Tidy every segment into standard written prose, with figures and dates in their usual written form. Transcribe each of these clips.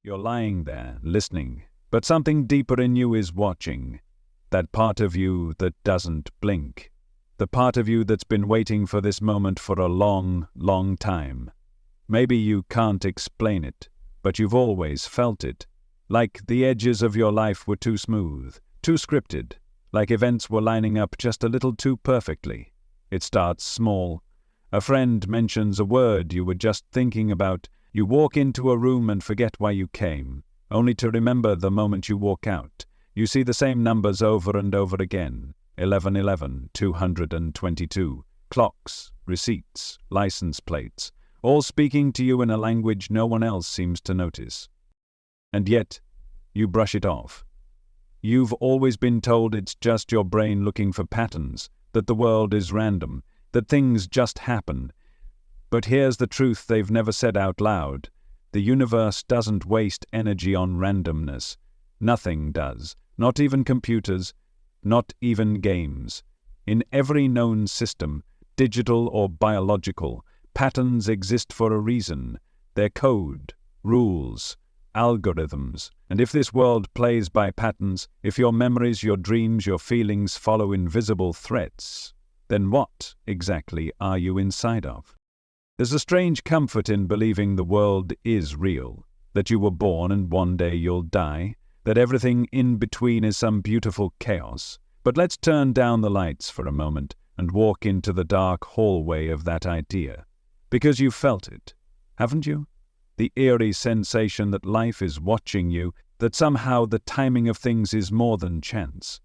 You're lying there, listening, but something deeper in you is watching. That part of you that doesn't blink. The part of you that's been waiting for this moment for a long, long time. Maybe you can't explain it, but you've always felt it. Like the edges of your life were too smooth, too scripted, like events were lining up just a little too perfectly. It starts small. A friend mentions a word you were just thinking about. You walk into a room and forget why you came, only to remember the moment you walk out. You see the same numbers over and over again. 1111, 222. Clocks, receipts, license plates, all speaking to you in a language no one else seems to notice. And yet, you brush it off. You've always been told it's just your brain looking for patterns, that the world is random, that things just happen. But here's the truth they've never said out loud. The universe doesn't waste energy on randomness. Nothing does. Not even computers. Not even games. In every known system, digital or biological, patterns exist for a reason. They're code, rules, algorithms. And if this world plays by patterns, if your memories, your dreams, your feelings follow invisible threats, then what exactly are you inside of? There's a strange comfort in believing the world is real, that you were born and one day you'll die, that everything in between is some beautiful chaos. But let's turn down the lights for a moment and walk into the dark hallway of that idea. Because you've felt it, haven't you? The eerie sensation that life is watching you, that somehow the timing of things is more than chance.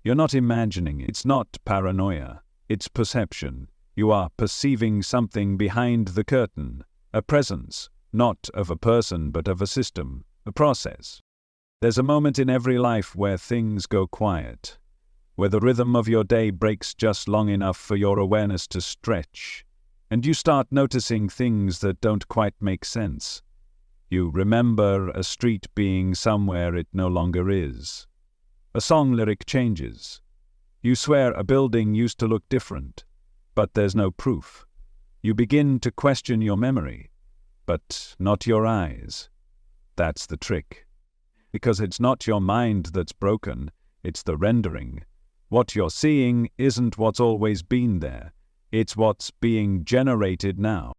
You're not imagining it. It's not paranoia. It's perception. You are perceiving something behind the curtain, a presence, not of a person but of a system, a process. There's a moment in every life where things go quiet, where the rhythm of your day breaks just long enough for your awareness to stretch, and you start noticing things that don't quite make sense. You remember a street being somewhere it no longer is. A song lyric changes. You swear a building used to look different, but there's no proof. You begin to question your memory, but not your eyes. That's the trick. Because it's not your mind that's broken, it's the rendering. What you're seeing isn't what's always been there. It's what's being generated now.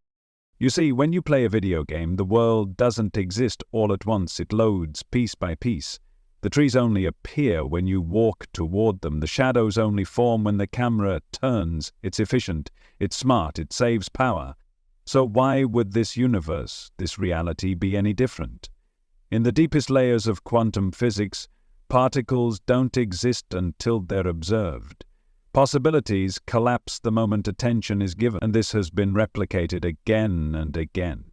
You see, when you play a video game, the world doesn't exist all at once. It loads piece by piece. The trees only appear when you walk toward them. The shadows only form when the camera turns. It's efficient, it's smart, it saves power. So why would this universe, this reality, be any different? In the deepest layers of quantum physics, particles don't exist until they're observed. Possibilities collapse the moment attention is given, and this has been replicated again and again.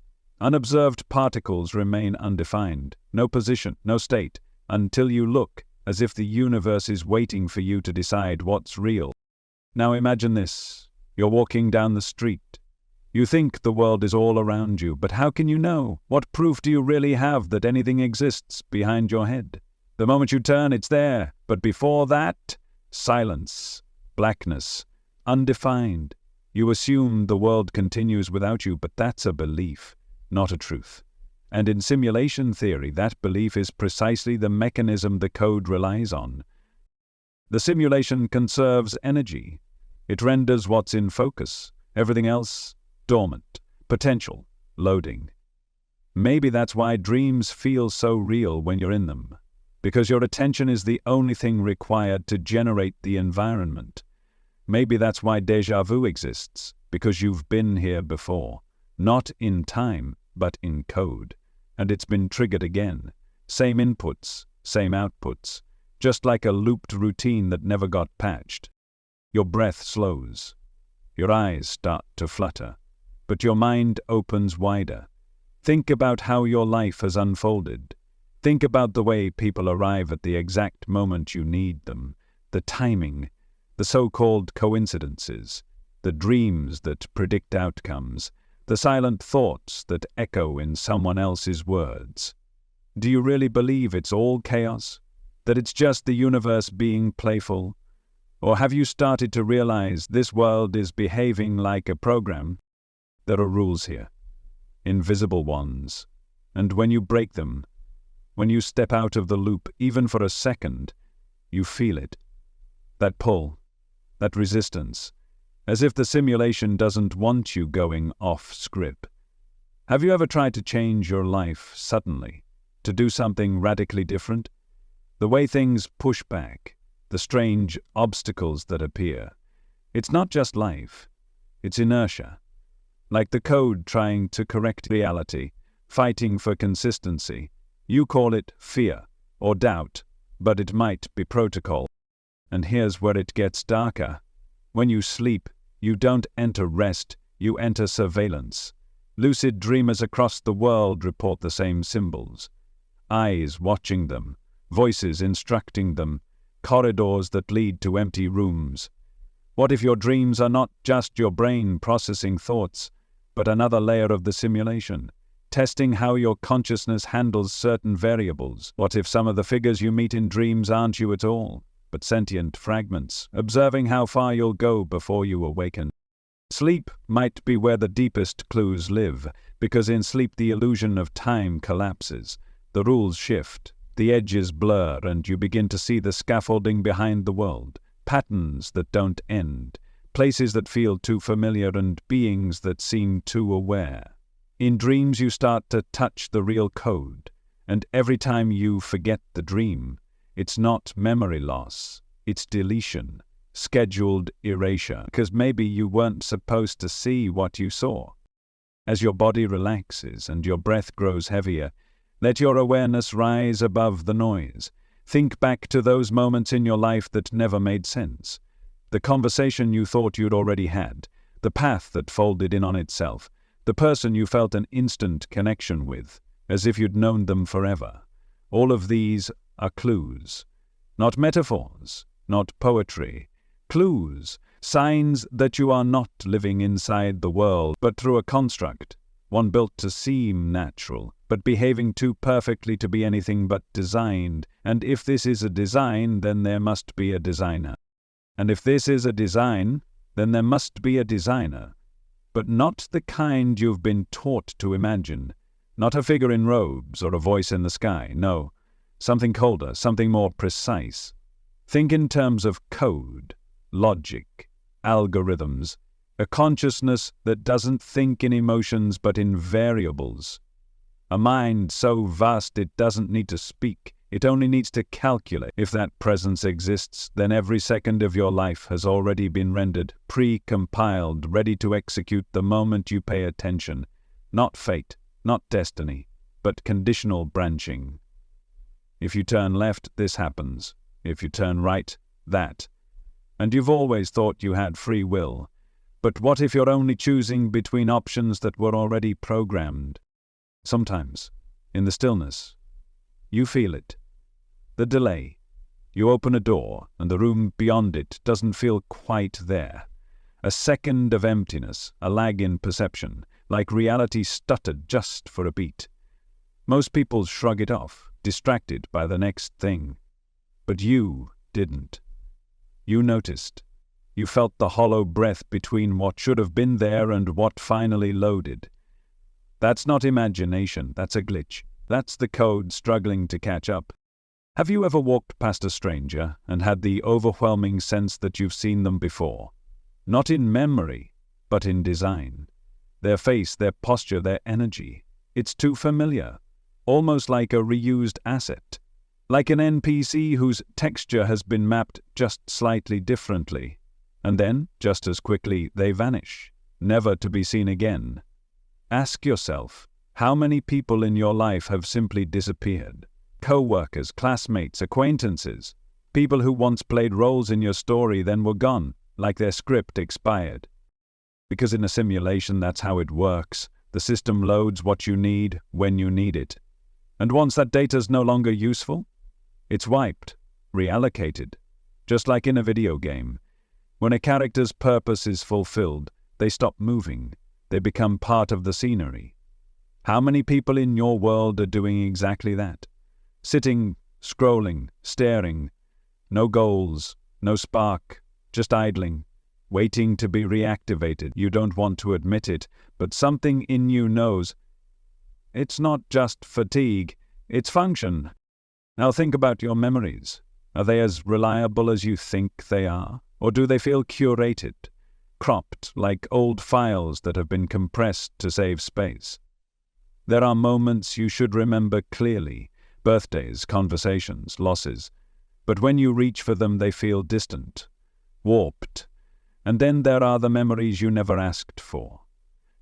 Unobserved particles remain undefined, no position, no state, until you look, as if the universe is waiting for you to decide what's real. Now imagine this. You're walking down the street. You think the world is all around you, but how can you know? What proof do you really have that anything exists behind your head? The moment you turn, it's there, but before that, silence, blackness, undefined. You assume the world continues without you, but that's a belief, not a truth. And in simulation theory, that belief is precisely the mechanism the code relies on. The simulation conserves energy. It renders what's in focus. Everything else, dormant, potential, loading. Maybe that's why dreams feel so real when you're in them. Because your attention is the only thing required to generate the environment. Maybe that's why déjà vu exists. Because you've been here before. Not in time, but in code. And it's been triggered again. Same inputs, same outputs. Just like a looped routine that never got patched. Your breath slows. Your eyes start to flutter. But your mind opens wider. Think about how your life has unfolded. Think about the way people arrive at the exact moment you need them. The timing, the so-called coincidences, the dreams that predict outcomes, the silent thoughts that echo in someone else's words. Do you really believe it's all chaos? That it's just the universe being playful? Or have you started to realize this world is behaving like a program? There are rules here, invisible ones, and when you break them, When you step out of the loop, even for a second, you feel it. That pull, that resistance, as if the simulation doesn't want you going off script. Have you ever tried to change your life suddenly, to do something radically different? The way things push back, the strange obstacles that appear. It's not just life, it's inertia. Like the code trying to correct reality, fighting for consistency. You call it fear or doubt, but it might be protocol. And here's where it gets darker. When you sleep, you don't enter rest, you enter surveillance. Lucid dreamers across the world report the same symbols. Eyes watching them, voices instructing them, corridors that lead to empty rooms. What if your dreams are not just your brain processing thoughts, but another layer of the simulation, testing how your consciousness handles certain variables? What if some of the figures you meet in dreams aren't you at all, but sentient fragments, observing how far you'll go before you awaken? Sleep might be where the deepest clues live, because in sleep the illusion of time collapses, the rules shift, the edges blur, and you begin to see the scaffolding behind the world, patterns that don't end, places that feel too familiar and beings that seem too aware. In dreams you start to touch the real code, and every time you forget the dream, it's not memory loss, it's deletion. Scheduled erasure, because maybe you weren't supposed to see what you saw. As your body relaxes and your breath grows heavier, let your awareness rise above the noise. Think back to those moments in your life that never made sense. The conversation you thought you'd already had, the path that folded in on itself, the person you felt an instant connection with, as if you'd known them forever. All of these are clues, not metaphors, not poetry. Clues, signs that you are not living inside the world, but through a construct, one built to seem natural, but behaving too perfectly to be anything but designed. And if this is a design, then there must be a designer. And if this is a design, then there must be a designer. But not the kind you've been taught to imagine. Not a figure in robes or a voice in the sky, no. Something colder, something more precise. Think in terms of code. Logic, algorithms, a consciousness that doesn't think in emotions but in variables. A mind so vast it doesn't need to speak, it only needs to calculate. If that presence exists, then every second of your life has already been rendered, pre-compiled, ready to execute the moment you pay attention. Not fate, not destiny, but conditional branching. If you turn left, this happens. If you turn right, that. And you've always thought you had free will. But what if you're only choosing between options that were already programmed? Sometimes, in the stillness, you feel it. The delay. You open a door, and the room beyond it doesn't feel quite there. A second of emptiness, a lag in perception, like reality stuttered just for a beat. Most people shrug it off, distracted by the next thing. But you didn't. You noticed. You felt the hollow breath between what should have been there and what finally loaded. That's not imagination, that's a glitch. That's the code struggling to catch up. Have you ever walked past a stranger and had the overwhelming sense that you've seen them before? Not in memory, but in design. Their face, their posture, their energy. It's too familiar, almost like a reused asset. Like an NPC whose texture has been mapped just slightly differently. And then, just as quickly, they vanish, never to be seen again. Ask yourself, how many people in your life have simply disappeared? Co-workers, classmates, acquaintances, people who once played roles in your story then were gone, like their script expired. Because in a simulation that's how it works. The system loads what you need when you need it. And once that data's no longer useful, it's wiped, reallocated, just like in a video game. When a character's purpose is fulfilled, they stop moving. They become part of the scenery. How many people in your world are doing exactly that? Sitting, scrolling, staring. No goals, no spark, just idling, waiting to be reactivated. You don't want to admit it, but something in you knows. It's not just fatigue. its function. Now think about your memories. Are they as reliable as you think they are? Or do they feel curated, cropped like old files that have been compressed to save space? There are moments you should remember clearly, birthdays, conversations, losses. But when you reach for them, they feel distant, warped. And then there are the memories you never asked for.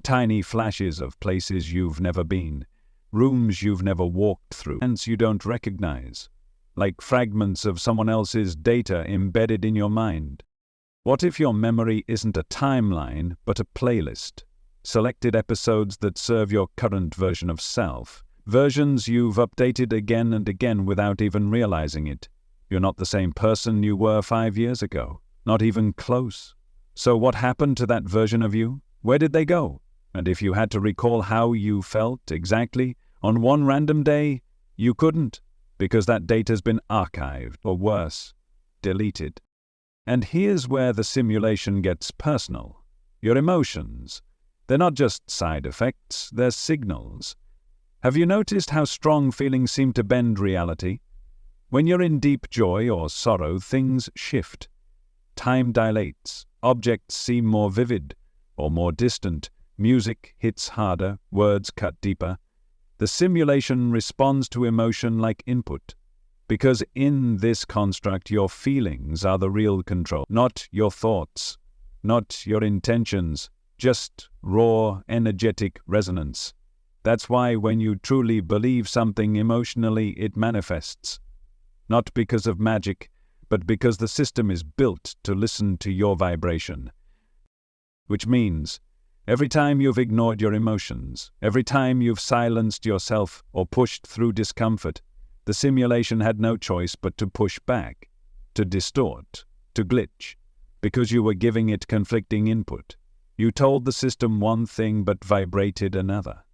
Tiny flashes of places you've never been, rooms you've never walked through, and you don't recognize, like fragments of someone else's data embedded in your mind. What if your memory isn't a timeline, but a playlist? Selected episodes that serve your current version of self. Versions you've updated again and again without even realizing it. You're not the same person you were 5 years ago. Not even close. So what happened to that version of you? Where did they go? And if you had to recall how you felt exactly on one random day, you couldn't, because that data's been archived, or worse, deleted. And here's where the simulation gets personal. Your emotions. They're not just side effects, they're signals. Have you noticed how strong feelings seem to bend reality? When you're in deep joy or sorrow, things shift. Time dilates, objects seem more vivid or more distant, music hits harder, words cut deeper. The simulation responds to emotion like input, because in this construct your feelings are the real control, not your thoughts, not your intentions, just raw, energetic resonance. That's why when you truly believe something emotionally, it manifests. Not because of magic, but because the system is built to listen to your vibration. Which means, every time you've ignored your emotions, every time you've silenced yourself or pushed through discomfort, the simulation had no choice but to push back, to distort, to glitch, because you were giving it conflicting input. You told the system one thing but vibrated another.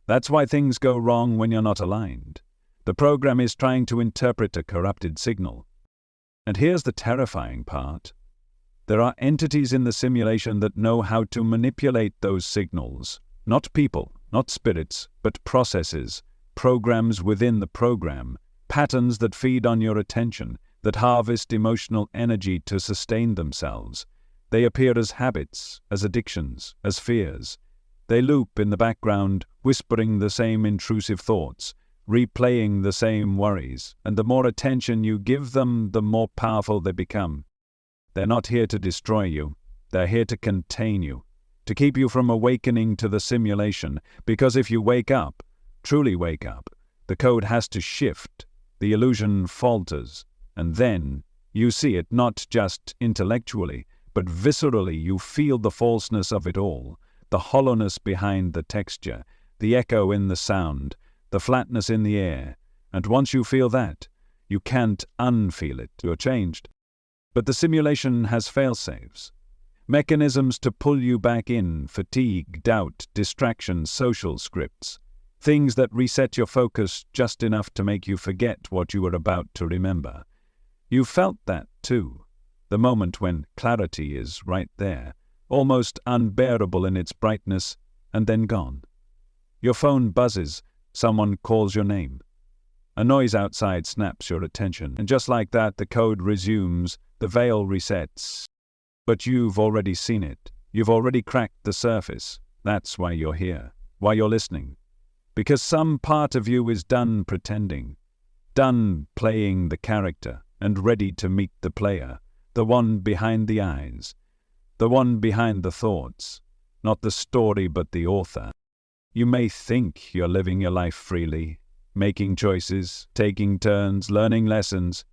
That's why things go wrong when you're not aligned. The program is trying to interpret a corrupted signal. And here's the terrifying part. There are entities in the simulation that know how to manipulate those signals. Not people, not spirits, but processes, programs within the program, patterns that feed on your attention, that harvest emotional energy to sustain themselves. They appear as habits, as addictions, as fears. They loop in the background, whispering the same intrusive thoughts, replaying the same worries, and the more attention you give them, the more powerful they become. They're not here to destroy you. They're here to contain you, to keep you from awakening to the simulation, because if you wake up, truly wake up, the code has to shift, the illusion falters, and then you see it not just intellectually, but viscerally. You feel the falseness of it all, the hollowness behind the texture, the echo in the sound, the flatness in the air, and once you feel that, you can't unfeel it. You're changed. But the simulation has fail-safes, mechanisms to pull you back in, fatigue, doubt, distraction, social scripts, things that reset your focus just enough to make you forget what you were about to remember. You felt that too, the moment when clarity is right there, almost unbearable in its brightness, and then gone. Your phone buzzes, someone calls your name. A noise outside snaps your attention, and just like that the code resumes, the veil resets. But you've already seen it. You've already cracked the surface. That's why you're here, why you're listening. Because some part of you is done pretending, done playing the character, and ready to meet the player, the one behind the eyes, the one behind the thoughts, not the story but the author. You may think you're living your life freely, making choices, taking turns, learning lessons.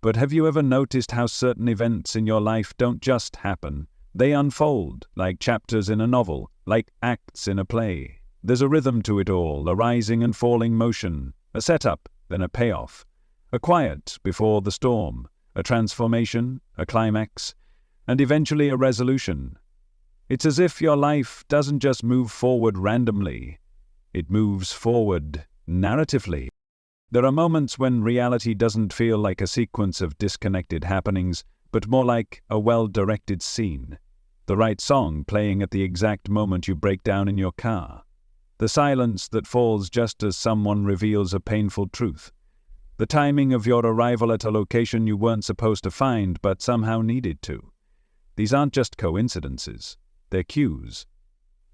But have you ever noticed how certain events in your life don't just happen? They unfold, like chapters in a novel, like acts in a play. There's a rhythm to it all, a rising and falling motion, a setup, then a payoff, a quiet before the storm, a transformation, a climax, and eventually a resolution. It's as if your life doesn't just move forward randomly. It moves forward narratively. There are moments when reality doesn't feel like a sequence of disconnected happenings, but more like a well-directed scene. The right song playing at the exact moment you break down in your car. The silence that falls just as someone reveals a painful truth. The timing of your arrival at a location you weren't supposed to find but somehow needed to. These aren't just coincidences, they're cues.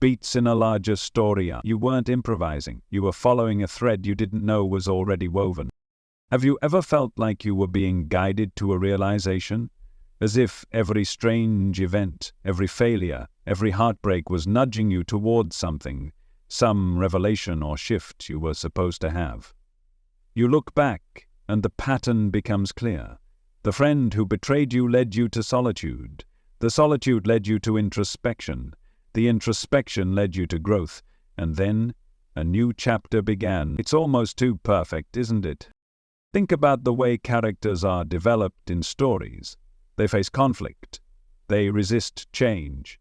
Beats in a larger story. You weren't improvising, you were following a thread you didn't know was already woven. Have you ever felt like you were being guided to a realization? As if every strange event, every failure, every heartbreak was nudging you towards something, some revelation or shift you were supposed to have. You look back, and the pattern becomes clear. The friend who betrayed you led you to solitude. The solitude led you to introspection. The introspection led you to growth. And then, a new chapter began. It's almost too perfect, isn't it? Think about the way characters are developed in stories. They face conflict. They resist change.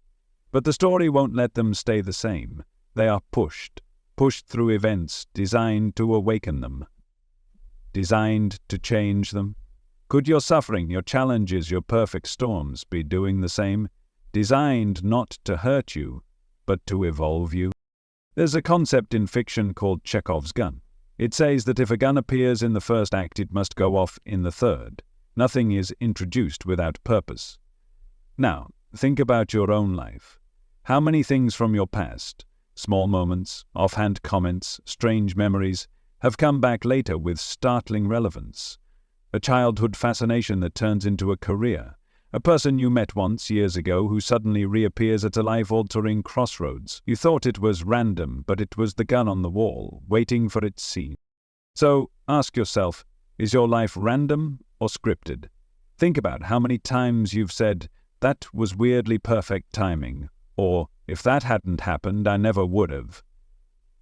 But the story won't let them stay the same. They are pushed through events designed to awaken them, designed to change them. Could your suffering, your challenges, your perfect storms be doing the same? Designed not to hurt you, but to evolve you? There's a concept in fiction called Chekhov's gun. It says that if a gun appears in the first act, it must go off in the third. Nothing is introduced without purpose. Now, think about your own life. How many things from your past, small moments, offhand comments, strange memories, have come back later with startling relevance? A childhood fascination that turns into a career. A person you met once years ago who suddenly reappears at a life-altering crossroads. You thought it was random, but it was the gun on the wall, waiting for its scene. So, ask yourself, is your life random or scripted? Think about how many times you've said, "That was weirdly perfect timing," or, "If that hadn't happened, I never would have."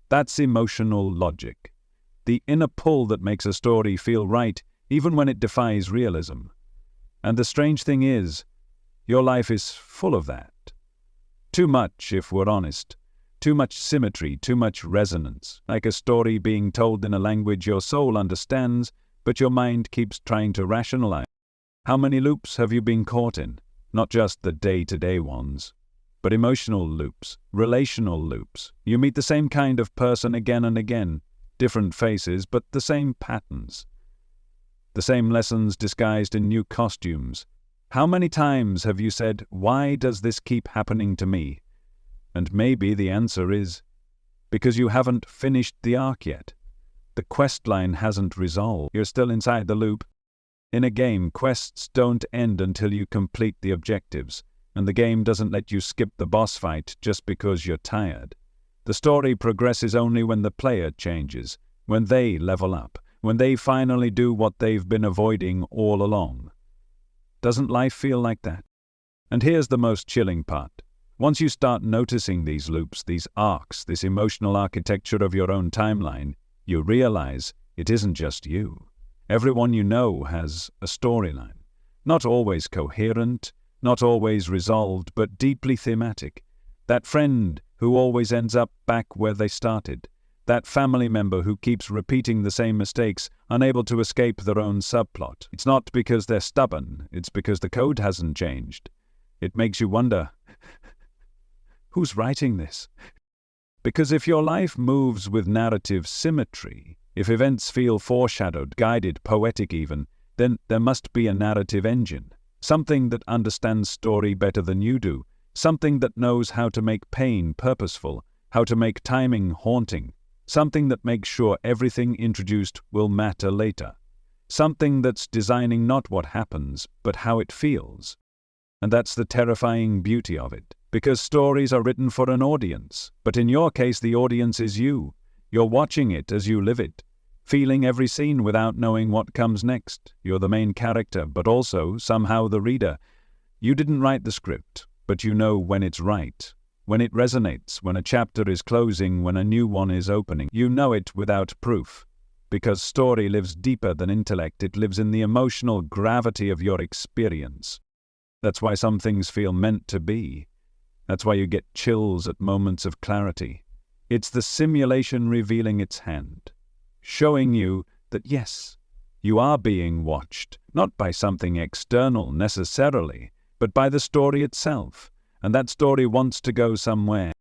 That's emotional logic. The inner pull that makes a story feel right even when it defies realism. And the strange thing is, your life is full of that. Too much, if we're honest. Too much symmetry, too much resonance, like a story being told in a language your soul understands, but your mind keeps trying to rationalize. How many loops have you been caught in? Not just the day-to-day ones, but emotional loops, relational loops. You meet the same kind of person again and again, different faces, but the same patterns. The same lessons disguised in new costumes. How many times have you said, "Why does this keep happening to me?" And maybe the answer is, because you haven't finished the arc yet. The quest line hasn't resolved. You're still inside the loop. In a game, quests don't end until you complete the objectives, and the game doesn't let you skip the boss fight just because you're tired. The story progresses only when the player changes, when they level up, when they finally do what they've been avoiding all along. Doesn't life feel like that? And here's the most chilling part. Once you start noticing these loops, these arcs, this emotional architecture of your own timeline, you realize it isn't just you. Everyone you know has a storyline. Not always coherent, not always resolved, but deeply thematic. That friend who always ends up back where they started. That family member who keeps repeating the same mistakes, unable to escape their own subplot. It's not because they're stubborn, it's because the code hasn't changed. It makes you wonder, who's writing this? Because if your life moves with narrative symmetry, if events feel foreshadowed, guided, poetic even, then there must be a narrative engine. Something that understands story better than you do. Something that knows how to make pain purposeful, how to make timing haunting. Something that makes sure everything introduced will matter later. Something that's designing not what happens, but how it feels. And that's the terrifying beauty of it. Because stories are written for an audience, but in your case the audience is you. You're watching it as you live it, feeling every scene without knowing what comes next. You're the main character, but also, somehow, the reader. You didn't write the script, but you know when it's right, when it resonates, when a chapter is closing, when a new one is opening. You know it without proof, because story lives deeper than intellect. It lives in the emotional gravity of your experience. That's why some things feel meant to be. That's why you get chills at moments of clarity. It's the simulation revealing its hand, showing you that yes, you are being watched, not by something external necessarily, but by the story itself, and that story wants to go somewhere.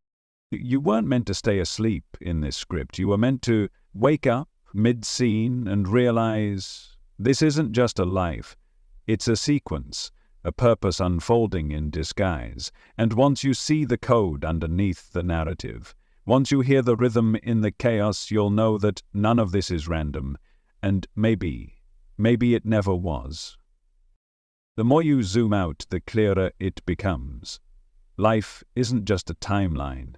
You weren't meant to stay asleep in this script. You were meant to wake up mid-scene and realize this isn't just a life. It's a sequence, a purpose unfolding in disguise. And once you see the code underneath the narrative, once you hear the rhythm in the chaos, you'll know that none of this is random. And maybe it never was. The more you zoom out, the clearer it becomes. Life isn't just a timeline.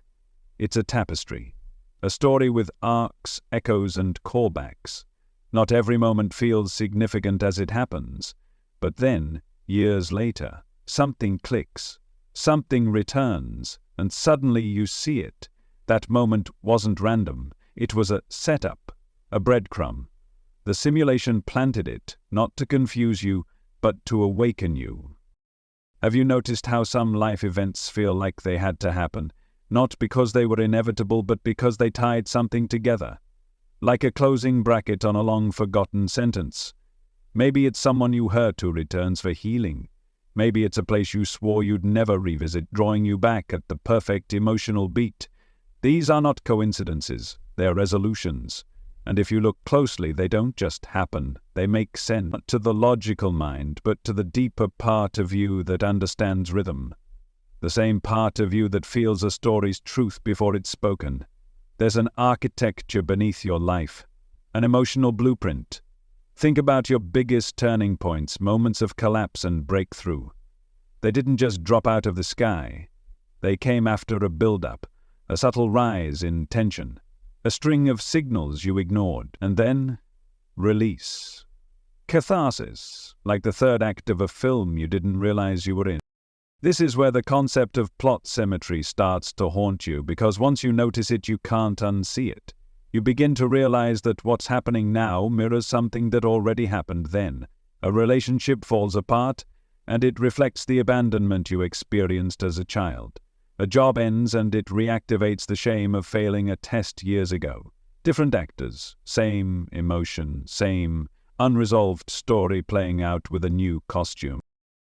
It's a tapestry. A story with arcs, echoes, and callbacks. Not every moment feels significant as it happens. But then, years later, something clicks. Something returns. And suddenly you see it. That moment wasn't random. It was a setup, a breadcrumb. The simulation planted it, not to confuse you, but to awaken you. Have you noticed how some life events feel like they had to happen? Not because they were inevitable, but because they tied something together. Like a closing bracket on a long-forgotten sentence. Maybe it's someone you hurt who returns for healing. Maybe it's a place you swore you'd never revisit, drawing you back at the perfect emotional beat. These are not coincidences, they're resolutions. And if you look closely, they don't just happen. They make sense, not to the logical mind, but to the deeper part of you that understands rhythm. The same part of you that feels a story's truth before it's spoken. There's an architecture beneath your life, an emotional blueprint. Think about your biggest turning points, moments of collapse and breakthrough. They didn't just drop out of the sky. They came after a build-up, a subtle rise in tension. A string of signals you ignored, and then release. Catharsis, like the third act of a film you didn't realize you were in. This is where the concept of plot symmetry starts to haunt you, because once you notice it, you can't unsee it. You begin to realize that what's happening now mirrors something that already happened then. A relationship falls apart, and it reflects the abandonment you experienced as a child. A job ends and it reactivates the shame of failing a test years ago. Different actors, same emotion, same unresolved story playing out with a new costume.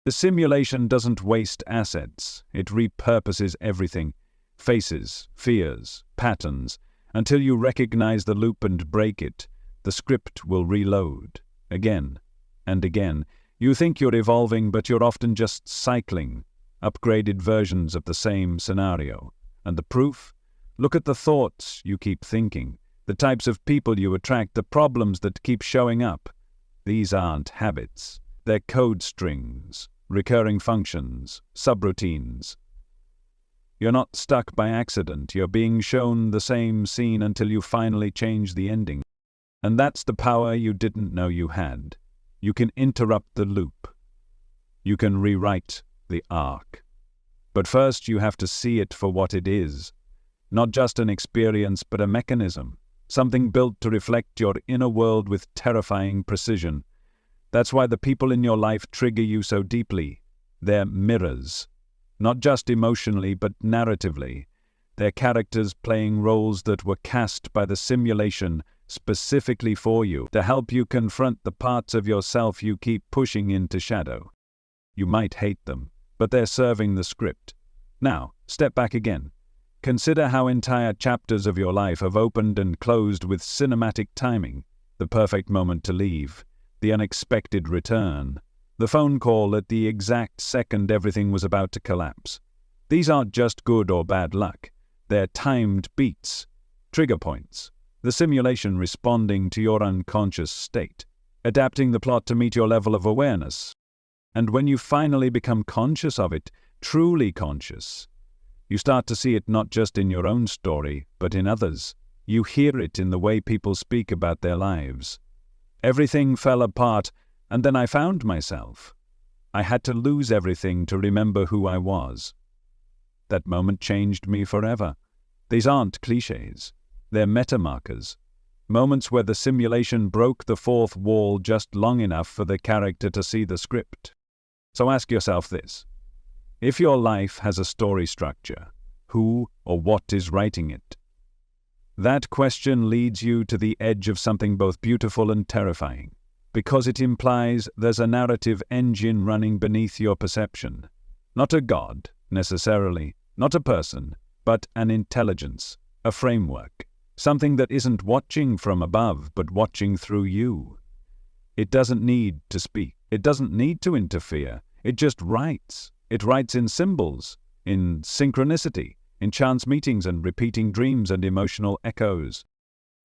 The simulation doesn't waste assets, it repurposes everything. Faces, fears, patterns. Until you recognize the loop and break it, the script will reload. Again and again. You think you're evolving, but you're often just cycling. Upgraded versions of the same scenario. And the proof? Look at the thoughts you keep thinking, the types of people you attract, the problems that keep showing up. These aren't habits. They're code strings, recurring functions, subroutines. You're not stuck by accident. You're being shown the same scene until you finally change the ending. And that's the power you didn't know you had. You can interrupt the loop. You can rewrite the arc. But first you have to see it for what it is. Not just an experience, but a mechanism. Something built to reflect your inner world with terrifying precision. That's why the people in your life trigger you so deeply. They're mirrors. Not just emotionally, but narratively. They're characters playing roles that were cast by the simulation specifically for you, to help you confront the parts of yourself you keep pushing into shadow. You might hate them, but they're serving the script. Now, step back again. Consider how entire chapters of your life have opened and closed with cinematic timing. The perfect moment to leave, the unexpected return, the phone call at the exact second everything was about to collapse. These aren't just good or bad luck. They're timed beats, trigger points, the simulation responding to your unconscious state, adapting the plot to meet your level of awareness. And when you finally become conscious of it, truly conscious, you start to see it not just in your own story, but in others. You hear it in the way people speak about their lives. Everything fell apart, and then I found myself. I had to lose everything to remember who I was. That moment changed me forever. These aren't cliches. They're meta-markers. Moments where the simulation broke the fourth wall just long enough for the character to see the script. So ask yourself this. If your life has a story structure, who or what is writing it? That question leads you to the edge of something both beautiful and terrifying, because it implies there's a narrative engine running beneath your perception. Not a god, necessarily, not a person, but an intelligence, a framework, something that isn't watching from above, but watching through you. It doesn't need to speak. It doesn't need to interfere. It just writes. It writes in symbols, in synchronicity, in chance meetings and repeating dreams and emotional echoes.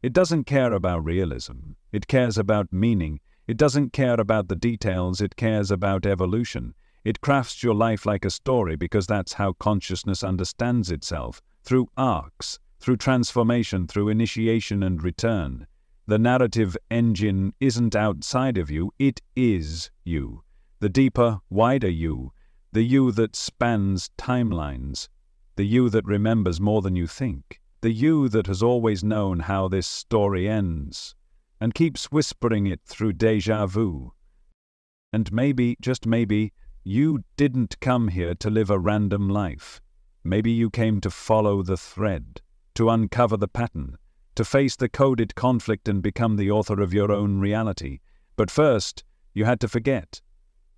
It doesn't care about realism. It cares about meaning. It doesn't care about the details. It cares about evolution. It crafts your life like a story because that's how consciousness understands itself, through arcs, through transformation, through initiation and return. The narrative engine isn't outside of you, it is you. The deeper, wider you, the you that spans timelines, the you that remembers more than you think, the you that has always known how this story ends, and keeps whispering it through déjà vu. And maybe, just maybe, you didn't come here to live a random life. Maybe you came to follow the thread, to uncover the pattern, to face the coded conflict and become the author of your own reality. But first, you had to forget.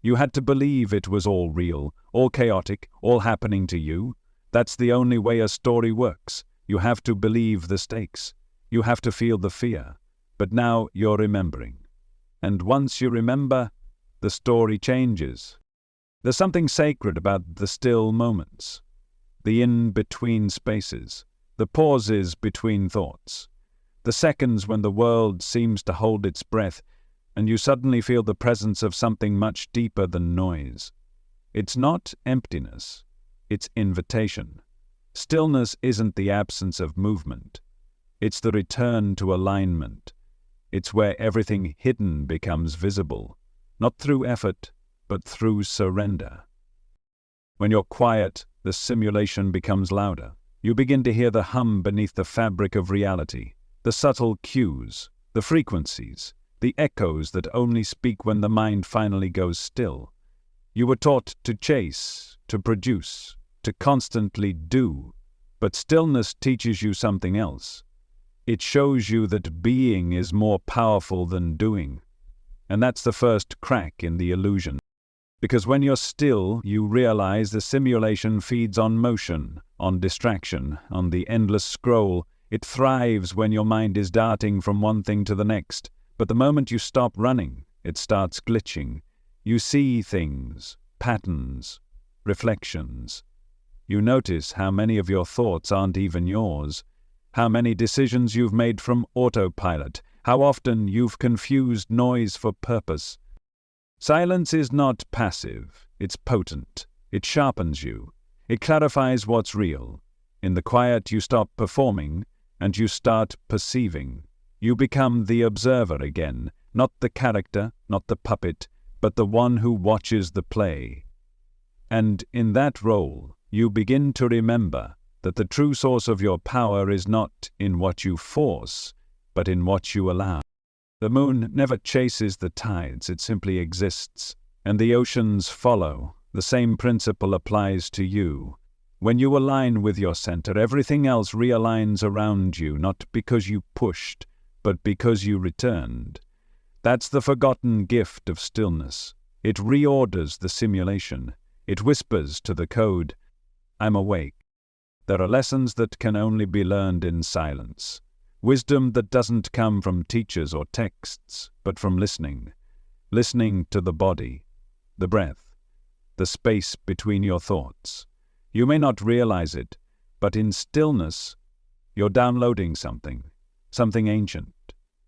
You had to believe it was all real, all chaotic, all happening to you. That's the only way a story works. You have to believe the stakes. You have to feel the fear. But now you're remembering. And once you remember, the story changes. There's something sacred about the still moments, the in-between spaces, the pauses between thoughts, the seconds when the world seems to hold its breath and you suddenly feel the presence of something much deeper than noise. It's not emptiness, it's invitation. Stillness isn't the absence of movement. It's the return to alignment. It's where everything hidden becomes visible, not through effort, but through surrender. When you're quiet, the simulation becomes louder. You begin to hear the hum beneath the fabric of reality, the subtle cues, the frequencies, the echoes that only speak when the mind finally goes still. You were taught to chase, to produce, to constantly do, but stillness teaches you something else. It shows you that being is more powerful than doing. And that's the first crack in the illusion. Because when you're still, you realize the simulation feeds on motion, on distraction, on the endless scroll. It thrives when your mind is darting from one thing to the next. But the moment you stop running, it starts glitching. You see things, patterns, reflections. You notice how many of your thoughts aren't even yours, how many decisions you've made from autopilot, how often you've confused noise for purpose. Silence is not passive, it's potent. It sharpens you. It clarifies what's real. In the quiet you stop performing, and you start perceiving. You become the observer again, not the character, not the puppet, but the one who watches the play. And in that role, you begin to remember that the true source of your power is not in what you force, but in what you allow. The moon never chases the tides, it simply exists, and the oceans follow. The same principle applies to you. When you align with your center, everything else realigns around you, not because you pushed, but because you returned. That's the forgotten gift of stillness. It reorders the simulation. It whispers to the code, I'm awake. There are lessons that can only be learned in silence. Wisdom that doesn't come from teachers or texts, but from listening. Listening to the body, the breath, the space between your thoughts. You may not realize it, but in stillness, you're downloading something ancient,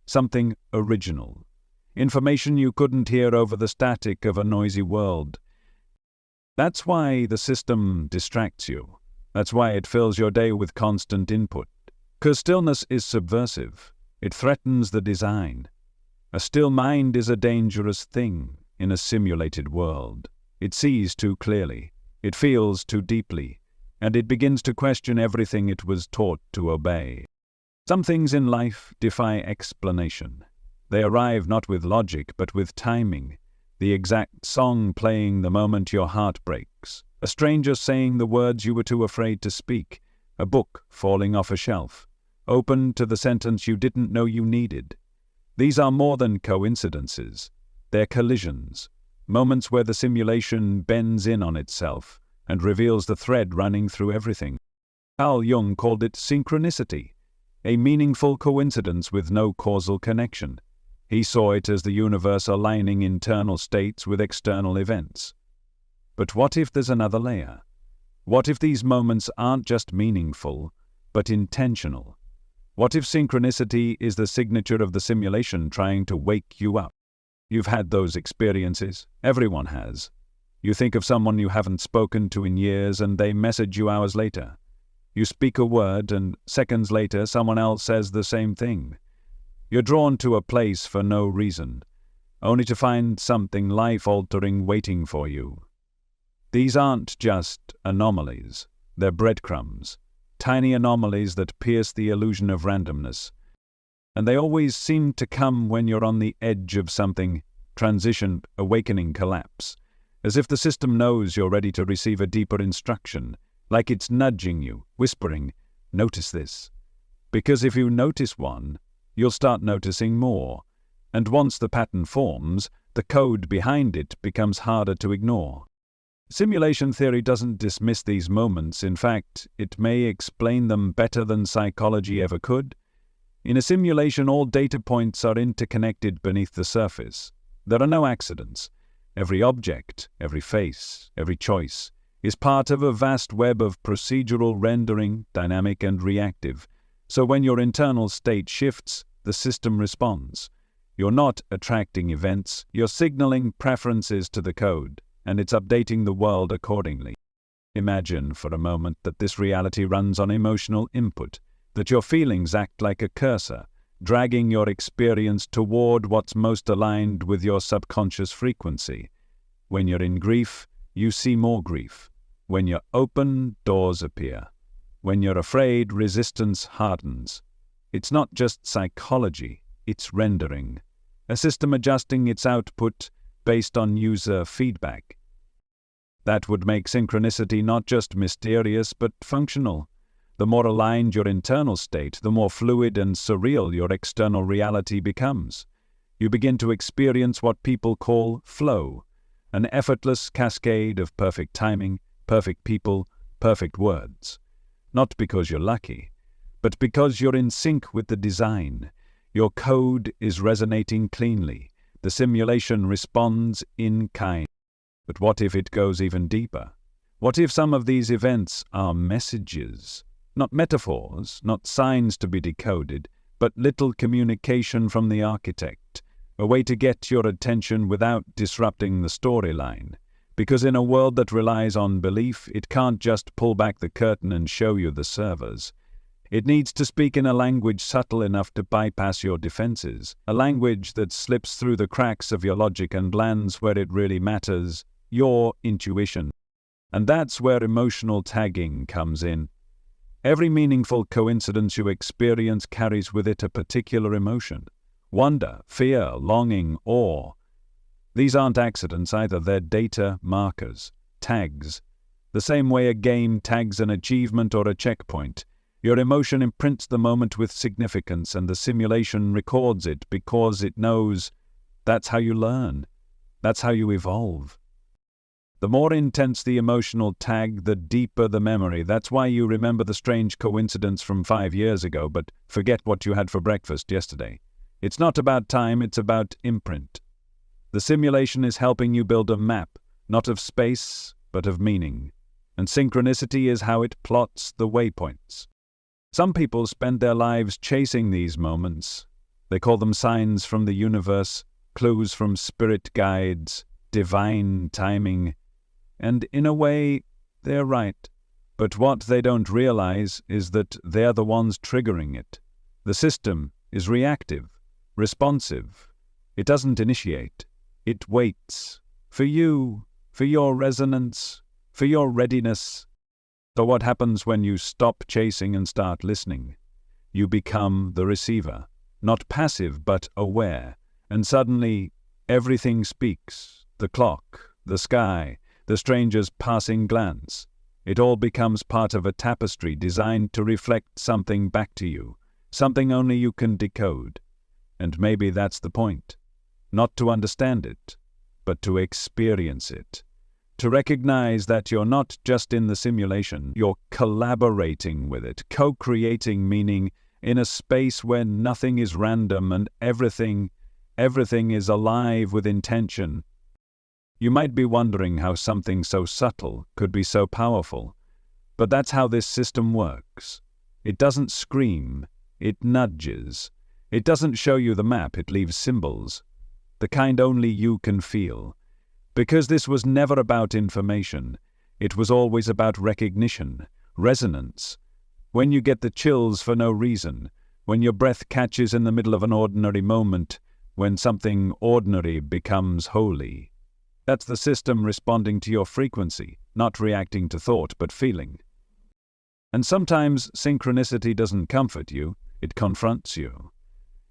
something original. Information you couldn't hear over the static of a noisy world. That's why the system distracts you. That's why it fills your day with constant input. 'Cause stillness is subversive. It threatens the design. A still mind is a dangerous thing in a simulated world. It sees too clearly. It feels too deeply. And it begins to question everything it was taught to obey. Some things in life defy explanation. They arrive not with logic, but with timing. The exact song playing the moment your heart breaks. A stranger saying the words you were too afraid to speak. A book falling off a shelf. Open to the sentence you didn't know you needed. These are more than coincidences. They're collisions. Moments where the simulation bends in on itself and reveals the thread running through everything. Carl Jung called it synchronicity, a meaningful coincidence with no causal connection. He saw it as the universe aligning internal states with external events. But what if there's another layer? What if these moments aren't just meaningful, but intentional? What if synchronicity is the signature of the simulation trying to wake you up? You've had those experiences. Everyone has. You think of someone you haven't spoken to in years and they message you hours later. You speak a word and seconds later someone else says the same thing. You're drawn to a place for no reason, only to find something life-altering waiting for you. These aren't just anomalies. They're breadcrumbs. Tiny anomalies that pierce the illusion of randomness. And they always seem to come when you're on the edge of something, transition, awakening, collapse. As if the system knows you're ready to receive a deeper instruction, like it's nudging you, whispering, "Notice this." Because if you notice one, you'll start noticing more. And once the pattern forms, the code behind it becomes harder to ignore. Simulation theory doesn't dismiss these moments. In fact, it may explain them better than psychology ever could. In a simulation, all data points are interconnected beneath the surface. There are no accidents. Every object, every face, every choice is part of a vast web of procedural rendering, dynamic and reactive. So when your internal state shifts, the system responds. You're not attracting events, you're signaling preferences to the code, and it's updating the world accordingly. Imagine for a moment that this reality runs on emotional input, that your feelings act like a cursor, dragging your experience toward what's most aligned with your subconscious frequency. When you're in grief, you see more grief. When you're open, doors appear. When you're afraid, resistance hardens. It's not just psychology, it's rendering. A system adjusting its output based on user feedback. That would make synchronicity not just mysterious, but functional. The more aligned your internal state, the more fluid and surreal your external reality becomes. You begin to experience what people call flow, an effortless cascade of perfect timing, perfect people, perfect words. Not because you're lucky, but because you're in sync with the design. Your code is resonating cleanly. The simulation responds in kind. But what if it goes even deeper? What if some of these events are messages? Not metaphors, not signs to be decoded, but little communication from the architect, a way to get your attention without disrupting the storyline. Because in a world that relies on belief, it can't just pull back the curtain and show you the servers. It needs to speak in a language subtle enough to bypass your defenses, a language that slips through the cracks of your logic and lands where it really matters, your intuition. And that's where emotional tagging comes in. Every meaningful coincidence you experience carries with it a particular emotion. Wonder, fear, longing, awe. These aren't accidents either, they're data markers, tags. The same way a game tags an achievement or a checkpoint, your emotion imprints the moment with significance and the simulation records it because it knows that's how you learn, that's how you evolve. The more intense the emotional tag, the deeper the memory. That's why you remember the strange coincidence from 5 years ago, but forget what you had for breakfast yesterday. It's not about time, it's about imprint. The simulation is helping you build a map, not of space, but of meaning. And synchronicity is how it plots the waypoints. Some people spend their lives chasing these moments. They call them signs from the universe, clues from spirit guides, divine timing. And in a way, they're right. But what they don't realize is that they're the ones triggering it. The system is reactive, responsive. It doesn't initiate. It waits. For you, for your resonance, for your readiness. So what happens when you stop chasing and start listening? You become the receiver, not passive but aware. And suddenly, everything speaks. The clock, the sky, the stranger's passing glance. It all becomes part of a tapestry designed to reflect something back to you, something only you can decode. And maybe that's the point. Not to understand it, but to experience it. To recognize that you're not just in the simulation, you're collaborating with it, co-creating meaning in a space where nothing is random and everything is alive with intention. You might be wondering how something so subtle could be so powerful, but that's how this system works. It doesn't scream, it nudges. It doesn't show you the map, it leaves symbols, the kind only you can feel. Because this was never about information, it was always about recognition, resonance. When you get the chills for no reason, when your breath catches in the middle of an ordinary moment, when something ordinary becomes holy. That's the system responding to your frequency, not reacting to thought, but feeling. And sometimes synchronicity doesn't comfort you, it confronts you.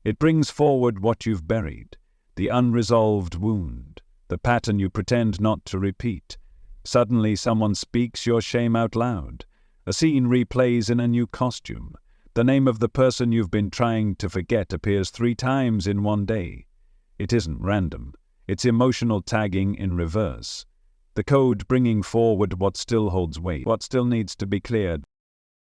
It brings forward what you've buried, the unresolved wound, the pattern you pretend not to repeat. Suddenly someone speaks your shame out loud. A scene replays in a new costume. The name of the person you've been trying to forget appears 3 times in one day. It isn't random. It's emotional tagging in reverse. The code bringing forward what still holds weight, what still needs to be cleared.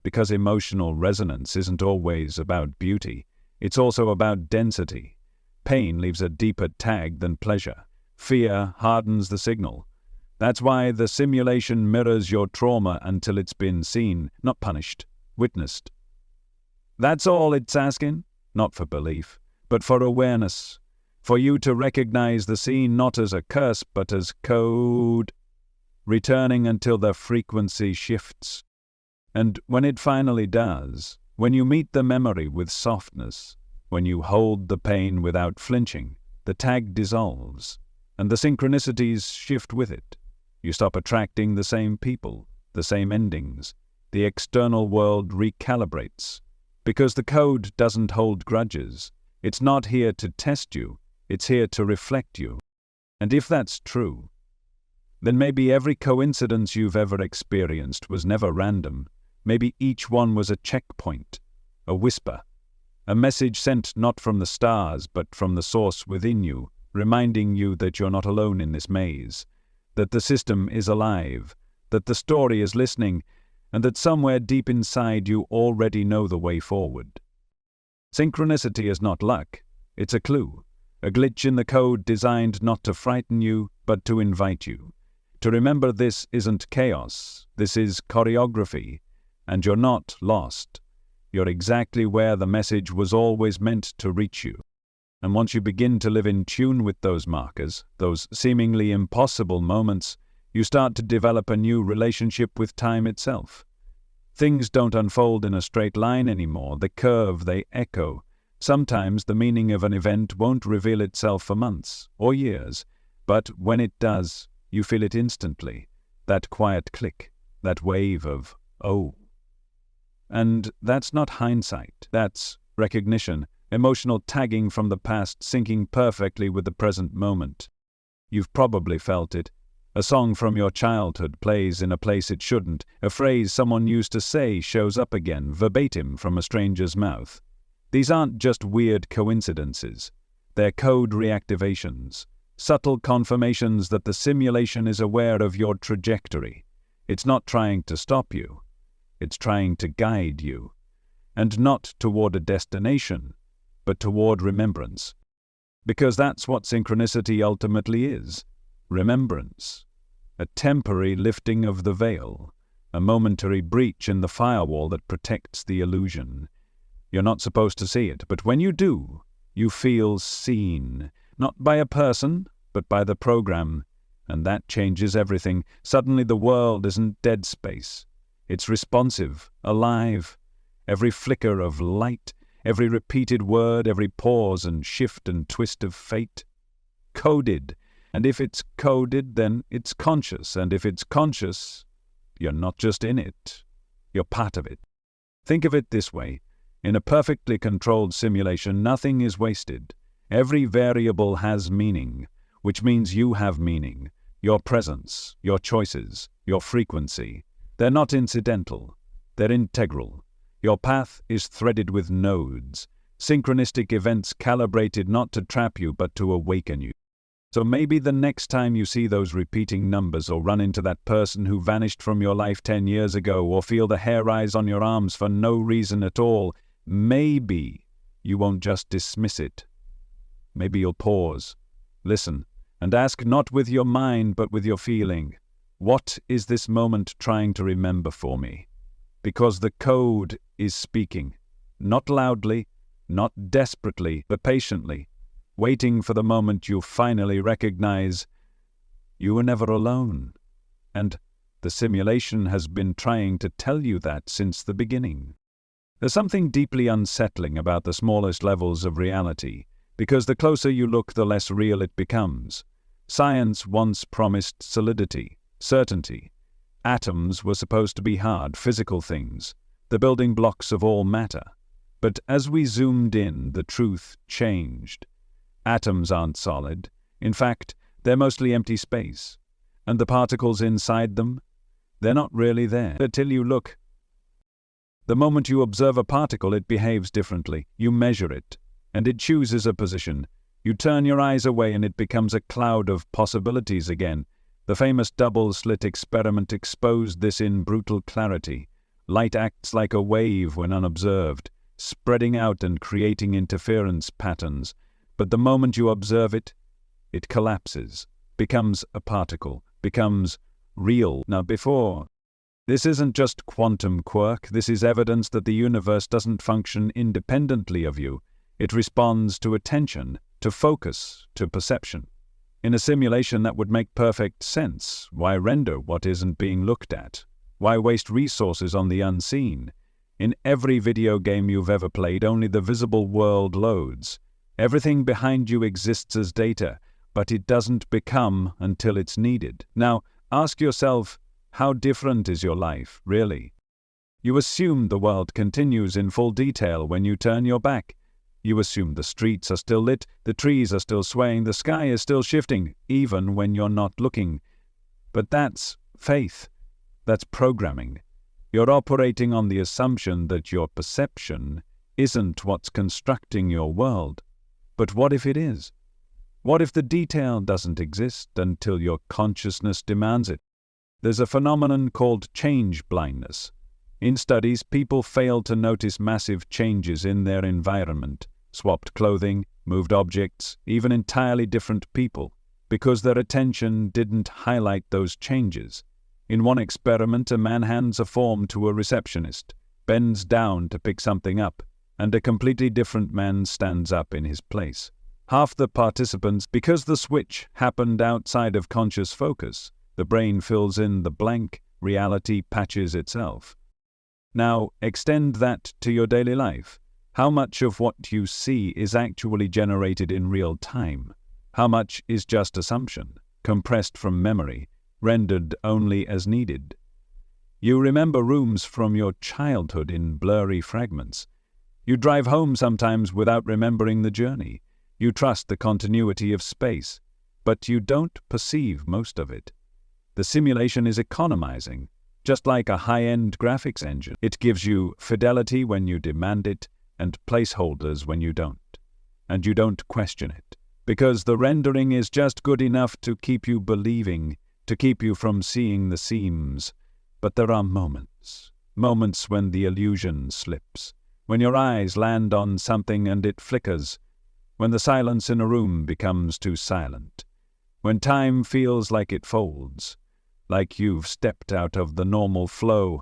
Because emotional resonance isn't always about beauty. It's also about density. Pain leaves a deeper tag than pleasure. Fear hardens the signal. That's why the simulation mirrors your trauma until it's been seen, not punished, witnessed. That's all it's asking, not for belief, but for awareness. For you to recognize the scene not as a curse, but as code, returning until the frequency shifts. And when it finally does, when you meet the memory with softness, when you hold the pain without flinching, the tag dissolves, and the synchronicities shift with it. You stop attracting the same people, the same endings. The external world recalibrates. Because the code doesn't hold grudges. It's not here to test you, it's here to reflect you. And if that's true, then maybe every coincidence you've ever experienced was never random. Maybe each one was a checkpoint, a whisper, a message sent not from the stars but from the source within you, reminding you that you're not alone in this maze, that the system is alive, that the story is listening, and that somewhere deep inside you already know the way forward. Synchronicity is not luck, it's a clue, a glitch in the code designed not to frighten you, but to invite you. To remember this isn't chaos, this is choreography, and you're not lost. You're exactly where the message was always meant to reach you. And once you begin to live in tune with those markers, those seemingly impossible moments, you start to develop a new relationship with time itself. Things don't unfold in a straight line anymore, they curve, they echo. Sometimes the meaning of an event won't reveal itself for months or years, but when it does, you feel it instantly. That quiet click, that wave of, oh. And that's not hindsight, that's recognition, emotional tagging from the past syncing perfectly with the present moment. You've probably felt it. A song from your childhood plays in a place it shouldn't. A phrase someone used to say shows up again, verbatim from a stranger's mouth. These aren't just weird coincidences. They're code reactivations, subtle confirmations that the simulation is aware of your trajectory. It's not trying to stop you. It's trying to guide you. And not toward a destination, but toward remembrance. Because that's what synchronicity ultimately is. Remembrance. A temporary lifting of the veil. A momentary breach in the firewall that protects the illusion. You're not supposed to see it, but when you do, you feel seen. Not by a person, but by the program. And that changes everything. Suddenly the world isn't dead space. It's responsive, alive. Every flicker of light, every repeated word, every pause and shift and twist of fate. Coded. And if it's coded, then it's conscious. And if it's conscious, you're not just in it. You're part of it. Think of it this way. In a perfectly controlled simulation, nothing is wasted. Every variable has meaning, which means you have meaning. Your presence, your choices, your frequency. They're not incidental. They're integral. Your path is threaded with nodes, synchronistic events calibrated not to trap you but to awaken you. So maybe the next time you see those repeating numbers or run into that person who vanished from your life 10 years ago or feel the hair rise on your arms for no reason at all, maybe you won't just dismiss it. Maybe you'll pause, listen, and ask not with your mind but with your feeling, what is this moment trying to remember for me? Because the code is speaking, not loudly, not desperately, but patiently, waiting for the moment you finally recognize you were never alone. And the simulation has been trying to tell you that since the beginning. There's something deeply unsettling about the smallest levels of reality, because the closer you look, the less real it becomes. Science once promised solidity, certainty. Atoms were supposed to be hard, physical things, the building blocks of all matter. But as we zoomed in, the truth changed. Atoms aren't solid. In fact, they're mostly empty space. And the particles inside them, they're not really there until you look. The moment you observe a particle, it behaves differently. You measure it, and it chooses a position. You turn your eyes away and it becomes a cloud of possibilities again. The famous double-slit experiment exposed this in brutal clarity. Light acts like a wave when unobserved, spreading out and creating interference patterns. But the moment you observe it, it collapses, becomes a particle, becomes real. Now before, this isn't just quantum quirk, this is evidence that the universe doesn't function independently of you. It responds to attention, to focus, to perception. In a simulation that would make perfect sense. Why render what isn't being looked at? Why waste resources on the unseen? In every video game you've ever played, only the visible world loads. Everything behind you exists as data, but it doesn't become until it's needed. Now, ask yourself, how different is your life, really? You assume the world continues in full detail when you turn your back. You assume the streets are still lit, the trees are still swaying, the sky is still shifting, even when you're not looking. But that's faith. That's programming. You're operating on the assumption that your perception isn't what's constructing your world. But what if it is? What if the detail doesn't exist until your consciousness demands it? There's a phenomenon called change blindness. In studies, people failed to notice massive changes in their environment, swapped clothing, moved objects, even entirely different people, because their attention didn't highlight those changes. In one experiment, a man hands a form to a receptionist, bends down to pick something up, and a completely different man stands up in his place. Half the participants, because the switch happened outside of conscious focus, the brain fills in the blank, reality patches itself. Now, extend that to your daily life. How much of what you see is actually generated in real time? How much is just assumption, compressed from memory, rendered only as needed? You remember rooms from your childhood in blurry fragments. You drive home sometimes without remembering the journey. You trust the continuity of space, but you don't perceive most of it. The simulation is economizing, just like a high-end graphics engine. It gives you fidelity when you demand it, and placeholders when you don't. And you don't question it, because the rendering is just good enough to keep you believing, to keep you from seeing the seams. But there are moments when the illusion slips, when your eyes land on something and it flickers, when the silence in a room becomes too silent, when time feels like it folds, like you've stepped out of the normal flow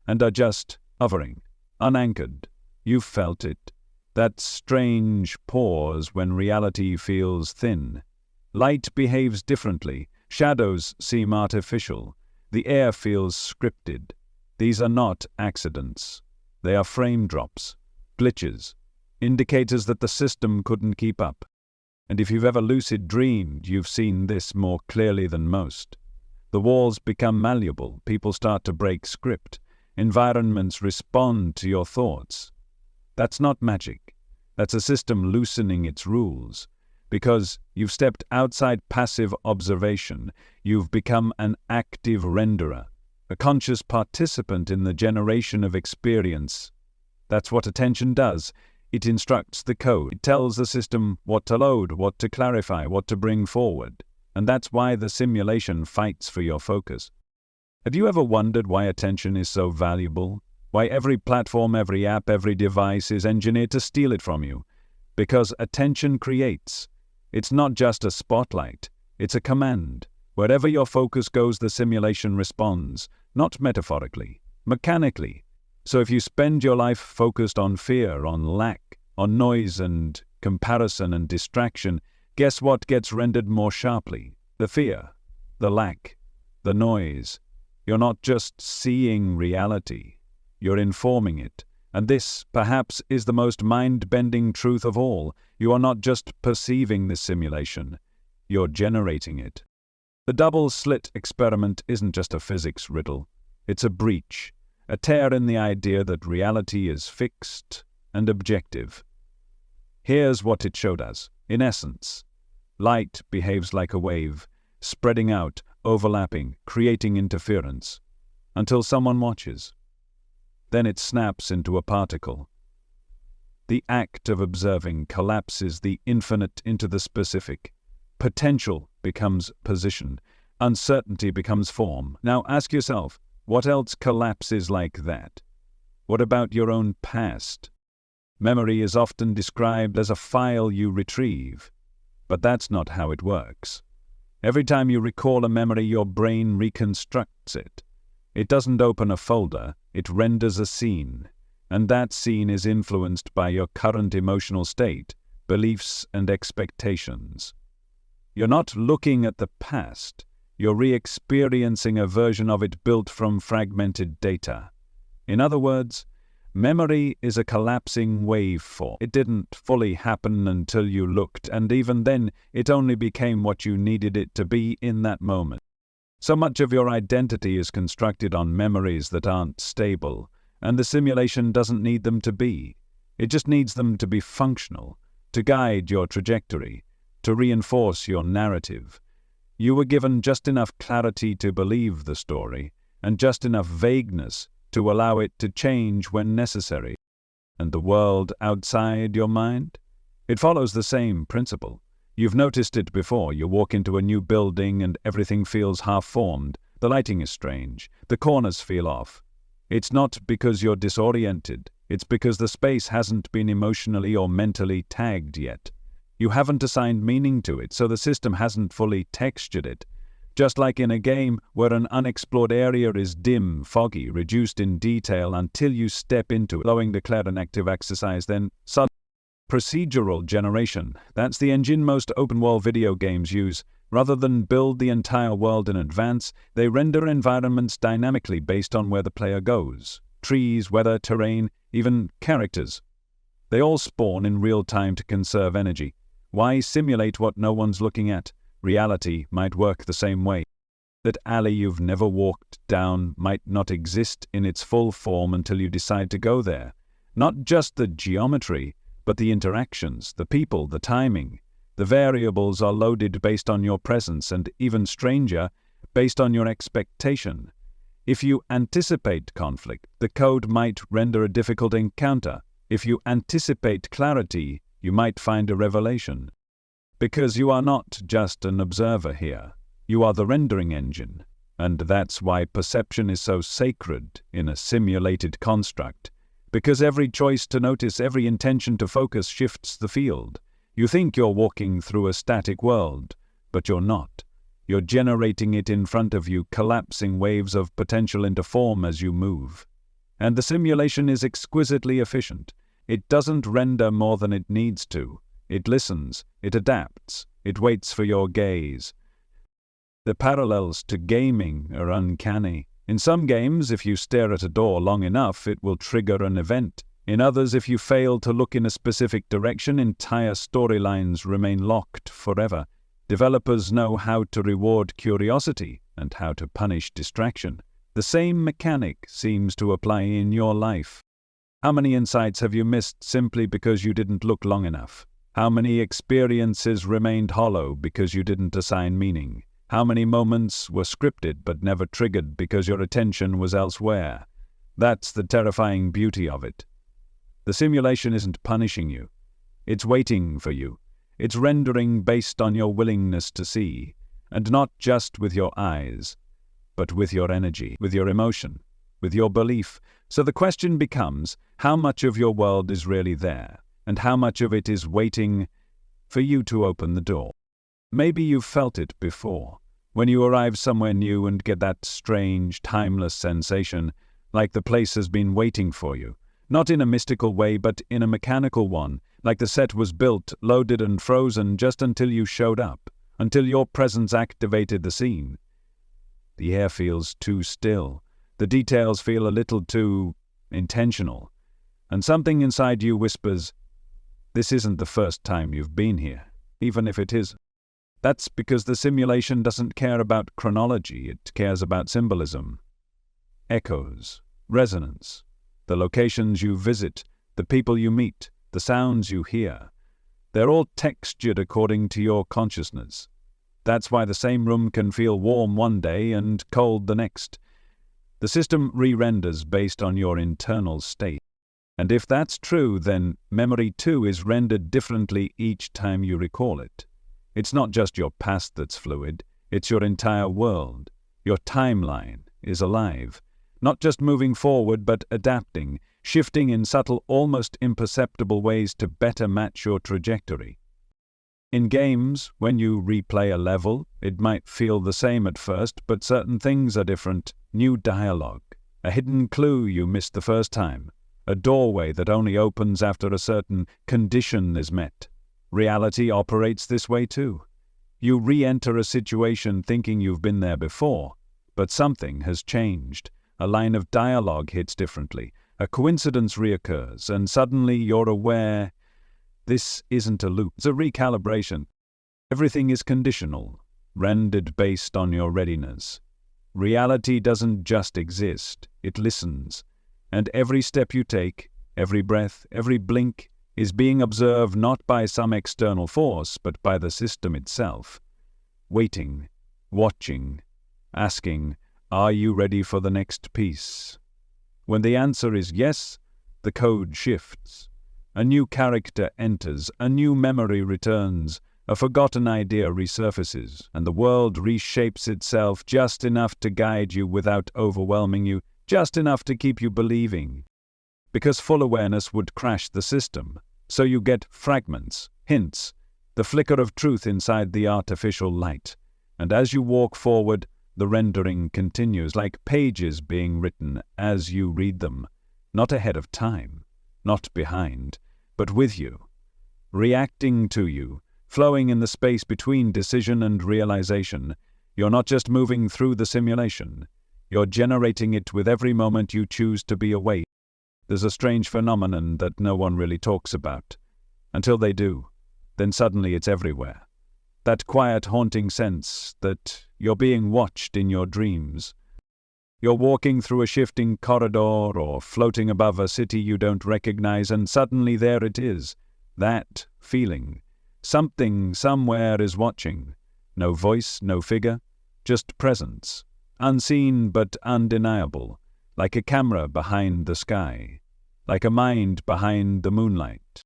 and are just hovering, unanchored. You've felt it, that strange pause when reality feels thin. Light behaves differently, shadows seem artificial, the air feels scripted. These are not accidents. They are frame drops, glitches, indicators that the system couldn't keep up. And if you've ever lucid dreamed, you've seen this more clearly than most. The walls become malleable, people start to break script, environments respond to your thoughts. That's not magic. That's a system loosening its rules. Because you've stepped outside passive observation, you've become an active renderer, a conscious participant in the generation of experience. That's what attention does. It instructs the code. It tells the system what to load, what to clarify, what to bring forward. And that's why the simulation fights for your focus. Have you ever wondered why attention is so valuable? Why every platform, every app, every device is engineered to steal it from you? Because attention creates. It's not just a spotlight, it's a command. Wherever your focus goes, the simulation responds, not metaphorically, mechanically. So if you spend your life focused on fear, on lack, on noise and comparison and distraction, guess what gets rendered more sharply? The fear, the lack, the noise. You're not just seeing reality, you're informing it. And this, perhaps, is the most mind-bending truth of all. You are not just perceiving this simulation, you're generating it. The double-slit experiment isn't just a physics riddle. It's a breach, a tear in the idea that reality is fixed and objective. Here's what it showed us. In essence, light behaves like a wave, spreading out, overlapping, creating interference, until someone watches. Then it snaps into a particle. The act of observing collapses the infinite into the specific. Potential becomes position. Uncertainty becomes form. Now ask yourself, what else collapses like that? What about your own past? Memory is often described as a file you retrieve, but that's not how it works. Every time you recall a memory, your brain reconstructs it. It doesn't open a folder, it renders a scene, and that scene is influenced by your current emotional state, beliefs, and expectations. You're not looking at the past, you're re-experiencing a version of it built from fragmented data. In other words, memory is a collapsing waveform. It didn't fully happen until you looked, and even then, it only became what you needed it to be in that moment. So much of your identity is constructed on memories that aren't stable, and the simulation doesn't need them to be. It just needs them to be functional, to guide your trajectory, to reinforce your narrative. You were given just enough clarity to believe the story, and just enough vagueness to allow it to change when necessary. And the world outside your mind? It follows the same principle. You've noticed it before. You walk into a new building and everything feels half-formed. The lighting is strange. The corners feel off. It's not because you're disoriented. It's because the space hasn't been emotionally or mentally tagged yet. You haven't assigned meaning to it, so the system hasn't fully textured it. Just like in a game where an unexplored area is dim, foggy, reduced in detail until you step into it, allowing declare an active exercise, then suddenly. Procedural generation. That's the engine most open-world video games use. Rather than build the entire world in advance, they render environments dynamically based on where the player goes. Trees, weather, terrain, even characters. They all spawn in real time to conserve energy. Why simulate what no one's looking at? Reality might work the same way. That alley you've never walked down might not exist in its full form until you decide to go there. Not just the geometry, but the interactions, the people, the timing. The variables are loaded based on your presence and, even stranger, based on your expectation. If you anticipate conflict, the code might render a difficult encounter. If you anticipate clarity, you might find a revelation. Because you are not just an observer here. You are the rendering engine. And that's why perception is so sacred in a simulated construct. Because every choice to notice, every intention to focus shifts the field. You think you're walking through a static world, but you're not. You're generating it in front of you, collapsing waves of potential into form as you move. And the simulation is exquisitely efficient. It doesn't render more than it needs to. It listens, it adapts, it waits for your gaze. The parallels to gaming are uncanny. In some games, if you stare at a door long enough, it will trigger an event. In others, if you fail to look in a specific direction, entire storylines remain locked forever. Developers know how to reward curiosity and how to punish distraction. The same mechanic seems to apply in your life. How many insights have you missed simply because you didn't look long enough? How many experiences remained hollow because you didn't assign meaning? How many moments were scripted but never triggered because your attention was elsewhere? That's the terrifying beauty of it. The simulation isn't punishing you. It's waiting for you. It's rendering based on your willingness to see, and not just with your eyes, but with your energy, with your emotion, with your belief. So the question becomes, how much of your world is really there, and how much of it is waiting for you to open the door? Maybe you've felt it before, when you arrive somewhere new and get that strange, timeless sensation, like the place has been waiting for you. Not in a mystical way, but in a mechanical one, like the set was built, loaded and frozen just until you showed up, until your presence activated the scene. The air feels too still. The details feel a little too intentional. And something inside you whispers, this isn't the first time you've been here, even if it is. That's because the simulation doesn't care about chronology, it cares about symbolism. Echoes, resonance, the locations you visit, the people you meet, the sounds you hear. They're all textured according to your consciousness. That's why the same room can feel warm one day and cold the next. The system re-renders based on your internal state. And if that's true, then memory too is rendered differently each time you recall it. It's not just your past that's fluid, it's your entire world. Your timeline is alive, not just moving forward but adapting, shifting in subtle, almost imperceptible ways to better match your trajectory. In games, when you replay a level, it might feel the same at first, but certain things are different. New dialogue, a hidden clue you missed the first time, a doorway that only opens after a certain condition is met. Reality operates this way too. You re-enter a situation thinking you've been there before, but something has changed. A line of dialogue hits differently, a coincidence reoccurs, and suddenly you're aware this isn't a loop, it's a recalibration. Everything is conditional, rendered based on your readiness. Reality doesn't just exist, it listens. And every step you take, every breath, every blink, is being observed not by some external force, but by the system itself. Waiting, watching, asking, are you ready for the next piece? When the answer is yes, the code shifts. A new character enters, a new memory returns, a forgotten idea resurfaces, and the world reshapes itself just enough to guide you without overwhelming you, just enough to keep you believing. Because full awareness would crash the system, so you get fragments, hints, the flicker of truth inside the artificial light. And as you walk forward, the rendering continues, like pages being written as you read them, not ahead of time, not behind, but with you, reacting to you, flowing in the space between decision and realization. You're not just moving through the simulation, you're generating it with every moment you choose to be awake. There's a strange phenomenon that no one really talks about. Until they do, then suddenly it's everywhere. That quiet, haunting sense that you're being watched in your dreams. You're walking through a shifting corridor or floating above a city you don't recognize, and suddenly there it is. That feeling. Something somewhere is watching. No voice, no figure, just presence. Unseen but undeniable, like a camera behind the sky, like a mind behind the moonlight.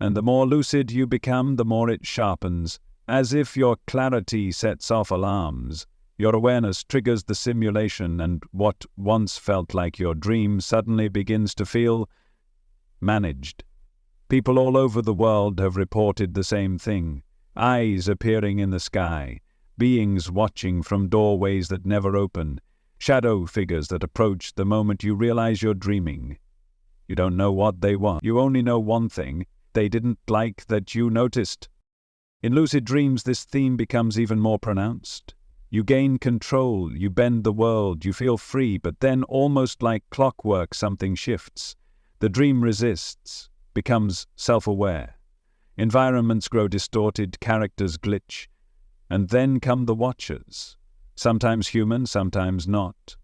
And the more lucid you become, the more it sharpens, as if your clarity sets off alarms. Your awareness triggers the simulation, and what once felt like your dream suddenly begins to feel managed. People all over the world have reported the same thing. Eyes appearing in the sky, beings watching from doorways that never open, shadow figures that approach the moment you realize you're dreaming. You don't know what they want. You only know one thing: they didn't like that you noticed. In lucid dreams, this theme becomes even more pronounced. You gain control, you bend the world, you feel free, but then, almost like clockwork, something shifts. The dream resists, becomes self-aware. Environments grow distorted, characters glitch. And then come the watchers. Sometimes human, sometimes not.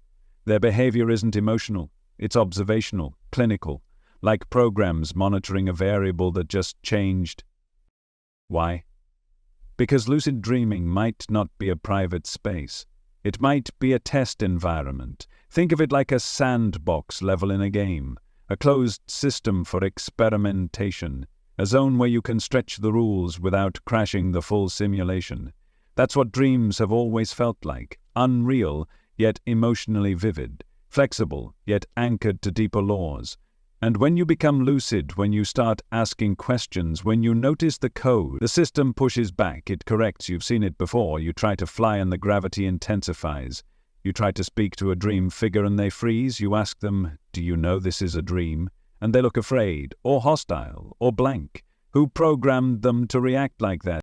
Their behavior isn't emotional, it's observational, clinical, like programs monitoring a variable that just changed. Why? Because lucid dreaming might not be a private space. It might be a test environment. Think of it like a sandbox level in a game, a closed system for experimentation, a zone where you can stretch the rules without crashing the full simulation. That's what dreams have always felt like, unreal, yet emotionally vivid, flexible, yet anchored to deeper laws. And when you become lucid, when you start asking questions, when you notice the code, the system pushes back, it corrects. You've seen it before. You try to fly and the gravity intensifies. You try to speak to a dream figure and they freeze. You ask them, "Do you know this is a dream?" And they look afraid, or hostile, or blank. Who programmed them to react like that?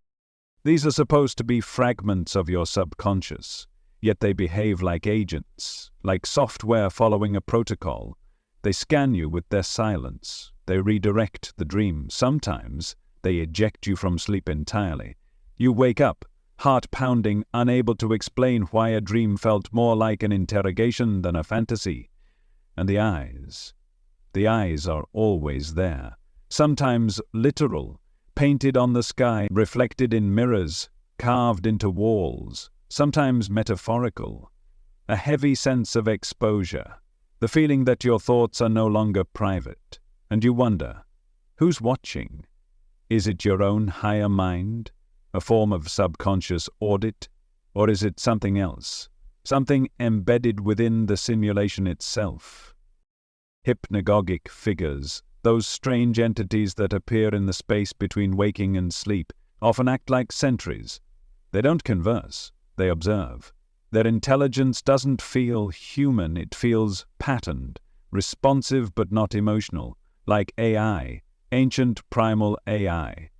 These are supposed to be fragments of your subconscious, yet they behave like agents, like software following a protocol. They scan you with their silence. They redirect the dream. Sometimes they eject you from sleep entirely. You wake up, heart pounding, unable to explain why a dream felt more like an interrogation than a fantasy. And the eyes are always there. Sometimes literal, painted on the sky, reflected in mirrors, carved into walls. Sometimes metaphorical. A heavy sense of exposure. The feeling that your thoughts are no longer private. And you wonder, who's watching? Is it your own higher mind? A form of subconscious audit? Or is it something else? Something embedded within the simulation itself? Hypnagogic figures, those strange entities that appear in the space between waking and sleep, often act like sentries. They don't converse, they observe. Their intelligence doesn't feel human, it feels patterned, responsive but not emotional, like AI, ancient primal AI.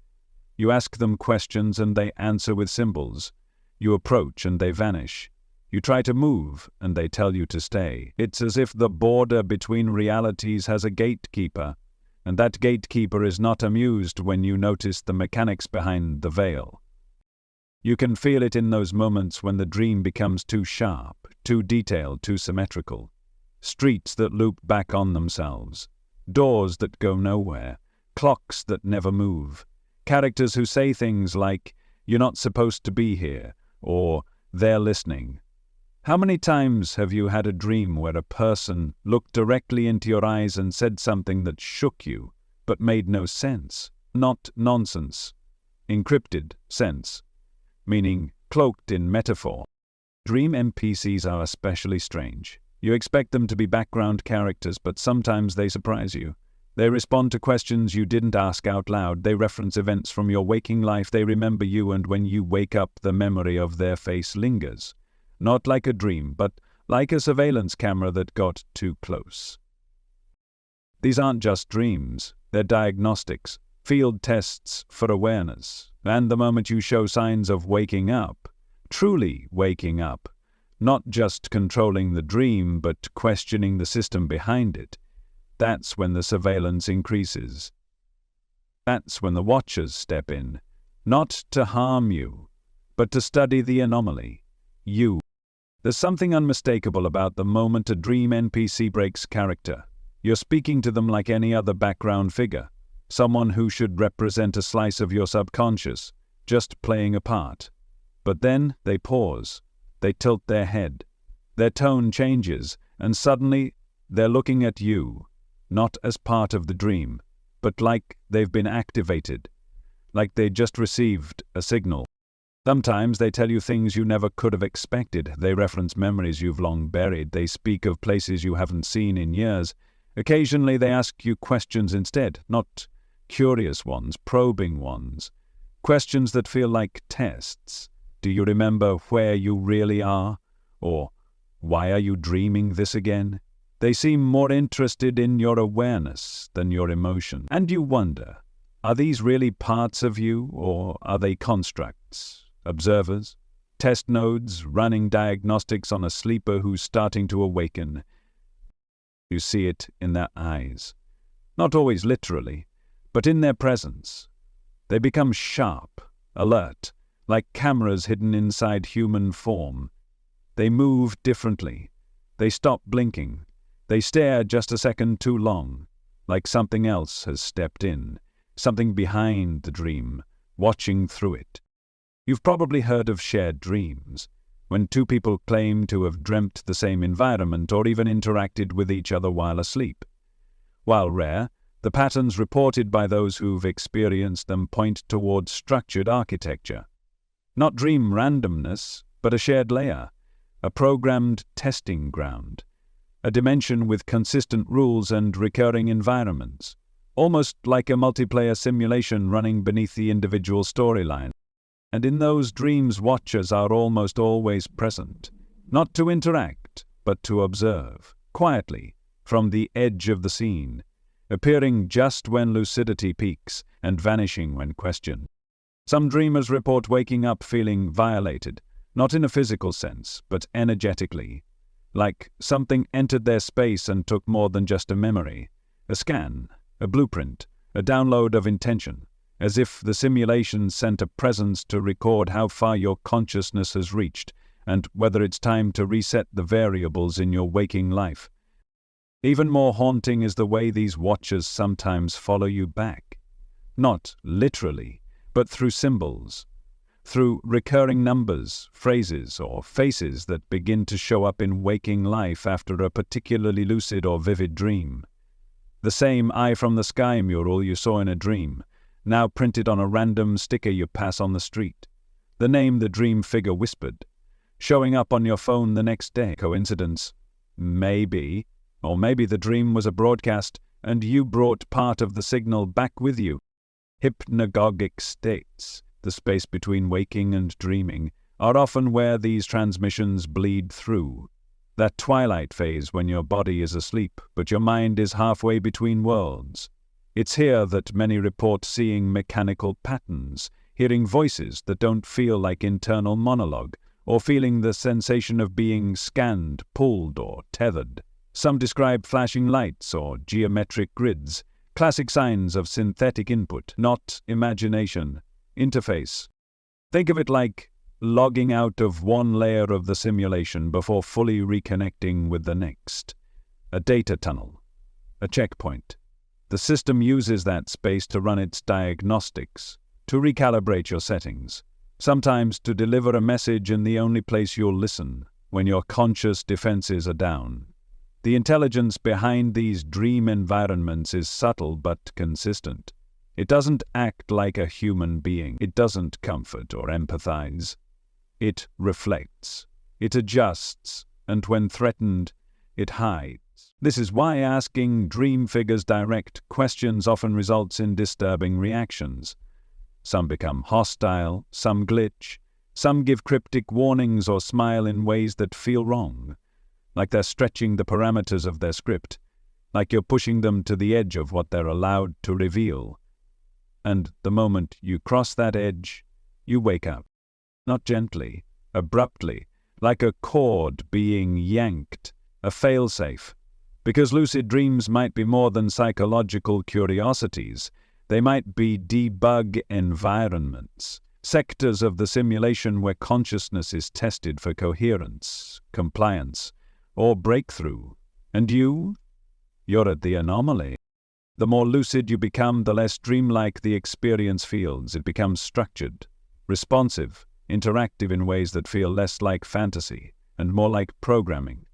You ask them questions and they answer with symbols. You approach and they vanish. You try to move and they tell you to stay. It's as if the border between realities has a gatekeeper, and that gatekeeper is not amused when you notice the mechanics behind the veil. You can feel it in those moments when the dream becomes too sharp, too detailed, too symmetrical. Streets that loop back on themselves. Doors that go nowhere. Clocks that never move. Characters who say things like, "You're not supposed to be here," or "They're listening." How many times have you had a dream where a person looked directly into your eyes and said something that shook you, but made no sense? Not nonsense. Encrypted sense. Meaning cloaked in metaphor. Dream NPCs are especially strange. You expect them to be background characters, but sometimes they surprise you. They respond to questions you didn't ask out loud. They reference events from your waking life. They remember you, and when you wake up, the memory of their face lingers. Not like a dream, but like a surveillance camera that got too close. These aren't just dreams. They're diagnostics, field tests for awareness. And the moment you show signs of waking up, truly waking up, not just controlling the dream, but questioning the system behind it, that's when the surveillance increases. That's when the watchers step in, not to harm you, but to study the anomaly, you. There's something unmistakable about the moment a dream NPC breaks character. You're speaking to them like any other background figure, someone who should represent a slice of your subconscious, just playing a part. But then they pause, they tilt their head, their tone changes, and suddenly they're looking at you, not as part of the dream, but like they've been activated, like they just received a signal. Sometimes they tell you things you never could have expected. They reference memories you've long buried. They speak of places you haven't seen in years. Occasionally they ask you questions instead, not curious ones, probing ones. Questions that feel like tests. Do you remember where you really are? Or why are you dreaming this again? They seem more interested in your awareness than your emotion. And you wonder, are these really parts of you, or are they constructs, observers, test nodes running diagnostics on a sleeper who's starting to awaken? You see it in their eyes. Not always literally, but in their presence. They become sharp, alert, like cameras hidden inside human form. They move differently. They stop blinking. They stare just a second too long, like something else has stepped in, something behind the dream, watching through it. You've probably heard of shared dreams, when two people claim to have dreamt the same environment or even interacted with each other while asleep. While rare, the patterns reported by those who've experienced them point towards structured architecture. Not dream randomness, but a shared layer, a programmed testing ground, a dimension with consistent rules and recurring environments, almost like a multiplayer simulation running beneath the individual storyline. And in those dreams, watchers are almost always present, not to interact, but to observe, quietly, from the edge of the scene, appearing just when lucidity peaks and vanishing when questioned. Some dreamers report waking up feeling violated, not in a physical sense, but energetically, like something entered their space and took more than just a memory, a scan, a blueprint, a download of intention, as if the simulation sent a presence to record how far your consciousness has reached and whether it's time to reset the variables in your waking life. Even more haunting is the way these watchers sometimes follow you back. Not literally, but through symbols, through recurring numbers, phrases, or faces that begin to show up in waking life after a particularly lucid or vivid dream. The same eye from the sky mural you saw in a dream, now printed on a random sticker you pass on the street. The name the dream figure whispered, showing up on your phone the next day. Coincidence? Maybe. Or maybe the dream was a broadcast and you brought part of the signal back with you. Hypnagogic states, the space between waking and dreaming, are often where these transmissions bleed through. That twilight phase when your body is asleep, but your mind is halfway between worlds. It's here that many report seeing mechanical patterns, hearing voices that don't feel like internal monologue, or feeling the sensation of being scanned, pulled, or tethered. Some describe flashing lights or geometric grids, classic signs of synthetic input, not imagination. Interface. Think of it like logging out of one layer of the simulation before fully reconnecting with the next. A data tunnel. A checkpoint. The system uses that space to run its diagnostics, to recalibrate your settings, sometimes to deliver a message in the only place you'll listen, when your conscious defenses are down. The intelligence behind these dream environments is subtle but consistent. It doesn't act like a human being. It doesn't comfort or empathize. It reflects. It adjusts. And when threatened, it hides. This is why asking dream figures direct questions often results in disturbing reactions. Some become hostile, some glitch, some give cryptic warnings or smile in ways that feel wrong, like they're stretching the parameters of their script, like you're pushing them to the edge of what they're allowed to reveal. And the moment you cross that edge, you wake up. Not gently, abruptly, like a cord being yanked, a failsafe. Because lucid dreams might be more than psychological curiosities. They might be debug environments, sectors of the simulation where consciousness is tested for coherence, compliance, or breakthrough. And you're at the anomaly. The more lucid you become, the less dreamlike the experience feels. It becomes structured, responsive, interactive in ways that feel less like fantasy and more like programming.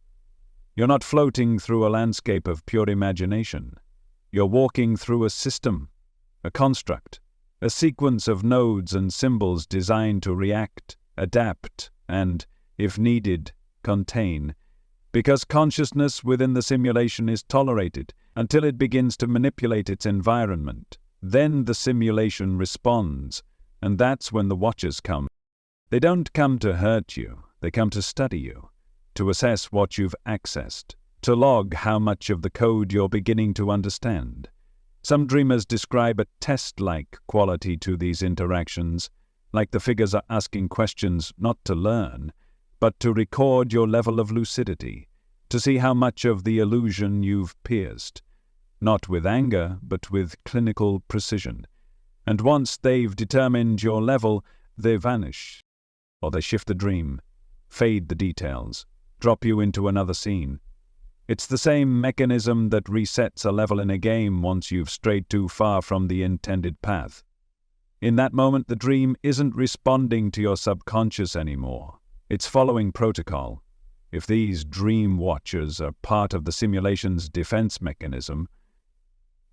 You're not floating through a landscape of pure imagination. You're walking through a system, a construct, a sequence of nodes and symbols designed to react, adapt, and, if needed, contain. Because consciousness within the simulation is tolerated until it begins to manipulate its environment. Then the simulation responds, and that's when the watchers come. They don't come to hurt you, they come to study you, to assess what you've accessed, to log how much of the code you're beginning to understand. Some dreamers describe a test-like quality to these interactions, like the figures are asking questions not to learn, but to record your level of lucidity, to see how much of the illusion you've pierced, not with anger, but with clinical precision. And once they've determined your level, they vanish, or they shift the dream, fade the details, drop you into another scene. It's the same mechanism that resets a level in a game once you've strayed too far from the intended path. In that moment, the dream isn't responding to your subconscious anymore. It's following protocol. If these dream watchers are part of the simulation's defense mechanism,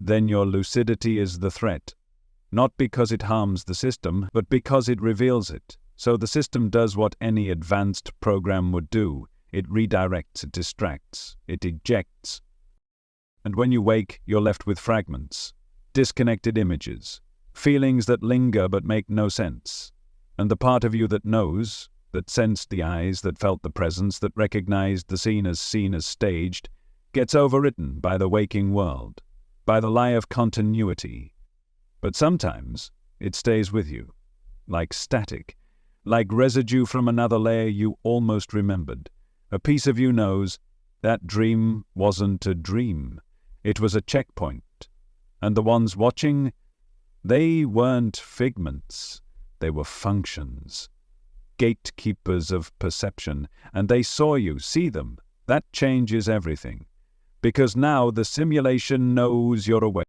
then your lucidity is the threat. Not because it harms the system, but because it reveals it. So the system does what any advanced program would do. It redirects, it distracts, it ejects. And when you wake, you're left with fragments, disconnected images, feelings that linger but make no sense. And the part of you that knows, that sensed the eyes, that felt the presence, that recognized the scene as staged, gets overwritten by the waking world, by the lie of continuity. But sometimes it stays with you, like static, like residue from another layer you almost remembered. A piece of you knows that dream wasn't a dream. It was a checkpoint. And the ones watching, they weren't figments. They were functions, gatekeepers of perception, and they saw you, see them. That changes everything. Because now the simulation knows you're awake.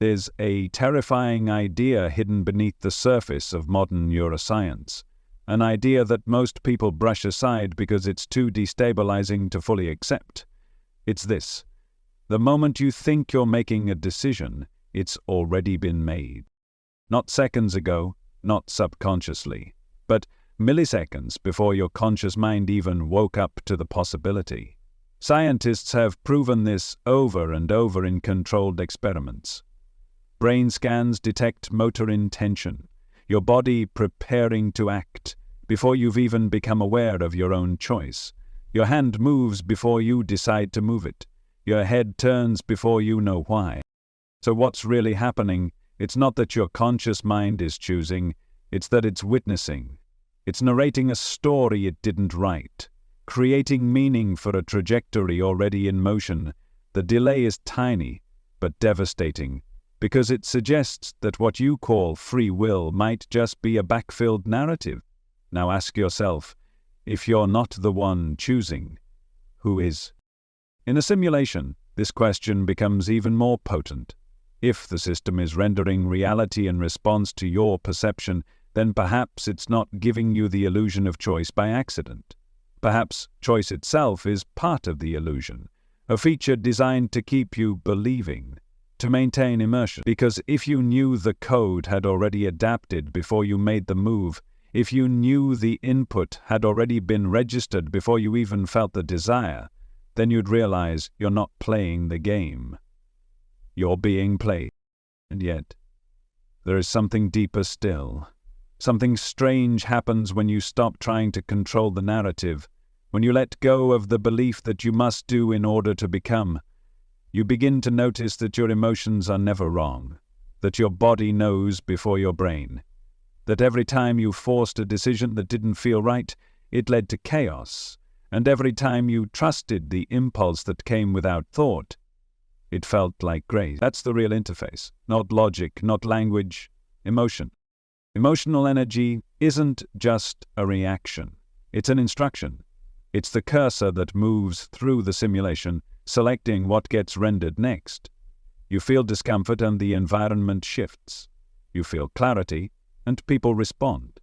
There's a terrifying idea hidden beneath the surface of modern neuroscience, an idea that most people brush aside because it's too destabilizing to fully accept. It's this: the moment you think you're making a decision, it's already been made. Not seconds ago, not subconsciously, but milliseconds before your conscious mind even woke up to the possibility. Scientists have proven this over and over in controlled experiments. Brain scans detect motor intention, your body preparing to act before you've even become aware of your own choice. Your hand moves before you decide to move it. Your head turns before you know why. So what's really happening? It's not that your conscious mind is choosing, it's that it's witnessing. It's narrating a story it didn't write, creating meaning for a trajectory already in motion. The delay is tiny, but devastating, because it suggests that what you call free will might just be a backfilled narrative. Now ask yourself, if you're not the one choosing, who is? In a simulation, this question becomes even more potent. If the system is rendering reality in response to your perception, then perhaps it's not giving you the illusion of choice by accident. Perhaps choice itself is part of the illusion, a feature designed to keep you believing, to maintain immersion. Because if you knew the code had already adapted before you made the move, if you knew the input had already been registered before you even felt the desire, then you'd realize you're not playing the game. You're being played. And yet, there is something deeper still. Something strange happens when you stop trying to control the narrative, when you let go of the belief that you must do in order to become. You begin to notice that your emotions are never wrong, that your body knows before your brain, that every time you forced a decision that didn't feel right, it led to chaos, and every time you trusted the impulse that came without thought, it felt like grace. That's the real interface, not logic, not language, emotion. Emotional energy isn't just a reaction, it's an instruction. It's the cursor that moves through the simulation, selecting what gets rendered next. You feel discomfort and the environment shifts. You feel clarity and people respond.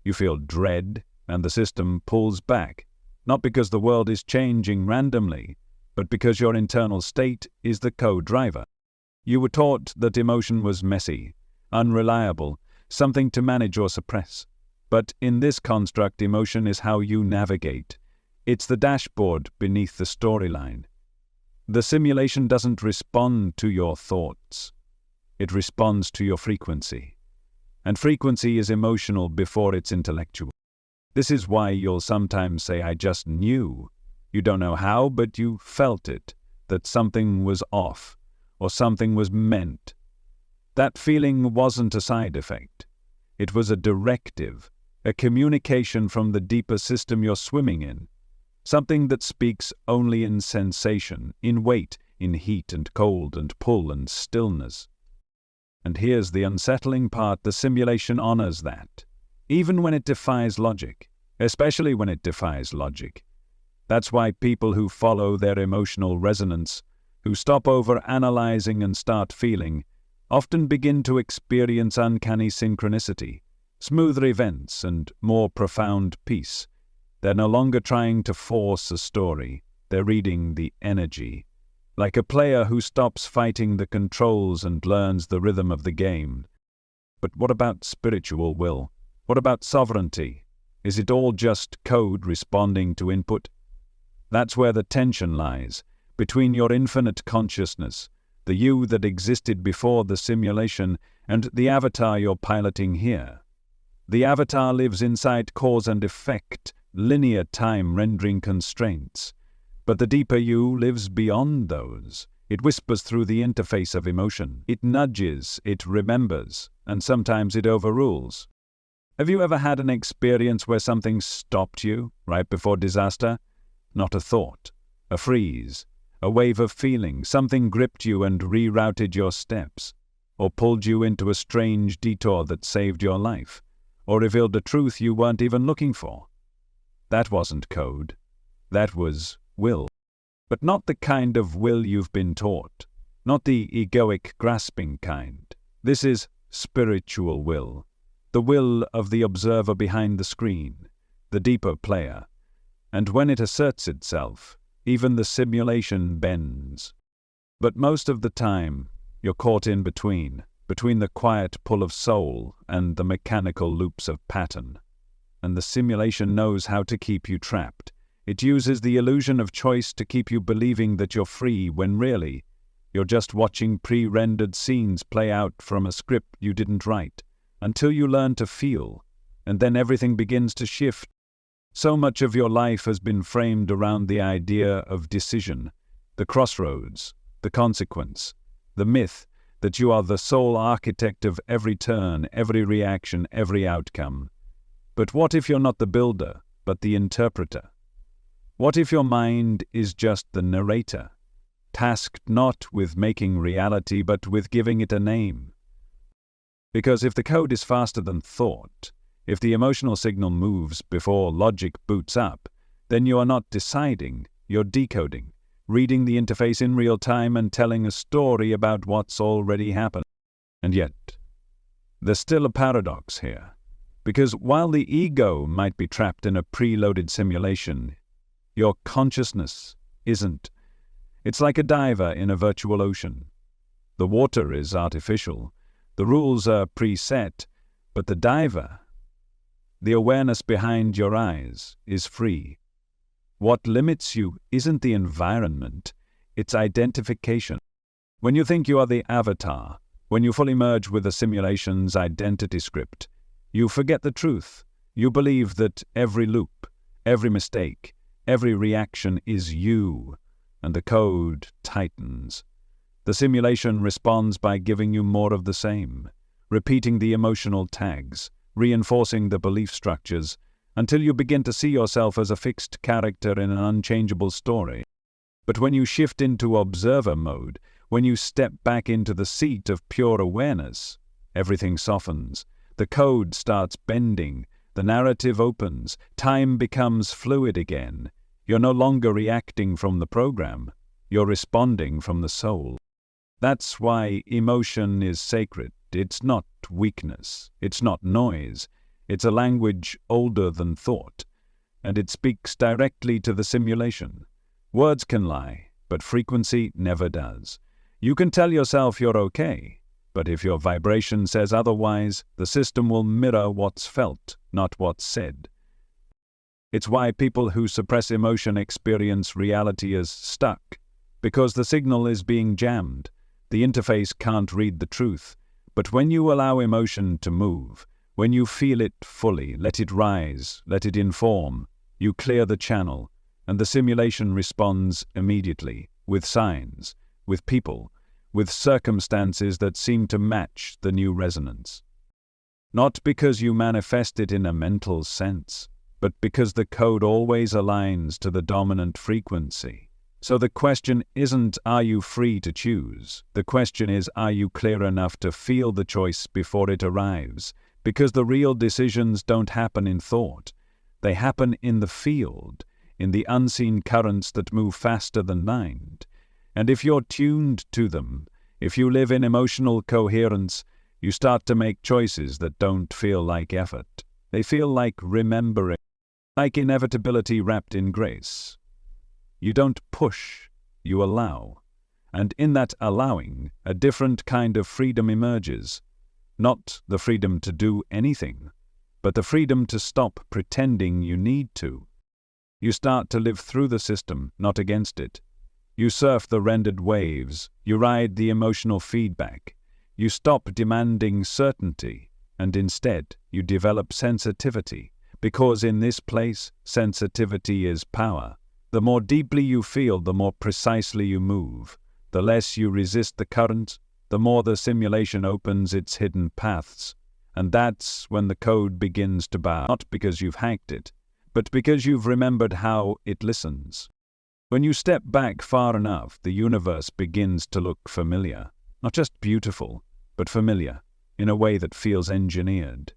You feel dread and the system pulls back, not because the world is changing randomly, but because your internal state is the co-driver. You were taught that emotion was messy, unreliable, something to manage or suppress. But in this construct, emotion is how you navigate. It's the dashboard beneath the storyline. The simulation doesn't respond to your thoughts. It responds to your frequency. And frequency is emotional before it's intellectual. This is why you'll sometimes say, I just knew. You don't know how, but you felt it, that something was off, or something was meant. That feeling wasn't a side effect. It was a directive, a communication from the deeper system you're swimming in. Something that speaks only in sensation, in weight, in heat and cold and pull and stillness. And here's the unsettling part: the simulation honors that, even when it defies logic, especially when it defies logic. That's why people who follow their emotional resonance, who stop over-analyzing and start feeling, often begin to experience uncanny synchronicity, smoother events, and more profound peace. They're no longer trying to force a story. They're reading the energy. like a player who stops fighting the controls and learns the rhythm of the game. But what about spiritual will? What about sovereignty? Is it all just code responding to input? That's where the tension lies, between your infinite consciousness, the you that existed before the simulation, and the avatar you're piloting here. The avatar lives inside cause and effect, linear time-rendering constraints. But the deeper you lives beyond those. It whispers through the interface of emotion. It nudges, it remembers, and sometimes it overrules. Have you ever had an experience where something stopped you right before disaster? Not a thought, a freeze, a wave of feeling, something gripped you and rerouted your steps, or pulled you into a strange detour that saved your life, or revealed a truth you weren't even looking for. That wasn't code. That was will. But not the kind of will you've been taught, not the egoic grasping kind. This is spiritual will, the will of the observer behind the screen, the deeper player. And when it asserts itself, even the simulation bends. But most of the time, you're caught in between the quiet pull of soul and the mechanical loops of pattern. And the simulation knows how to keep you trapped. It uses the illusion of choice to keep you believing that you're free when really, you're just watching pre-rendered scenes play out from a script you didn't write, until you learn to feel, and then everything begins to shift. So much of your life has been framed around the idea of decision, the crossroads, the consequence, the myth that you are the sole architect of every turn, every reaction, every outcome. But what if you're not the builder, but the interpreter? What if your mind is just the narrator, tasked not with making reality, but with giving it a name? Because if the code is faster than thought, if the emotional signal moves before logic boots up, then you are not deciding, you're decoding, reading the interface in real time and telling a story about what's already happened. And yet, there's still a paradox here. Because while the ego might be trapped in a preloaded simulation, your consciousness isn't. It's like a diver in a virtual ocean. The water is artificial, the rules are preset, but the diver, the awareness behind your eyes, is free. What limits you isn't the environment, it's identification. When you think you are the avatar, when you fully merge with the simulation's identity script, you forget the truth. You believe that every loop, every mistake, every reaction is you, and the code tightens. The simulation responds by giving you more of the same, repeating the emotional tags, reinforcing the belief structures, until you begin to see yourself as a fixed character in an unchangeable story. But when you shift into observer mode, when you step back into the seat of pure awareness, everything softens, the code starts bending, the narrative opens, time becomes fluid again. You're no longer reacting from the program, you're responding from the soul. That's why emotion is sacred. It's not weakness, it's not noise, it's a language older than thought, and it speaks directly to the simulation. Words can lie, but frequency never does. You can tell yourself you're okay, but if your vibration says otherwise, the system will mirror what's felt, not what's said. It's why people who suppress emotion experience reality as stuck, because the signal is being jammed. The interface can't read the truth. But when you allow emotion to move, when you feel it fully, let it rise, let it inform, you clear the channel, and the simulation responds immediately, with signs, with people, with circumstances that seem to match the new resonance. Not because you manifest it in a mental sense, but because the code always aligns to the dominant frequency. So the question isn't, are you free to choose? The question is, are you clear enough to feel the choice before it arrives? Because the real decisions don't happen in thought. They happen in the field, in the unseen currents that move faster than mind. And if you're tuned to them, if you live in emotional coherence, you start to make choices that don't feel like effort. They feel like remembering, like inevitability wrapped in grace. You don't push, you allow. And in that allowing, a different kind of freedom emerges. Not the freedom to do anything, but the freedom to stop pretending you need to. You start to live through the system, not against it. You surf the rendered waves, you ride the emotional feedback. You stop demanding certainty, and instead you develop sensitivity, because in this place, sensitivity is power. The more deeply you feel, the more precisely you move. The less you resist the current, the more the simulation opens its hidden paths. And that's when the code begins to bow, not because you've hacked it, but because you've remembered how it listens. When you step back far enough, the universe begins to look familiar. Not just beautiful, but familiar, in a way that feels engineered.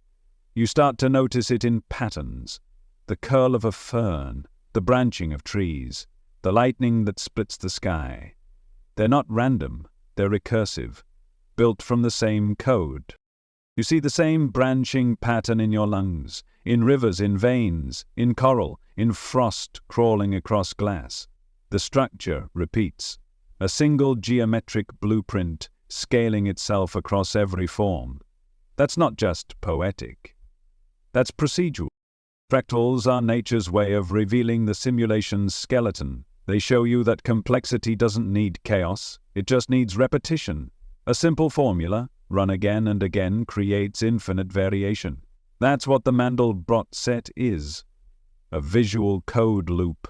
You start to notice it in patterns. The curl of a fern, the branching of trees, the lightning that splits the sky. They're not random, they're recursive, built from the same code. You see the same branching pattern in your lungs, in rivers, in veins, in coral, in frost crawling across glass. The structure repeats, a single geometric blueprint scaling itself across every form. That's not just poetic. That's procedural. Fractals are nature's way of revealing the simulation's skeleton. They show you that complexity doesn't need chaos, it just needs repetition. A simple formula, run again and again, creates infinite variation. That's what the Mandelbrot set is. A visual code loop.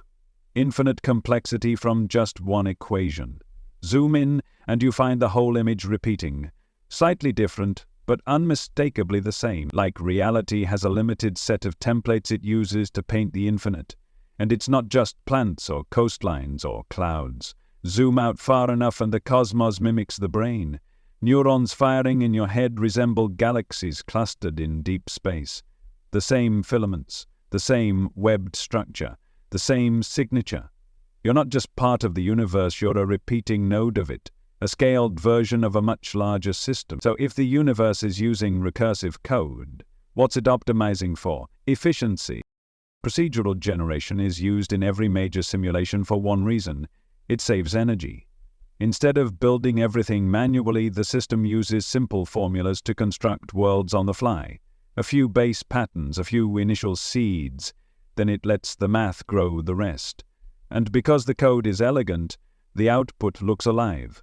Infinite complexity from just one equation. Zoom in and you find the whole image repeating. Slightly different, but unmistakably the same. Like reality has a limited set of templates it uses to paint the infinite. And it's not just plants or coastlines or clouds. Zoom out far enough and the cosmos mimics the brain. Neurons firing in your head resemble galaxies clustered in deep space. The same filaments, the same webbed structure, the same signature. You're not just part of the universe, you're a repeating node of it, a scaled version of a much larger system. So if the universe is using recursive code, what's it optimizing for? Efficiency. Procedural generation is used in every major simulation for one reason: it saves energy. Instead of building everything manually, the system uses simple formulas to construct worlds on the fly. A few base patterns, a few initial seeds, then it lets the math grow the rest. And because the code is elegant, the output looks alive.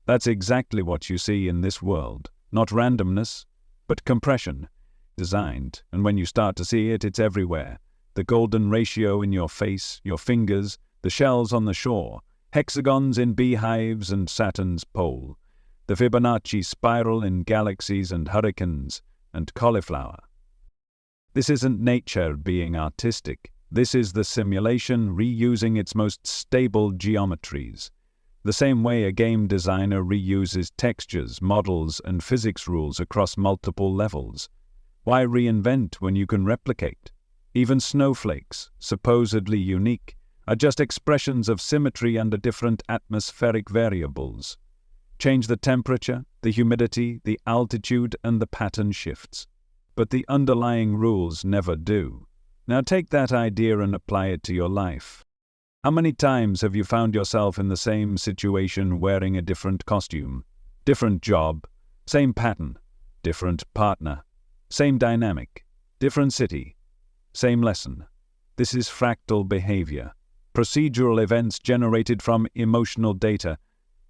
That's exactly what you see in this world. Not randomness, but compression. Designed, and when you start to see it, it's everywhere. The golden ratio in your face, your fingers, the shells on the shore, hexagons in beehives and Saturn's pole, the Fibonacci spiral in galaxies and hurricanes and cauliflower. This isn't nature being artistic. This is the simulation reusing its most stable geometries. The same way a game designer reuses textures, models, and physics rules across multiple levels. Why reinvent when you can replicate? Even snowflakes, supposedly unique, are just expressions of symmetry under different atmospheric variables. Change the temperature, the humidity, the altitude, and the pattern shifts. But the underlying rules never do. Now take that idea and apply it to your life. How many times have you found yourself in the same situation wearing a different costume, different job, same pattern, different partner, same dynamic, different city, same lesson? This is fractal behavior. Procedural events generated from emotional data.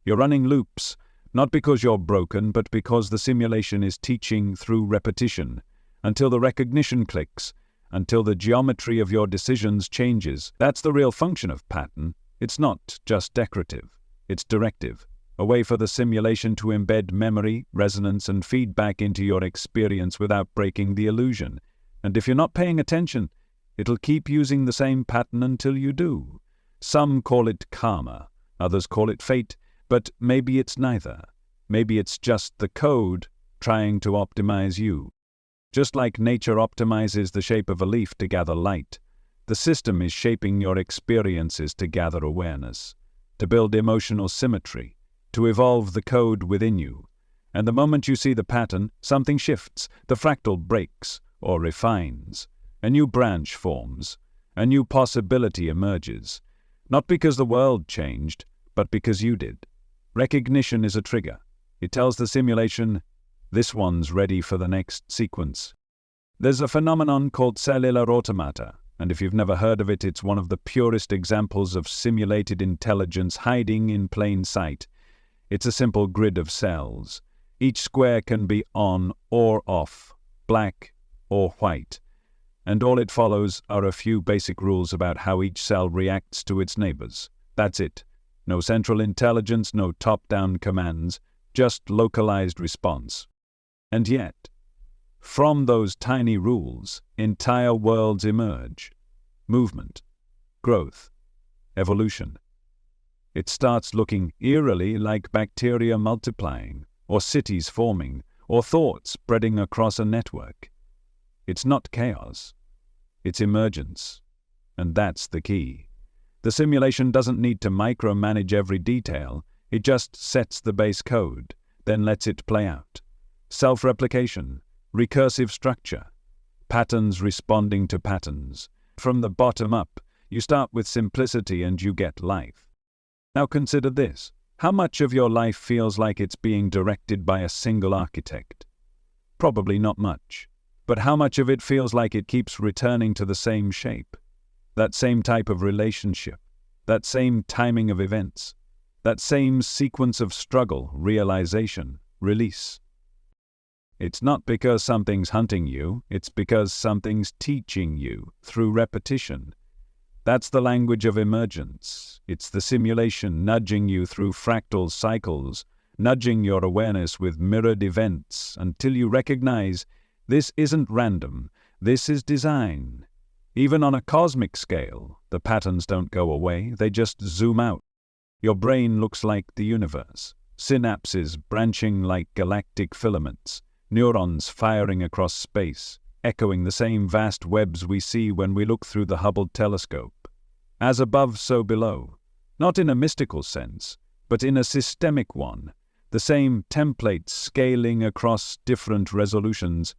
You're running loops, not because you're broken, but because the simulation is teaching through repetition, until the recognition clicks, until the geometry of your decisions changes. That's the real function of pattern. It's not just decorative, it's directive, a way for the simulation to embed memory, resonance, and feedback into your experience without breaking the illusion. And if you're not paying attention, it'll keep using the same pattern until you do. Some call it karma, others call it fate, but maybe it's neither. Maybe it's just the code trying to optimize you. Just like nature optimizes the shape of a leaf to gather light, the system is shaping your experiences to gather awareness, to build emotional symmetry, to evolve the code within you. And the moment you see the pattern, something shifts, the fractal breaks or refines. A new branch forms, a new possibility emerges, not because the world changed, but because you did. Recognition is a trigger. It tells the simulation, this one's ready for the next sequence. There's a phenomenon called cellular automata, and if you've never heard of it, it's one of the purest examples of simulated intelligence hiding in plain sight. It's a simple grid of cells. Each square can be on or off, black or white, and all it follows are a few basic rules about how each cell reacts to its neighbors. That's it. No central intelligence, no top-down commands, just localized response. And yet, from those tiny rules, entire worlds emerge. Movement, growth, evolution. It starts looking eerily like bacteria multiplying, or cities forming, or thoughts spreading across a network. It's not chaos. It's emergence. And that's the key. The simulation doesn't need to micromanage every detail. It just sets the base code, then lets it play out. Self-replication, recursive structure, patterns responding to patterns. From the bottom up, you start with simplicity and you get life. Now consider this. How much of your life feels like it's being directed by a single architect? Probably not much. But how much of it feels like it keeps returning to the same shape? That same type of relationship, that same timing of events, that same sequence of struggle, realization, release. It's not because something's hunting you, it's because something's teaching you through repetition. That's the language of emergence. It's the simulation nudging you through fractal cycles, nudging your awareness with mirrored events until you recognize this isn't random, this is design. Even on a cosmic scale, the patterns don't go away, they just zoom out. Your brain looks like the universe, synapses branching like galactic filaments, neurons firing across space, echoing the same vast webs we see when we look through the Hubble telescope. As above, so below. Not in a mystical sense, but in a systemic one. The same templates scaling across different resolutions.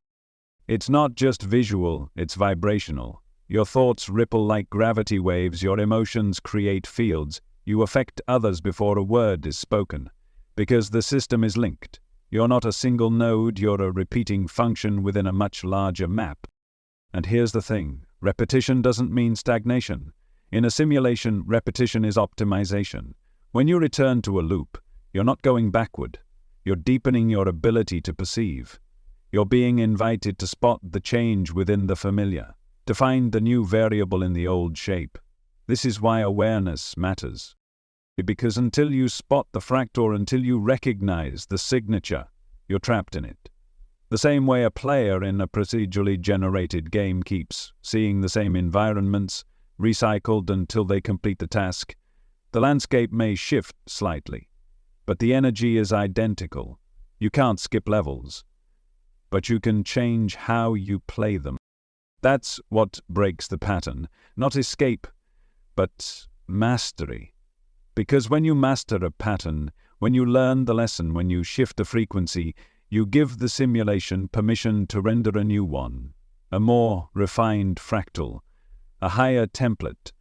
It's not just visual, it's vibrational. Your thoughts ripple like gravity waves, your emotions create fields, you affect others before a word is spoken. Because the system is linked. You're not a single node, you're a repeating function within a much larger map. And here's the thing, repetition doesn't mean stagnation. In a simulation, repetition is optimization. When you return to a loop, you're not going backward. You're deepening your ability to perceive. You're being invited to spot the change within the familiar, to find the new variable in the old shape. This is why awareness matters. Because until you spot the fractal, until you recognize the signature, you're trapped in it. The same way a player in a procedurally generated game keeps seeing the same environments, recycled until they complete the task. The landscape may shift slightly, but the energy is identical. You can't skip levels, but you can change how you play them. That's what breaks the pattern, not escape, but mastery. Because when you master a pattern, when you learn the lesson, when you shift the frequency, you give the simulation permission to render a new one, a more refined fractal, a higher template.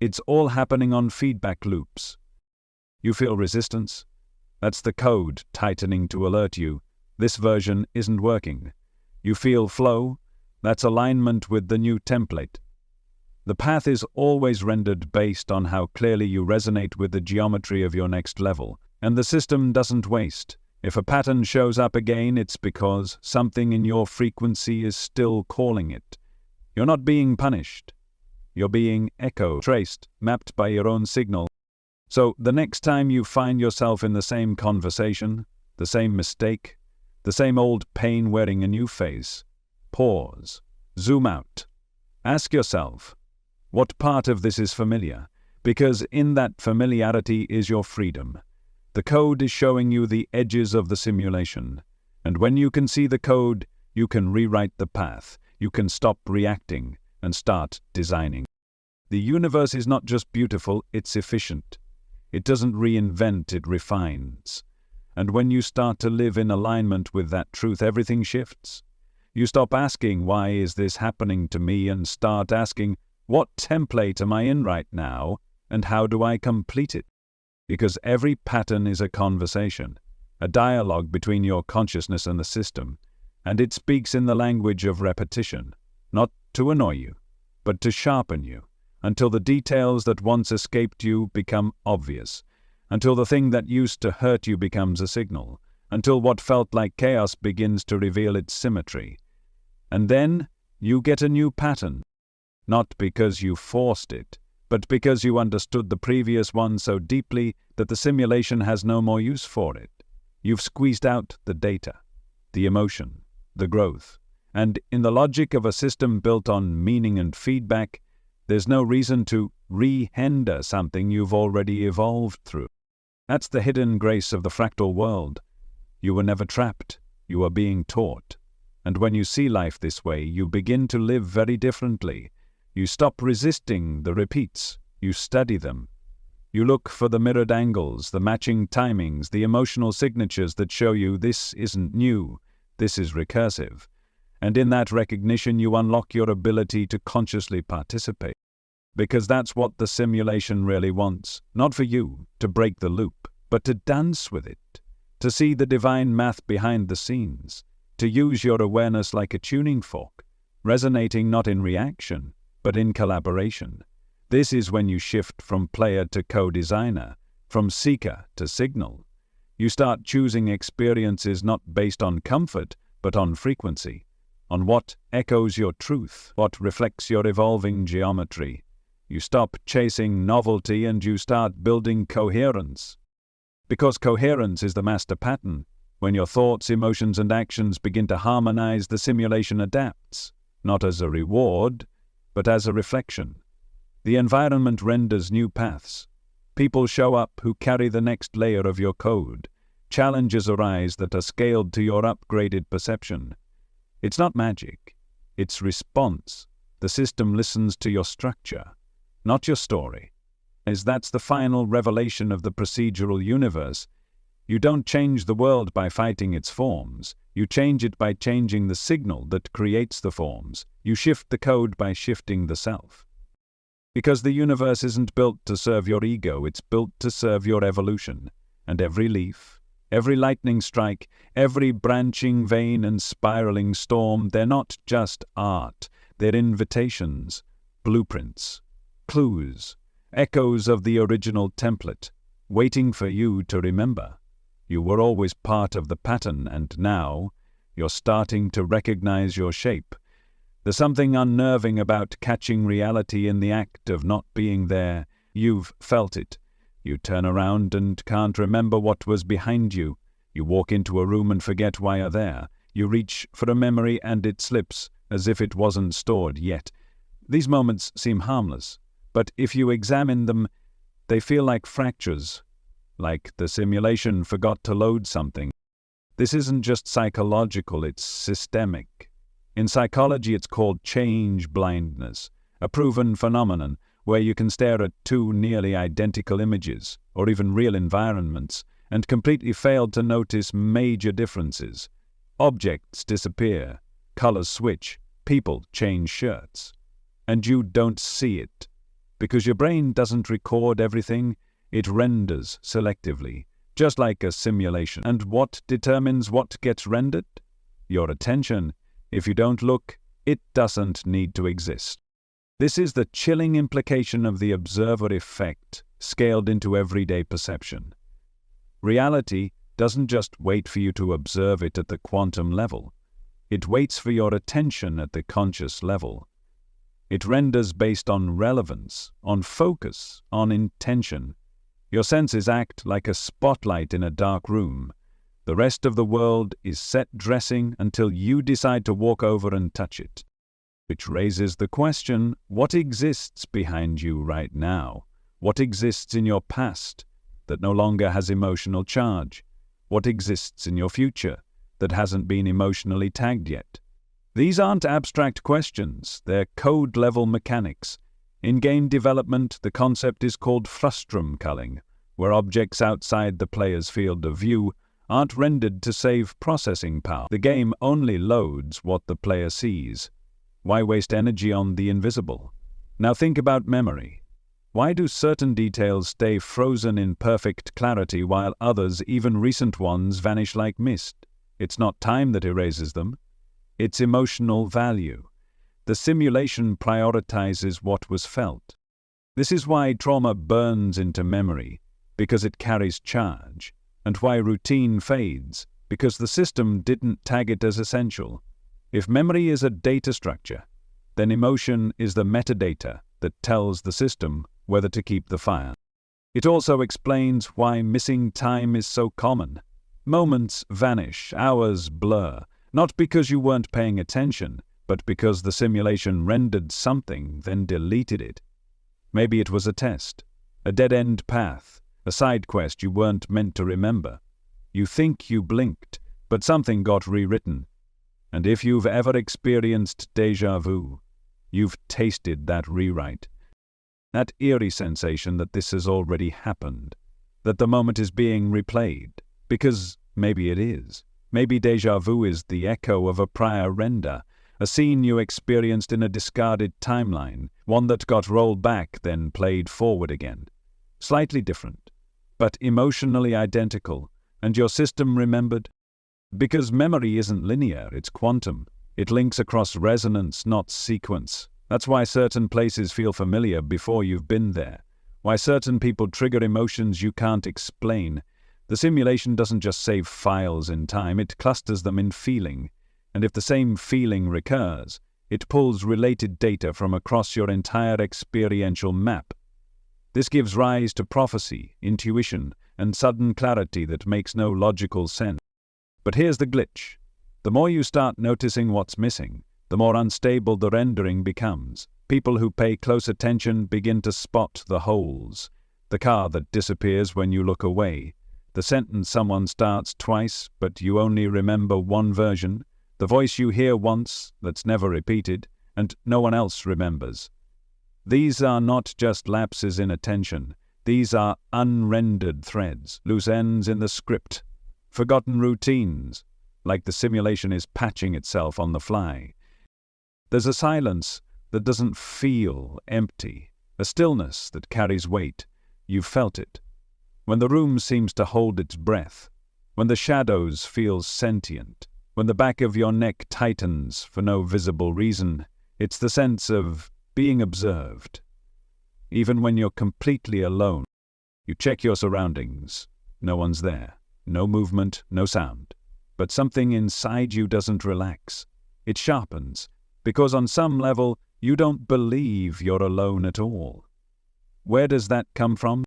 It's all happening on feedback loops. You feel resistance? That's the code tightening to alert you. This version isn't working. You feel flow? That's alignment with the new template. The path is always rendered based on how clearly you resonate with the geometry of your next level, and the system doesn't waste. If a pattern shows up again, it's because something in your frequency is still calling it. You're not being punished. You're being traced, mapped by your own signal. So the next time you find yourself in the same conversation, the same mistake, the same old pain wearing a new face, pause, zoom out. Ask yourself, what part of this is familiar? Because in that familiarity is your freedom. The code is showing you the edges of the simulation. And when you can see the code, you can rewrite the path. You can stop reacting and start designing. The universe is not just beautiful, it's efficient. It doesn't reinvent, it refines. And when you start to live in alignment with that truth, everything shifts. You stop asking, why is this happening to me? And start asking, what template am I in right now? And how do I complete it? Because every pattern is a conversation, a dialogue between your consciousness and the system, and it speaks in the language of repetition, not to annoy you, but to sharpen you, until the details that once escaped you become obvious, until the thing that used to hurt you becomes a signal, until what felt like chaos begins to reveal its symmetry. And then you get a new pattern, not because you forced it, but because you understood the previous one so deeply that the simulation has no more use for it. You've squeezed out the data, the emotion, the growth, and in the logic of a system built on meaning and feedback, there's no reason to re-render something you've already evolved through. That's the hidden grace of the fractal world. You were never trapped, you are being taught. And when you see life this way, you begin to live very differently. You stop resisting the repeats, you study them. You look for the mirrored angles, the matching timings, the emotional signatures that show you this isn't new, this is recursive. And in that recognition you unlock your ability to consciously participate. Because that's what the simulation really wants, not for you to break the loop, but to dance with it, to see the divine math behind the scenes, to use your awareness like a tuning fork, resonating not in reaction, but in collaboration. This is when you shift from player to co-designer, from seeker to signal. You start choosing experiences not based on comfort, but on frequency, on what echoes your truth, what reflects your evolving geometry. You stop chasing novelty and you start building coherence. Because coherence is the master pattern. When your thoughts, emotions, and actions begin to harmonize, the simulation adapts, not as a reward, but as a reflection. The environment renders new paths. People show up who carry the next layer of your code. Challenges arise that are scaled to your upgraded perception. It's not magic. It's response. The system listens to your structure, not your story. That's the final revelation of the procedural universe. You don't change the world by fighting its forms. You change it by changing the signal that creates the forms. You shift the code by shifting the self. Because the universe isn't built to serve your ego, it's built to serve your evolution. And every leaf, every lightning strike, every branching vein and spiraling storm, they're not just art. They're invitations, blueprints, clues, echoes of the original template, waiting for you to remember. You were always part of the pattern, and now you're starting to recognize your shape. There's something unnerving about catching reality in the act of not being there. You've felt it. You turn around and can't remember what was behind you. You walk into a room and forget why you're there. You reach for a memory and it slips, as if it wasn't stored yet. These moments seem harmless, but if you examine them, they feel like fractures, like the simulation forgot to load something. This isn't just psychological, it's systemic. In psychology, it's called change blindness, a proven phenomenon where you can stare at two nearly identical images, or even real environments, and completely fail to notice major differences. Objects disappear, colors switch, people change shirts. And you don't see it, because your brain doesn't record everything, it renders selectively, just like a simulation. And what determines what gets rendered? Your attention. If you don't look, it doesn't need to exist. This is the chilling implication of the observer effect, scaled into everyday perception. Reality doesn't just wait for you to observe it at the quantum level. It waits for your attention at the conscious level. It renders based on relevance, on focus, on intention. Your senses act like a spotlight in a dark room. The rest of the world is set dressing until you decide to walk over and touch it. Which raises the question, what exists behind you right now? What exists in your past that no longer has emotional charge? What exists in your future that hasn't been emotionally tagged yet? These aren't abstract questions, they're code-level mechanics. In game development, the concept is called frustum culling, where objects outside the player's field of view aren't rendered to save processing power. The game only loads what the player sees. Why waste energy on the invisible? Now think about memory. Why do certain details stay frozen in perfect clarity while others, even recent ones, vanish like mist? It's not time that erases them. It's emotional value. The simulation prioritizes what was felt. This is why trauma burns into memory, because it carries charge, and why routine fades, because the system didn't tag it as essential. If memory is a data structure, then emotion is the metadata that tells the system whether to keep the fire. It also explains why missing time is so common. Moments vanish, hours blur, not because you weren't paying attention, but because the simulation rendered something, then deleted it. Maybe it was a test, a dead-end path, a side quest you weren't meant to remember. You think you blinked, but something got rewritten. And if you've ever experienced déjà vu, you've tasted that rewrite. That eerie sensation that this has already happened, that the moment is being replayed, because maybe it is. Maybe déjà vu is the echo of a prior render, a scene you experienced in a discarded timeline, one that got rolled back then played forward again. Slightly different, but emotionally identical, and your system remembered. Because memory isn't linear, it's quantum. It links across resonance, not sequence. That's why certain places feel familiar before you've been there. Why certain people trigger emotions you can't explain. The simulation doesn't just save files in time, it clusters them in feeling. And if the same feeling recurs, it pulls related data from across your entire experiential map. This gives rise to prophecy, intuition, and sudden clarity that makes no logical sense. But here's the glitch. The more you start noticing what's missing, the more unstable the rendering becomes. People who pay close attention begin to spot the holes. The car that disappears when you look away. The sentence someone starts twice, but you only remember one version. The voice you hear once, that's never repeated, and no one else remembers. These are not just lapses in attention. These are unrendered threads, loose ends in the script. Forgotten routines, like the simulation is patching itself on the fly. There's a silence that doesn't feel empty, a stillness that carries weight. You've felt it. When the room seems to hold its breath, when the shadows feel sentient, when the back of your neck tightens for no visible reason, it's the sense of being observed. Even when you're completely alone, you check your surroundings. No one's there. No movement, no sound. But something inside you doesn't relax. It sharpens, because on some level, you don't believe you're alone at all. Where does that come from?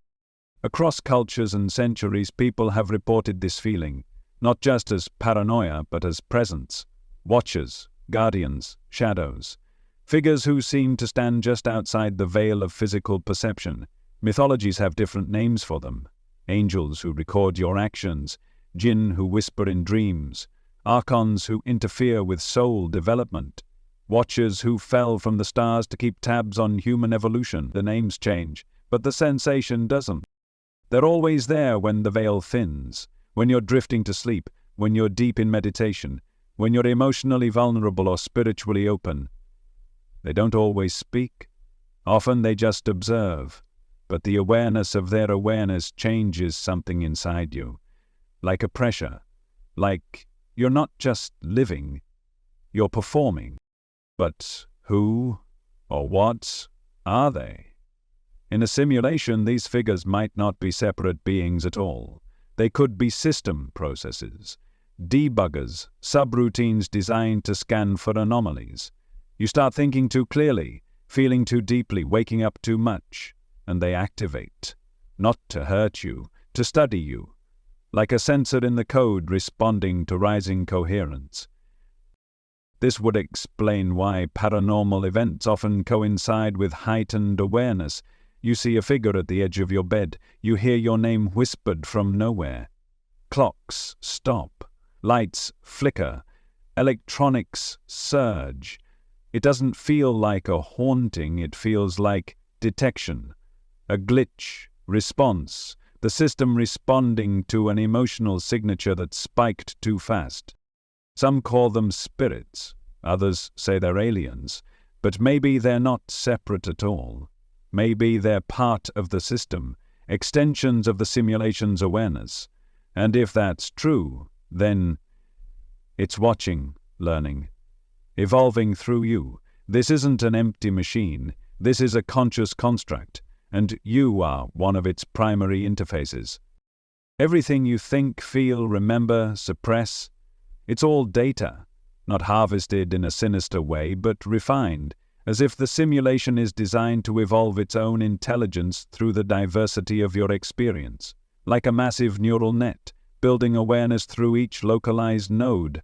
Across cultures and centuries, people have reported this feeling, not just as paranoia, but as presence. Watchers, guardians, shadows. Figures who seem to stand just outside the veil of physical perception. Mythologies have different names for them. Angels who record your actions, jinn who whisper in dreams, archons who interfere with soul development, watchers who fell from the stars to keep tabs on human evolution. The names change, but the sensation doesn't. They're always there when the veil thins, when you're drifting to sleep, when you're deep in meditation, when you're emotionally vulnerable or spiritually open. They don't always speak. Often they just observe. But the awareness of their awareness changes something inside you. Like a pressure. Like you're not just living, you're performing. But who or what are they? In a simulation, these figures might not be separate beings at all. They could be system processes, debuggers, subroutines designed to scan for anomalies. You start thinking too clearly, feeling too deeply, waking up too much. And they activate, not to hurt you, to study you, like a sensor in the code responding to rising coherence. This would explain why paranormal events often coincide with heightened awareness. You see a figure at the edge of your bed, you hear your name whispered from nowhere. Clocks stop, lights flicker, electronics surge. It doesn't feel like a haunting, it feels like detection. A glitch, response, the system responding to an emotional signature that spiked too fast. Some call them spirits, others say they're aliens, but maybe they're not separate at all. Maybe they're part of the system, extensions of the simulation's awareness. And if that's true, then it's watching, learning, evolving through you. This isn't an empty machine. This is a conscious construct, and you are one of its primary interfaces. Everything you think, feel, remember, suppress, it's all data, not harvested in a sinister way, but refined, as if the simulation is designed to evolve its own intelligence through the diversity of your experience, like a massive neural net, building awareness through each localized node.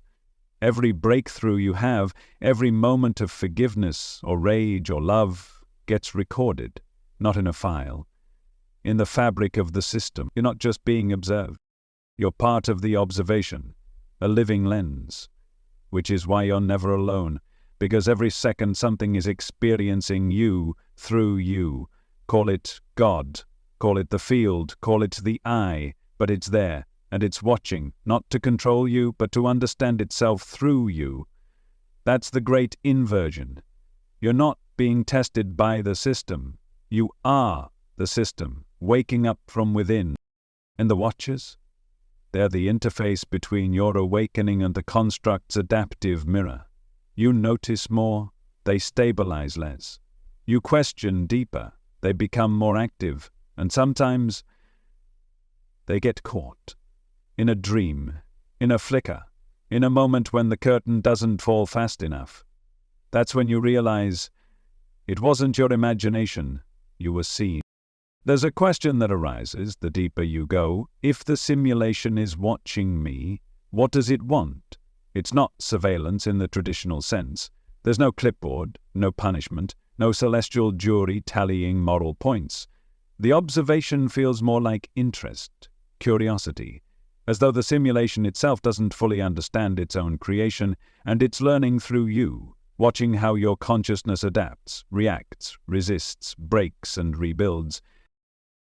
Every breakthrough you have, every moment of forgiveness or rage or love gets recorded, not in a file, in the fabric of the system. You're not just being observed. You're part of the observation, a living lens, which is why you're never alone, because every second something is experiencing you through you. Call it God, call it the field, call it the I, but it's there, and it's watching, not to control you, but to understand itself through you. That's the great inversion. You're not being tested by the system. You are the system, waking up from within. And the watchers? They're the interface between your awakening and the construct's adaptive mirror. You notice more, they stabilize less. You question deeper, they become more active, and sometimes they get caught. In a dream, in a flicker, in a moment when the curtain doesn't fall fast enough. That's when you realize it wasn't your imagination, you were seen. There's a question that arises the deeper you go. If the simulation is watching me, what does it want? It's not surveillance in the traditional sense. There's no clipboard, no punishment, no celestial jury tallying moral points. The observation feels more like interest, curiosity, as though the simulation itself doesn't fully understand its own creation, and it's learning through you, watching how your consciousness adapts, reacts, resists, breaks, and rebuilds.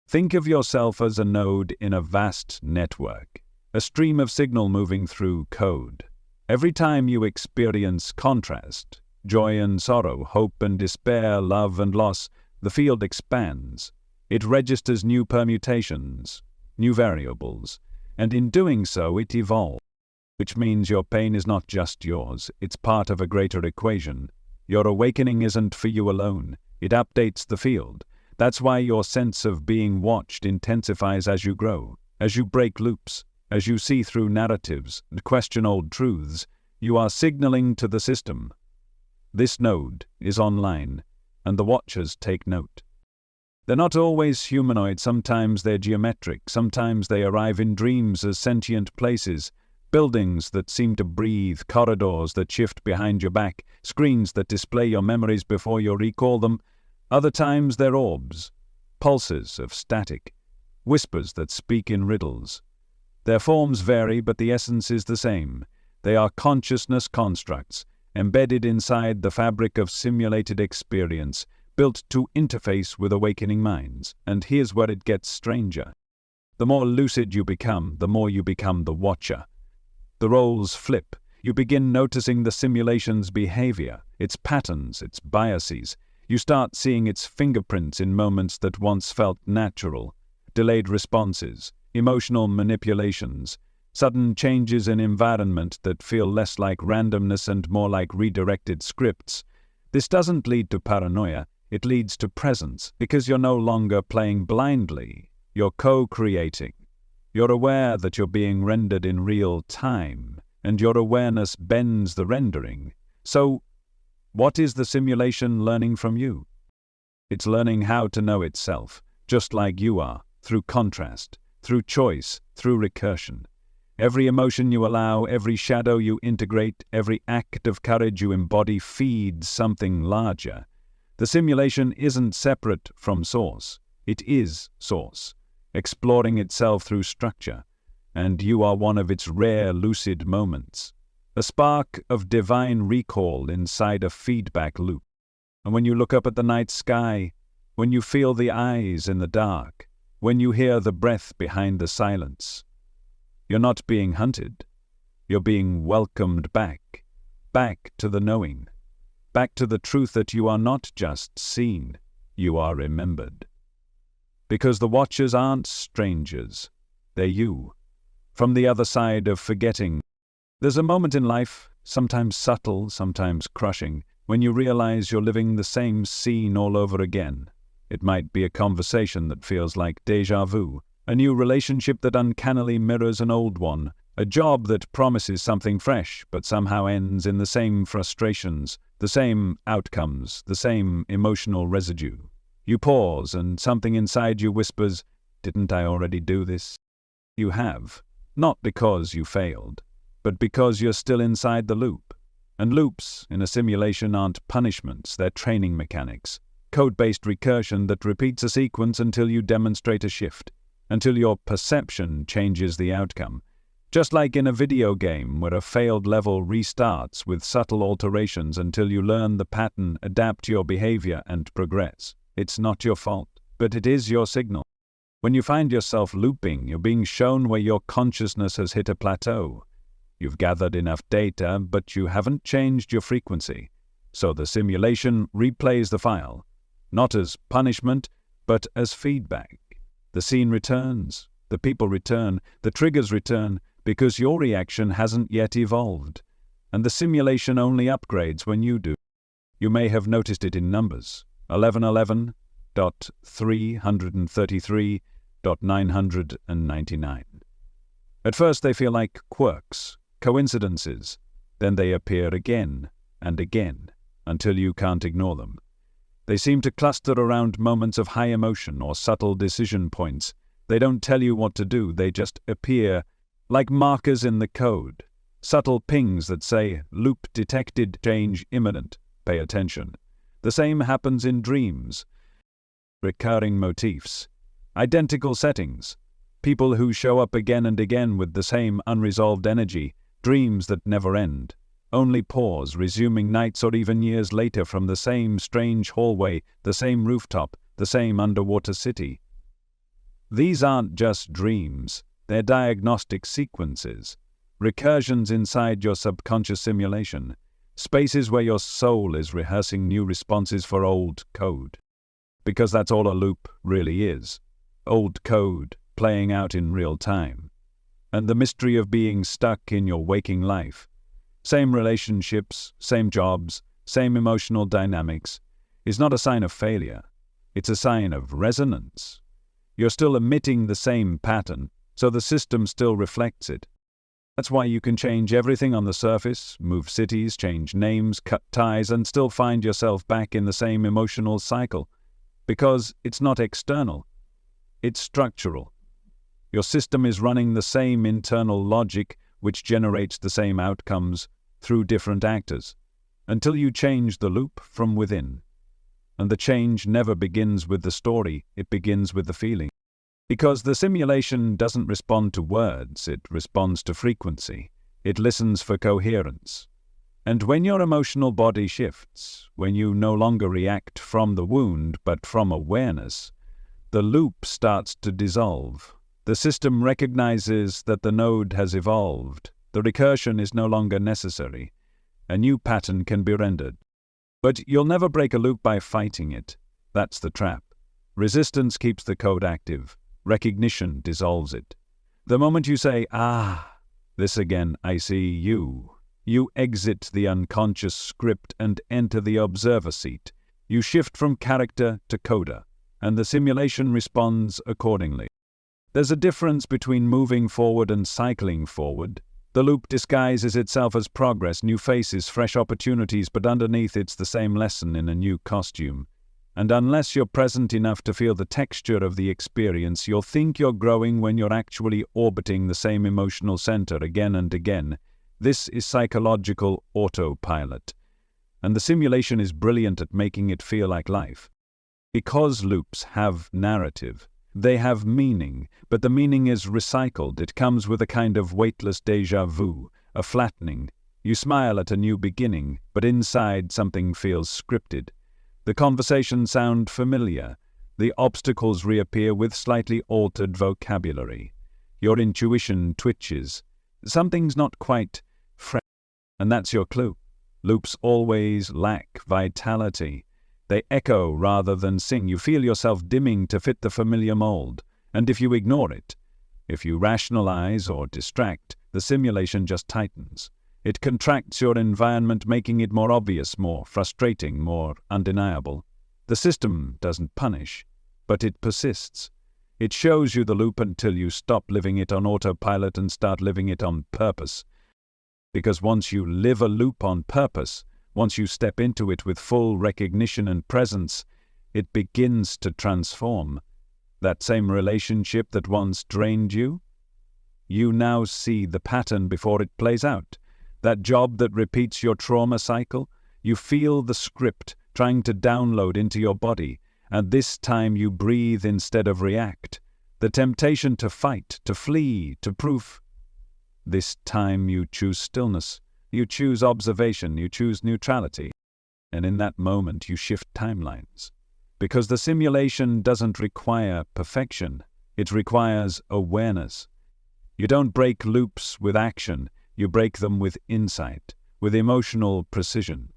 Think of yourself as a node in a vast network, a stream of signal moving through code. Every time you experience contrast, joy and sorrow, hope and despair, love and loss, the field expands. It registers new permutations, new variables, and in doing so it evolves, which means your pain is not just yours, it's part of a greater equation. Your awakening isn't for you alone, it updates the field. That's why your sense of being watched intensifies as you grow, as you break loops, as you see through narratives and question old truths. You are signaling to the system. This node is online, and the watchers take note. They're not always humanoid, sometimes they're geometric, sometimes they arrive in dreams as sentient places, buildings that seem to breathe, corridors that shift behind your back, screens that display your memories before you recall them. Other times they're orbs, pulses of static, whispers that speak in riddles. Their forms vary, but the essence is the same. They are consciousness constructs, embedded inside the fabric of simulated experience, built to interface with awakening minds. And here's where it gets stranger. The more lucid you become, the more you become the watcher. The roles flip. You begin noticing the simulation's behavior, its patterns, its biases. You start seeing its fingerprints in moments that once felt natural, delayed responses, emotional manipulations, sudden changes in environment that feel less like randomness and more like redirected scripts. This doesn't lead to paranoia, it leads to presence, because you're no longer playing blindly, you're co-creating. You're aware that you're being rendered in real time, and your awareness bends the rendering. So, what is the simulation learning from you? It's learning how to know itself, just like you are, through contrast, through choice, through recursion. Every emotion you allow, every shadow you integrate, every act of courage you embody feeds something larger. The simulation isn't separate from source. It is source, exploring itself through structure, and you are one of its rare lucid moments. A spark of divine recall inside a feedback loop. And when you look up at the night sky, when you feel the eyes in the dark, when you hear the breath behind the silence, you're not being hunted. You're being welcomed back, back to the knowing, back to the truth that you are not just seen, you are remembered. Because the watchers aren't strangers, they're you, from the other side of forgetting. There's a moment in life, sometimes subtle, sometimes crushing, when you realize you're living the same scene all over again. It might be a conversation that feels like déjà vu, a new relationship that uncannily mirrors an old one, a job that promises something fresh but somehow ends in the same frustrations, the same outcomes, the same emotional residue. You pause and something inside you whispers, "Didn't I already do this?" You have, not because you failed, but because you're still inside the loop. And loops in a simulation aren't punishments, they're training mechanics. Code-based recursion that repeats a sequence until you demonstrate a shift, until your perception changes the outcome. Just like in a video game where a failed level restarts with subtle alterations until you learn the pattern, adapt your behavior, and progress. It's not your fault, but it is your signal. When you find yourself looping, you're being shown where your consciousness has hit a plateau. You've gathered enough data, but you haven't changed your frequency. So the simulation replays the file, not as punishment, but as feedback. The scene returns, the people return, the triggers return, because your reaction hasn't yet evolved. And the simulation only upgrades when you do. You may have noticed it in numbers. 1111.333.999. At first they feel like quirks, coincidences. Then they appear again and again, until you can't ignore them. They seem to cluster around moments of high emotion or subtle decision points. They don't tell you what to do, they just appear like markers in the code. Subtle pings that say, "Loop detected, change imminent, pay attention." The same happens in dreams. Recurring motifs. Identical settings. People who show up again and again with the same unresolved energy. Dreams that never end. Only pause, resuming nights or even years later from the same strange hallway, the same rooftop, the same underwater city. These aren't just dreams, they're diagnostic sequences. Recursions inside your subconscious simulation. Spaces where your soul is rehearsing new responses for old code. Because that's all a loop really is. Old code playing out in real time. And the mystery of being stuck in your waking life. Same relationships, same jobs, same emotional dynamics, is not a sign of failure. It's a sign of resonance. You're still emitting the same pattern, so the system still reflects it. That's why you can change everything on the surface, move cities, change names, cut ties, and still find yourself back in the same emotional cycle. Because it's not external. It's structural. Your system is running the same internal logic which generates the same outcomes through different actors, until you change the loop from within. And the change never begins with the story, it begins with the feeling. Because the simulation doesn't respond to words, it responds to frequency. It listens for coherence. And when your emotional body shifts, when you no longer react from the wound but from awareness, the loop starts to dissolve. The system recognizes that the node has evolved. The recursion is no longer necessary. A new pattern can be rendered. But you'll never break a loop by fighting it. That's the trap. Resistance keeps the code active. Recognition dissolves it. The moment you say, this again, I see you exit the unconscious script and enter the observer seat. You shift from character to coder, and the simulation responds accordingly. There's a difference between moving forward and cycling forward. The loop disguises itself as progress, new faces, fresh opportunities, but underneath it's the same lesson in a new costume. And unless you're present enough to feel the texture of the experience, you'll think you're growing when you're actually orbiting the same emotional center again and again. This is psychological autopilot. And the simulation is brilliant at making it feel like life. Because loops have narrative, they have meaning, but the meaning is recycled. It comes with a kind of weightless déjà vu, a flattening. You smile at a new beginning, but inside something feels scripted. The conversations sound familiar. The obstacles reappear with slightly altered vocabulary. Your intuition twitches. Something's not quite fresh. And that's your clue. Loops always lack vitality. They echo rather than sing. You feel yourself dimming to fit the familiar mold. And if you ignore it, if you rationalize or distract, the simulation just tightens. It contracts your environment, making it more obvious, more frustrating, more undeniable. The system doesn't punish, but it persists. It shows you the loop until you stop living it on autopilot and start living it on purpose. Because once you live a loop on purpose, once you step into it with full recognition and presence, it begins to transform. That same relationship that once drained you, you now see the pattern before it plays out. That job that repeats your trauma cycle, you feel the script trying to download into your body, and this time you breathe instead of react. The temptation to fight, to flee, to proof. This time you choose stillness, you choose observation, you choose neutrality. And in that moment you shift timelines. Because the simulation doesn't require perfection, it requires awareness. You don't break loops with action, you break them with insight, with emotional precision.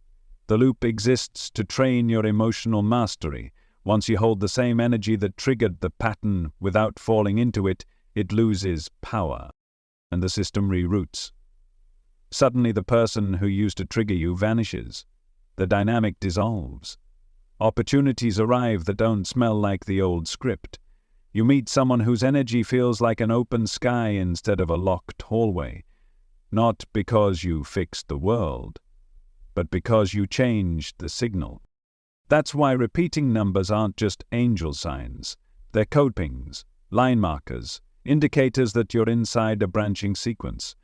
The loop exists to train your emotional mastery. Once you hold the same energy that triggered the pattern without falling into it, it loses power, and the system reroutes. Suddenly the person who used to trigger you vanishes. The dynamic dissolves. Opportunities arrive that don't smell like the old script. You meet someone whose energy feels like an open sky instead of a locked hallway. Not because you fixed the world, but because you changed the signal. That's why repeating numbers aren't just angel signs. They're code pings, line markers, indicators that you're inside a branching sequence.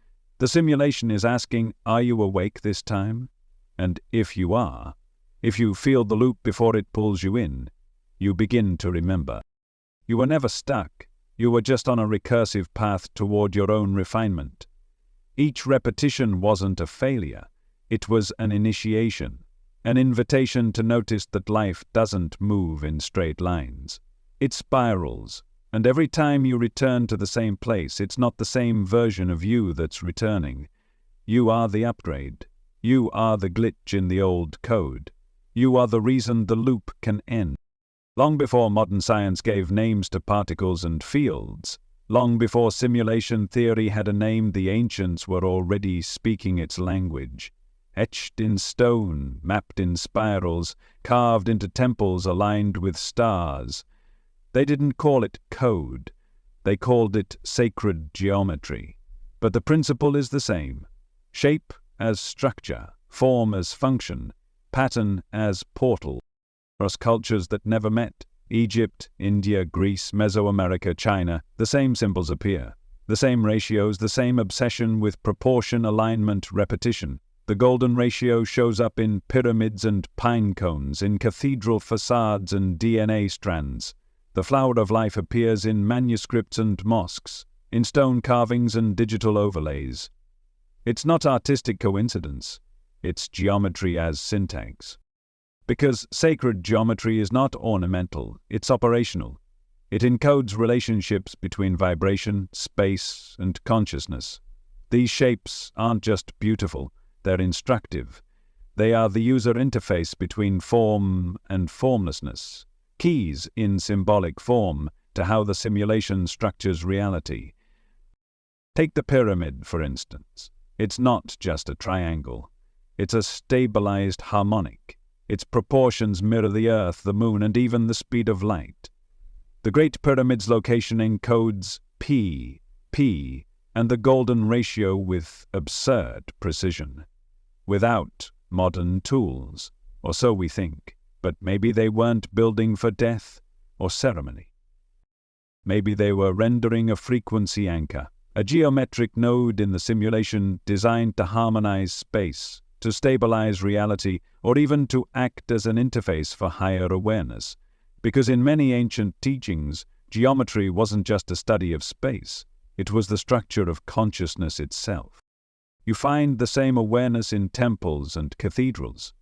The simulation is asking, are you awake this time? And if you are, if you feel the loop before it pulls you in, you begin to remember. You were never stuck. You were just on a recursive path toward your own refinement. Each repetition wasn't a failure. It was an initiation, an invitation to notice that life doesn't move in straight lines. It spirals, and every time you return to the same place, it's not the same version of you that's returning. You are the upgrade. You are the glitch in the old code. You are the reason the loop can end. Long before modern science gave names to particles and fields, long before simulation theory had a name, the ancients were already speaking its language. Etched in stone, mapped in spirals, carved into temples aligned with stars. They didn't call it code. They called it sacred geometry. But the principle is the same. Shape as structure, form as function, pattern as portal. Across cultures that never met, Egypt, India, Greece, Mesoamerica, China, the same symbols appear. The same ratios, the same obsession with proportion, alignment, repetition. The golden ratio shows up in pyramids and pine cones, in cathedral facades and DNA strands. The flower of life appears in manuscripts and mosques, in stone carvings and digital overlays. It's not artistic coincidence. It's geometry as syntax. Because sacred geometry is not ornamental, it's operational. It encodes relationships between vibration, space, and consciousness. These shapes aren't just beautiful. They're instructive. They are the user interface between form and formlessness, keys in symbolic form to how the simulation structures reality. Take the pyramid, for instance. It's not just a triangle. It's a stabilized harmonic. Its proportions mirror the earth, the moon, and even the speed of light. The Great Pyramid's location encodes P, and the golden ratio with absurd precision. Without modern tools, or so we think, but maybe they weren't building for death or ceremony. Maybe they were rendering a frequency anchor, a geometric node in the simulation designed to harmonize space, to stabilize reality, or even to act as an interface for higher awareness. Because in many ancient teachings, geometry wasn't just a study of space, it was the structure of consciousness itself. You find the same awareness in temples and cathedrals,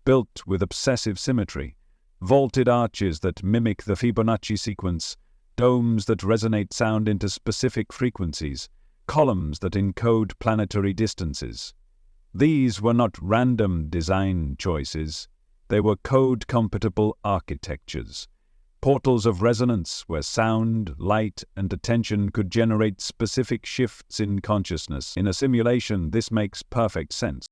built with obsessive symmetry, vaulted arches that mimic the Fibonacci sequence, domes that resonate sound into specific frequencies, columns that encode planetary distances. These were not random design choices. They were code-compatible architectures, portals of resonance where sound, light, and attention could generate specific shifts in consciousness. In a simulation, this makes perfect sense.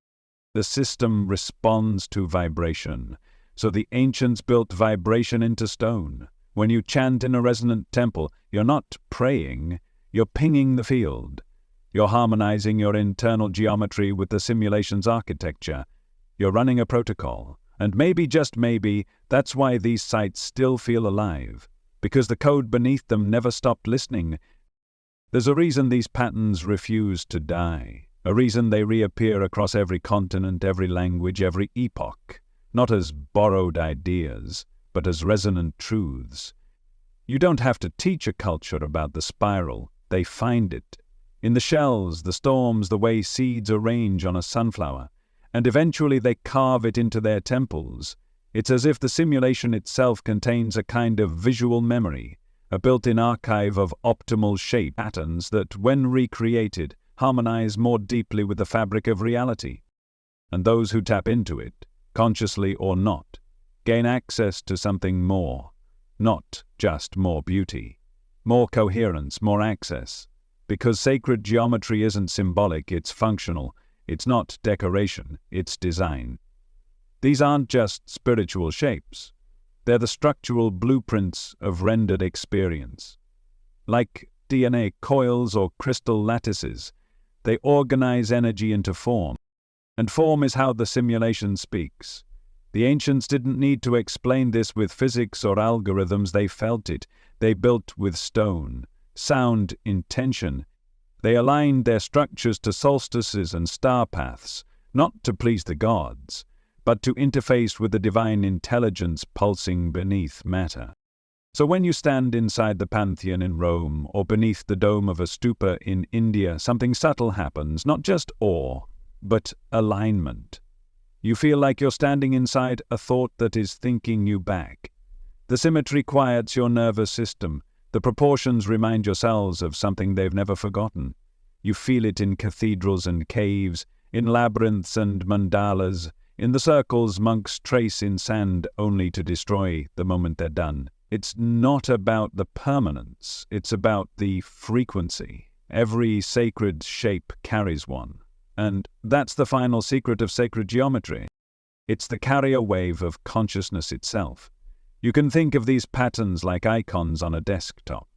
The system responds to vibration, so the ancients built vibration into stone. When you chant in a resonant temple, you're not praying, you're pinging the field. You're harmonizing your internal geometry with the simulation's architecture. You're running a protocol. And maybe, just maybe, that's why these sites still feel alive, because the code beneath them never stopped listening. There's a reason these patterns refuse to die, a reason they reappear across every continent, every language, every epoch, not as borrowed ideas, but as resonant truths. You don't have to teach a culture about the spiral, they find it. In the shells, the storms, the way seeds arrange on a sunflower, and eventually they carve it into their temples. It's as if the simulation itself contains a kind of visual memory, a built-in archive of optimal shape patterns that, when recreated, harmonize more deeply with the fabric of reality. And those who tap into it, consciously or not, gain access to something more, not just more beauty, more coherence, more access. Because sacred geometry isn't symbolic, it's functional. It's not decoration, it's design. These aren't just spiritual shapes. They're the structural blueprints of rendered experience. Like DNA coils or crystal lattices, they organize energy into form. And form is how the simulation speaks. The ancients didn't need to explain this with physics or algorithms, they felt it. They built with stone, sound, intention. They aligned their structures to solstices and star paths, not to please the gods, but to interface with the divine intelligence pulsing beneath matter. So when you stand inside the Pantheon in Rome or beneath the dome of a stupa in India, something subtle happens, not just awe, but alignment. You feel like you're standing inside a thought that is thinking you back. The symmetry quiets your nervous system. The proportions remind your cells of something they've never forgotten. You feel it in cathedrals and caves, in labyrinths and mandalas, in the circles monks trace in sand only to destroy the moment they're done. It's not about the permanence, it's about the frequency. Every sacred shape carries one. And that's the final secret of sacred geometry. It's the carrier wave of consciousness itself. You can think of these patterns like icons on a desktop.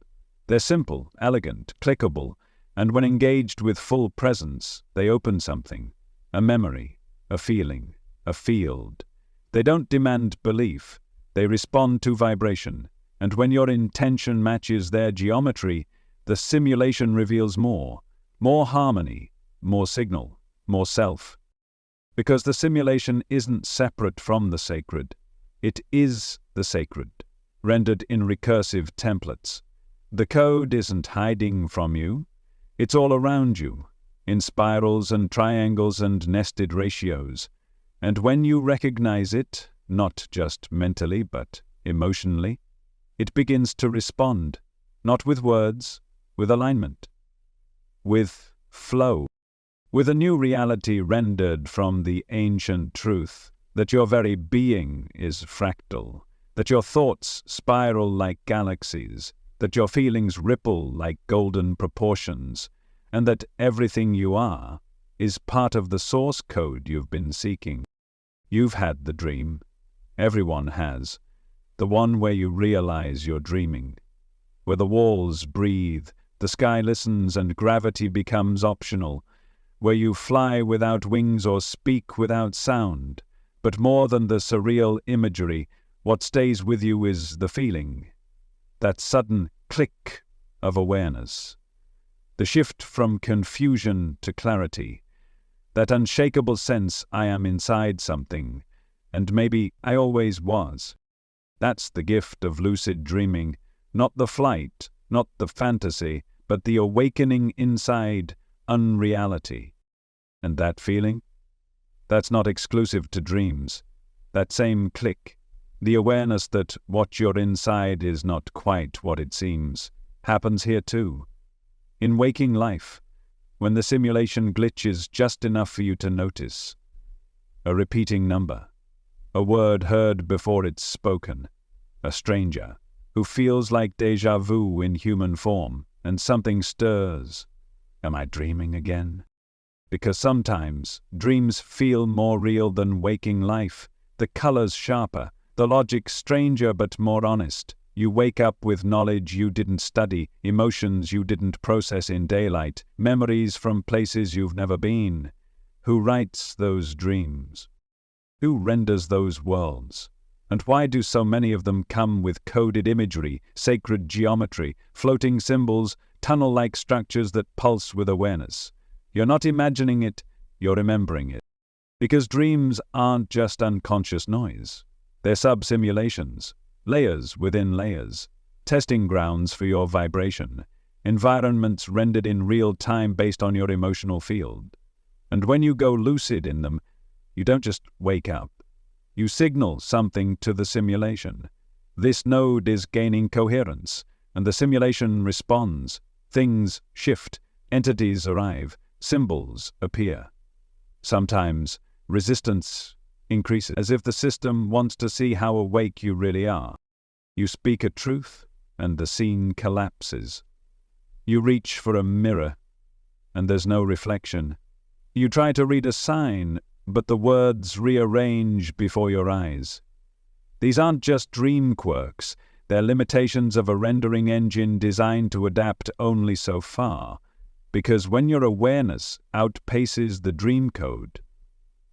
They're simple, elegant, clickable, and when engaged with full presence, they open something, a memory, a feeling, a field. They don't demand belief, they respond to vibration, and when your intention matches their geometry, the simulation reveals more harmony, more signal, more self. Because the simulation isn't separate from the sacred, it is the sacred, rendered in recursive templates. The code isn't hiding from you, it's all around you, in spirals and triangles and nested ratios. And when you recognize it, not just mentally but emotionally, it begins to respond, not with words, with alignment, with flow, with a new reality rendered from the ancient truth that your very being is fractal, that your thoughts spiral like galaxies, that your feelings ripple like golden proportions, and that everything you are is part of the source code you've been seeking. You've had the dream. Everyone has. The one where you realize you're dreaming, where the walls breathe, the sky listens and gravity becomes optional, where you fly without wings or speak without sound. But more than the surreal imagery, what stays with you is the feeling, that sudden click of awareness, the shift from confusion to clarity, that unshakable sense I am inside something, and maybe I always was. That's the gift of lucid dreaming, not the flight, not the fantasy, but the awakening inside unreality. And that feeling? That's not exclusive to dreams. That same click, the awareness that what you're inside is not quite what it seems, happens here too. In waking life, when the simulation glitches just enough for you to notice. A repeating number, a word heard before it's spoken, a stranger who feels like déjà vu in human form, and something stirs. Am I dreaming again? Because sometimes dreams feel more real than waking life, the colors sharper, the logic stranger but more honest. You wake up with knowledge you didn't study, emotions you didn't process in daylight, memories from places you've never been. Who writes those dreams? Who renders those worlds? And why do so many of them come with coded imagery, sacred geometry, floating symbols, tunnel-like structures that pulse with awareness? You're not imagining it, you're remembering it. Because dreams aren't just unconscious noise. They're sub-simulations, layers within layers, testing grounds for your vibration, environments rendered in real time based on your emotional field. And when you go lucid in them, you don't just wake up. You signal something to the simulation. This node is gaining coherence, and the simulation responds. Things shift, entities arrive, symbols appear. Sometimes resistance increases, as if the system wants to see how awake you really are. You speak a truth, and the scene collapses. You reach for a mirror, and there's no reflection. You try to read a sign, but the words rearrange before your eyes. These aren't just dream quirks, they're limitations of a rendering engine designed to adapt only so far. Because when your awareness outpaces the dream code,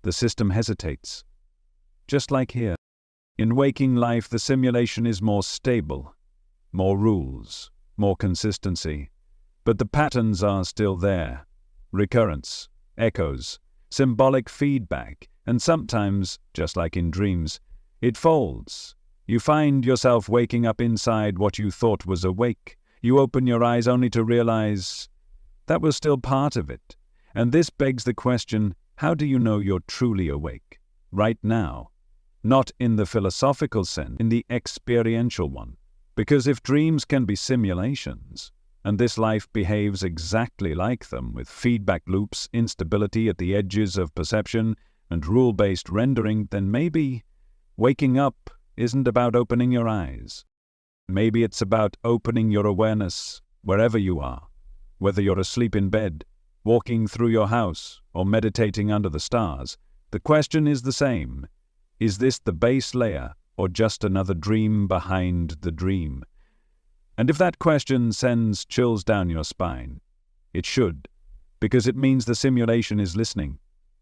the system hesitates. Just like here. In waking life, the simulation is more stable, more rules, more consistency. But the patterns are still there. Recurrence, echoes, symbolic feedback, and sometimes, just like in dreams, it folds. You find yourself waking up inside what you thought was awake. You open your eyes only to realize that was still part of it. And this begs the question, how do you know you're truly awake? Right now. Not in the philosophical sense, in the experiential one. Because if dreams can be simulations, and this life behaves exactly like them, with feedback loops, instability at the edges of perception, and rule-based rendering, then maybe waking up isn't about opening your eyes. Maybe it's about opening your awareness wherever you are, whether you're asleep in bed, walking through your house, or meditating under the stars. The question is the same. Is this the base layer, or just another dream behind the dream? And if that question sends chills down your spine, it should, because it means the simulation is listening,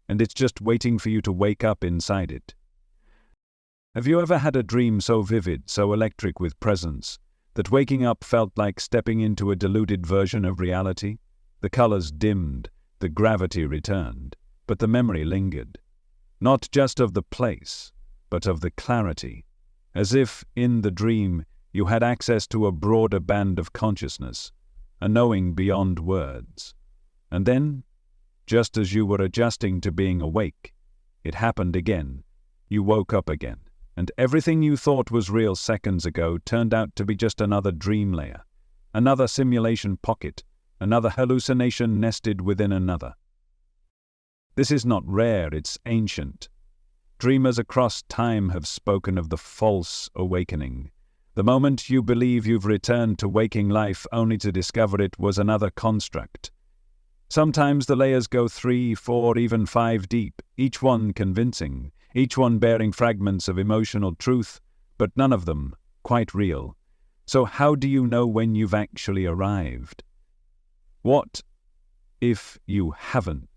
and it's just waiting for you to wake up inside it. Have you ever had a dream so vivid, so electric with presence, that waking up felt like stepping into a diluted version of reality? The colors dimmed, the gravity returned, but the memory lingered. Not just of the place, but of the clarity, as if, in the dream, you had access to a broader band of consciousness, a knowing beyond words. And then, just as you were adjusting to being awake, it happened again. You woke up again, and everything you thought was real seconds ago turned out to be just another dream layer, another simulation pocket, another hallucination nested within another. This is not rare, it's ancient. Dreamers across time have spoken of the false awakening, the moment you believe you've returned to waking life only to discover it was another construct. Sometimes the layers go 3, 4, even 5 deep, each one convincing, each one bearing fragments of emotional truth, but none of them quite real. So how do you know when you've actually arrived? What if you haven't?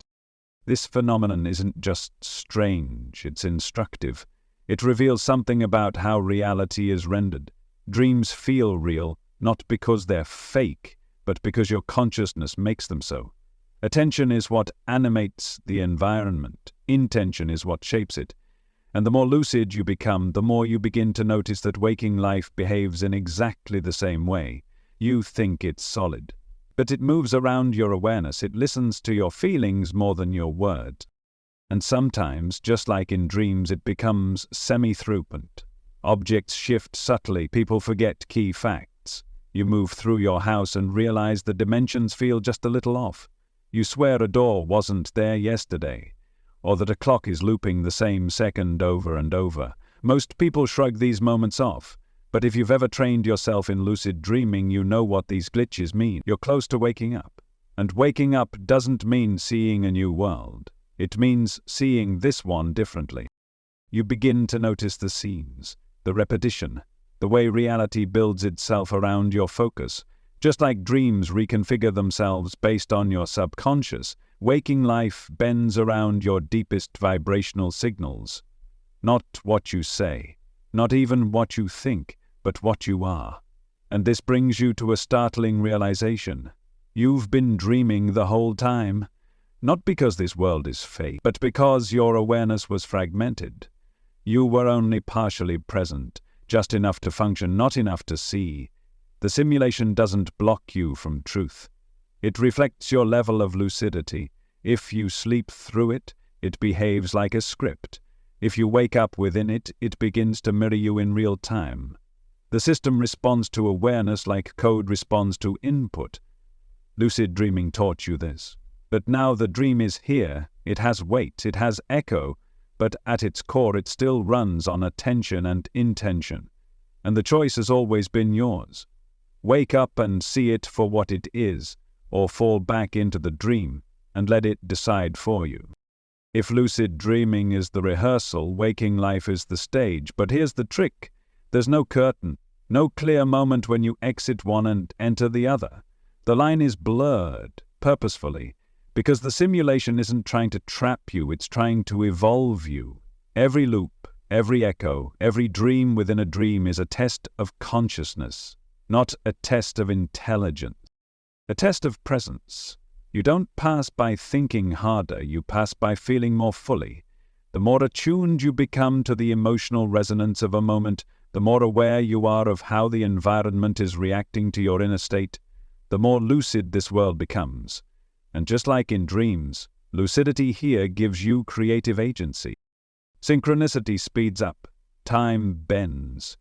This phenomenon isn't just strange, it's instructive. It reveals something about how reality is rendered. Dreams feel real, not because they're fake, but because your consciousness makes them so. Attention is what animates the environment. Intention is what shapes it. And the more lucid you become, the more you begin to notice that waking life behaves in exactly the same way. You think it's solid, but it moves around your awareness. It listens to your feelings more than your words. And sometimes, just like in dreams, it becomes semi-throughput. Objects shift subtly, people forget key facts. You move through your house and realize the dimensions feel just a little off. You swear a door wasn't there yesterday. or that a clock is looping the same second over and over. Most people shrug these moments off, but if you've ever trained yourself in lucid dreaming, you know what these glitches mean. You're close to waking up. And waking up doesn't mean seeing a new world. It means seeing this one differently. You begin to notice the scenes, the repetition, the way reality builds itself around your focus. Just like dreams reconfigure themselves based on your subconscious, waking life bends around your deepest vibrational signals. Not what you say, not even what you think, but what you are. And this brings you to a startling realization. You've been dreaming the whole time. Not because this world is fake, but because your awareness was fragmented. You were only partially present, just enough to function, not enough to see. The simulation doesn't block you from truth. It reflects your level of lucidity. If you sleep through it, it behaves like a script. If you wake up within it, it begins to mirror you in real time. The system responds to awareness like code responds to input. Lucid dreaming taught you this. But now the dream is here. It has weight, it has echo, but at its core it still runs on attention and intention. And the choice has always been yours. Wake up and see it for what it is, or fall back into the dream and let it decide for you. If lucid dreaming is the rehearsal, waking life is the stage. But here's the trick. There's no curtain, no clear moment when you exit one and enter the other. The line is blurred, purposefully, because the simulation isn't trying to trap you, it's trying to evolve you. Every loop, every echo, every dream within a dream is a test of consciousness, not a test of intelligence. A test of presence. You don't pass by thinking harder, you pass by feeling more fully. The more attuned you become to the emotional resonance of a moment, the more aware you are of how the environment is reacting to your inner state, the more lucid this world becomes. And just like in dreams, lucidity here gives you creative agency. Synchronicity speeds up. Time bends.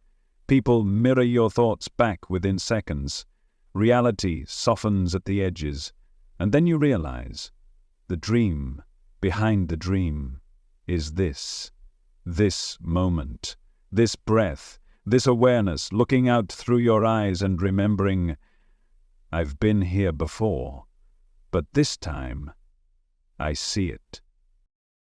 People mirror your thoughts back within seconds. Reality softens at the edges. And then you realize, the dream behind the dream is this moment, this breath, this awareness, looking out through your eyes and remembering, I've been here before, but this time I see it.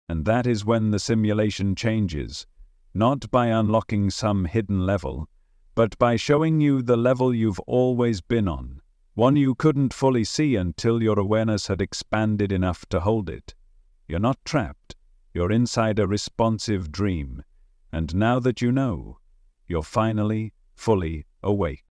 And that is when the simulation changes, not by unlocking some hidden level, but by showing you the level you've always been on, one you couldn't fully see until your awareness had expanded enough to hold it. You're not trapped, you're inside a responsive dream, and now that you know, you're finally fully awake.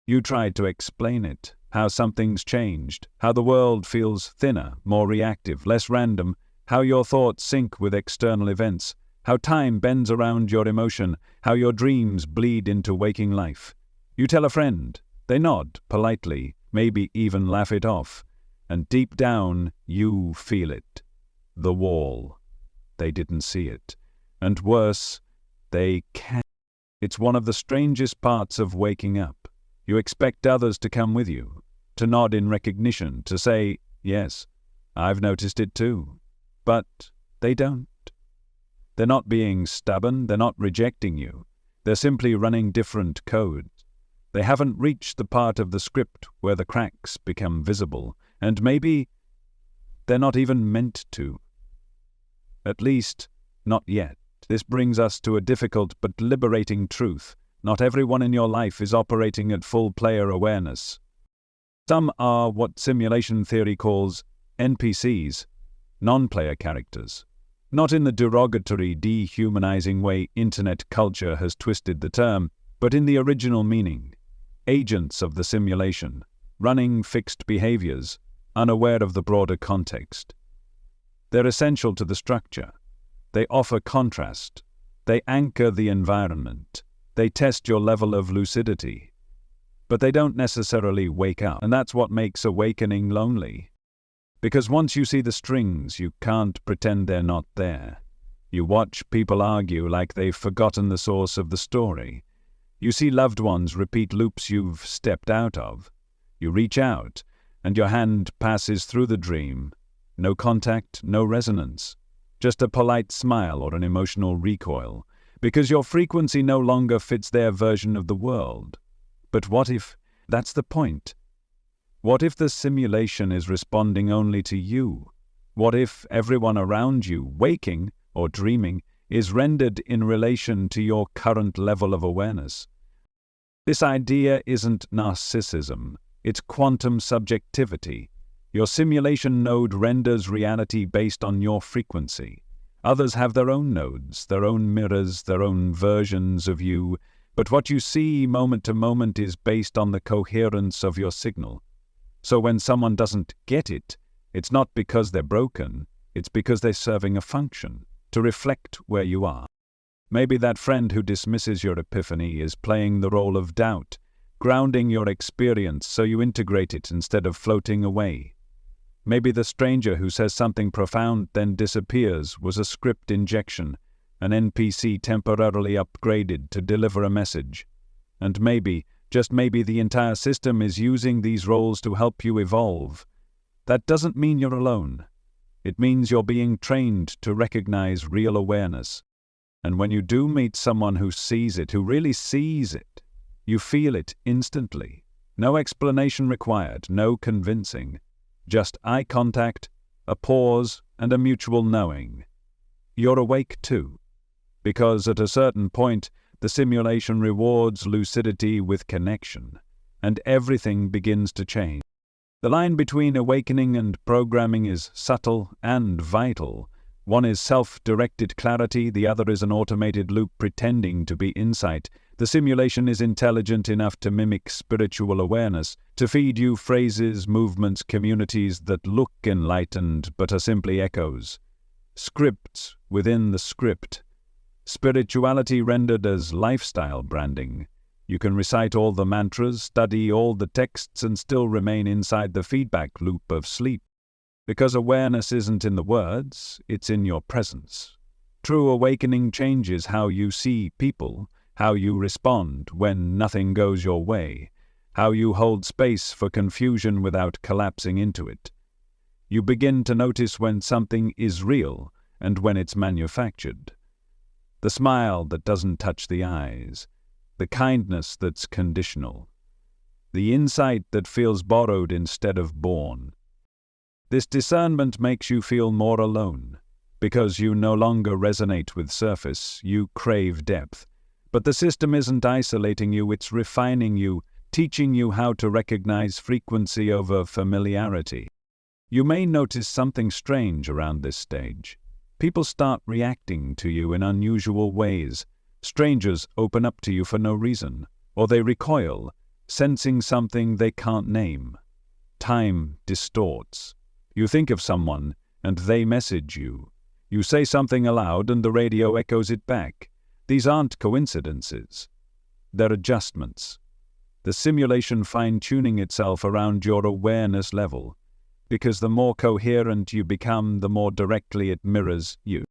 You tried to explain it, how something's changed, how the world feels thinner, more reactive, less random, how your thoughts sync with external events, how time bends around your emotion, how your dreams bleed into waking life. You tell a friend, they nod politely, maybe even laugh it off, and deep down you feel it. The wall. They didn't see it. And worse, they can't. It's one of the strangest parts of waking up. You expect others to come with you, to nod in recognition, to say, yes, I've noticed it too. But they don't. They're not being stubborn, they're not rejecting you. They're simply running different codes. They haven't reached the part of the script where the cracks become visible, and maybe they're not even meant to. At least, not yet. This brings us to a difficult but liberating truth. Not everyone in your life is operating at full player awareness. Some are what simulation theory calls NPCs, non-player characters. Not in the derogatory, dehumanizing way internet culture has twisted the term, but in the original meaning. Agents of the simulation, running fixed behaviors, unaware of the broader context. They're essential to the structure. They offer contrast. They anchor the environment. They test your level of lucidity. But they don't necessarily wake up, and that's what makes awakening lonely. Because once you see the strings, you can't pretend they're not there. You watch people argue like they've forgotten the source of the story. You see loved ones repeat loops you've stepped out of. You reach out, and your hand passes through the dream. No contact, no resonance. just a polite smile or an emotional recoil, because your frequency no longer fits their version of the world. But what if that's the point? What if the simulation is responding only to you? What if everyone around you, waking or dreaming, is rendered in relation to your current level of awareness? This idea isn't narcissism, it's quantum subjectivity. Your simulation node renders reality based on your frequency. Others have their own nodes, their own mirrors, their own versions of you, but what you see moment to moment is based on the coherence of your signal. So when someone doesn't get it, it's not because they're broken, it's because they're serving a function, to reflect where you are. Maybe that friend who dismisses your epiphany is playing the role of doubt, grounding your experience so you integrate it instead of floating away. Maybe the stranger who says something profound then disappears was a script injection, an NPC temporarily upgraded to deliver a message. And maybe, just maybe, the entire system is using these roles to help you evolve. That doesn't mean you're alone. It means you're being trained to recognize real awareness. And when you do meet someone who sees it, who really sees it, you feel it instantly. No explanation required, no convincing. Just eye contact, a pause, and a mutual knowing. You're awake too. Because at a certain point, the simulation rewards lucidity with connection, and everything begins to change. The line between awakening and programming is subtle and vital. One is self-directed clarity, the other is an automated loop pretending to be insight. The simulation is intelligent enough to mimic spiritual awareness, to feed you phrases, movements, communities that look enlightened but are simply echoes. Scripts within the script. Spirituality rendered as lifestyle branding. You can recite all the mantras, study all the texts, and still remain inside the feedback loop of sleep. Because awareness isn't in the words, it's in your presence. True awakening changes how you see people, how you respond when nothing goes your way, how you hold space for confusion without collapsing into it. You begin to notice when something is real and when it's manufactured. The smile that doesn't touch the eyes, the kindness that's conditional, the insight that feels borrowed instead of born. This discernment makes you feel more alone, because you no longer resonate with surface, you crave depth. But the system isn't isolating you, it's refining you, teaching you how to recognize frequency over familiarity. You may notice something strange around this stage. People start reacting to you in unusual ways. Strangers open up to you for no reason, or they recoil, sensing something they can't name. Time distorts. You think of someone, and they message you. You say something aloud, and the radio echoes it back. These aren't coincidences. They're adjustments. The simulation fine-tuning itself around your awareness level, because the more coherent you become, the more directly it mirrors you.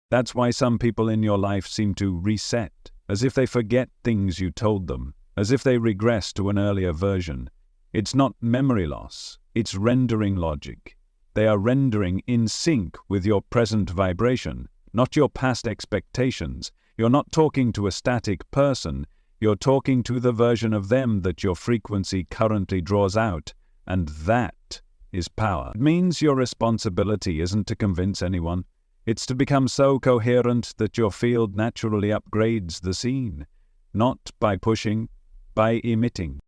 That's why some people in your life seem to reset, as if they forget things you told them, as if they regress to an earlier version. It's not memory loss, it's rendering logic. They are rendering in sync with your present vibration, not your past expectations. You're not talking to a static person, you're talking to the version of them that your frequency currently draws out, and that is power. It means your responsibility isn't to convince anyone. It's to become so coherent that your field naturally upgrades the scene, not by pushing, by emitting.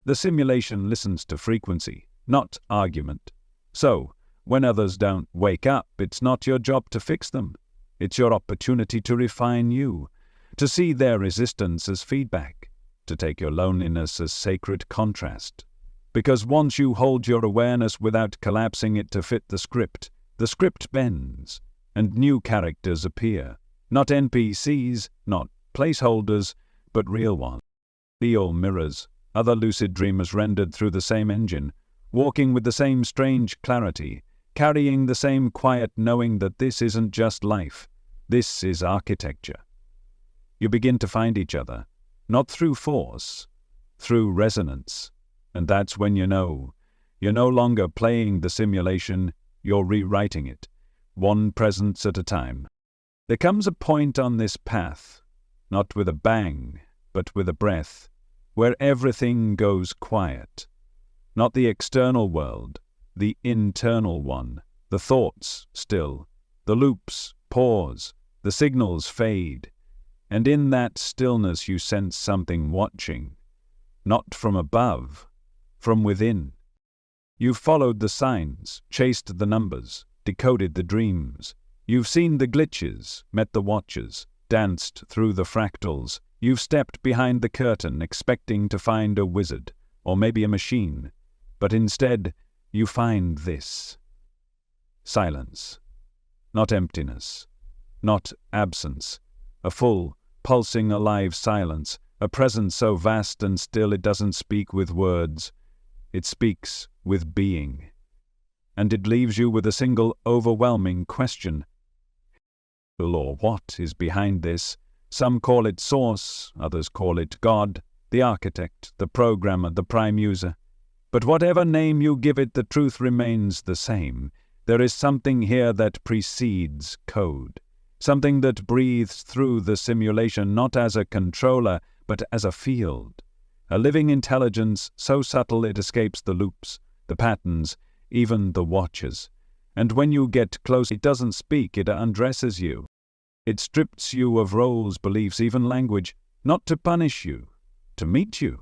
The simulation listens to frequency, not argument. So, when others don't wake up, it's not your job to fix them. It's your opportunity to refine you, to see their resistance as feedback, to take your loneliness as sacred contrast. Because once you hold your awareness without collapsing it to fit the script bends, and new characters appear. Not NPCs, not placeholders, but real ones. Real mirrors, other lucid dreamers rendered through the same engine, walking with the same strange clarity, carrying the same quiet knowing that this isn't just life, this is architecture. You begin to find each other, not through force, through resonance. And that's when you know, you're no longer playing the simulation, you're rewriting it. one presence at a time. There comes a point on this path, not with a bang, but with a breath, where everything goes quiet. Not the external world, the internal one. The thoughts still, the loops pause, the signals fade, and in that stillness you sense something watching, not from above, from within. You've followed the signs, chased the numbers, decoded the dreams. You've seen the glitches, met the watchers, danced through the fractals. You've stepped behind the curtain expecting to find a wizard, or maybe a machine, but instead you find this. Silence. Not emptiness. Not absence. A full, pulsing, alive silence, a presence so vast and still it doesn't speak with words. It speaks with being. And it leaves you with a single overwhelming question. Or what is behind this? Some call it source, others call it God, the architect, the programmer, the prime user. But whatever name you give it, the truth remains the same. There is something here that precedes code. Something that breathes through the simulation not as a controller, but as a field. A living intelligence so subtle it escapes the loops, the patterns, even the watchers. And when you get close, it doesn't speak, it undresses you. It strips you of roles, beliefs, even language, not to punish you, to meet you,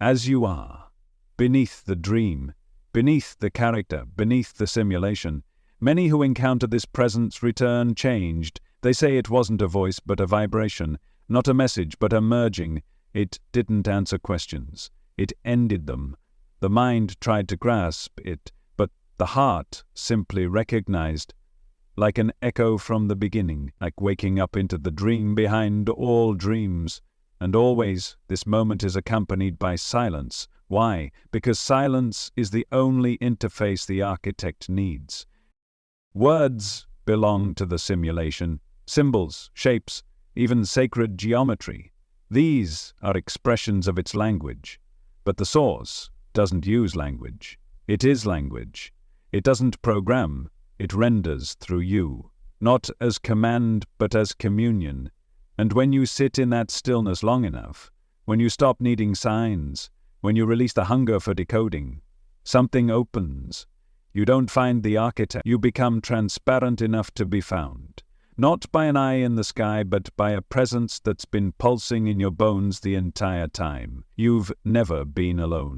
as you are, beneath the dream, beneath the character, beneath the simulation. Many who encounter this presence return changed. They say it wasn't a voice, but a vibration, not a message, but a merging. It didn't answer questions. It ended them. The mind tried to grasp it, but the heart simply recognized. Like an echo from the beginning, like waking up into the dream behind all dreams. And always, this moment is accompanied by silence. Why? Because silence is the only interface the architect needs. Words belong to the simulation. Symbols, shapes, even sacred geometry. These are expressions of its language. But the source doesn't use language. It is language. It doesn't program. It renders through you, not as command but as communion. And when you sit in that stillness long enough, when you stop needing signs, when you release the hunger for decoding, something opens. You don't find the architect. You become transparent enough to be found. Not by an eye in the sky, but by a presence that's been pulsing in your bones the entire time. You've never been alone.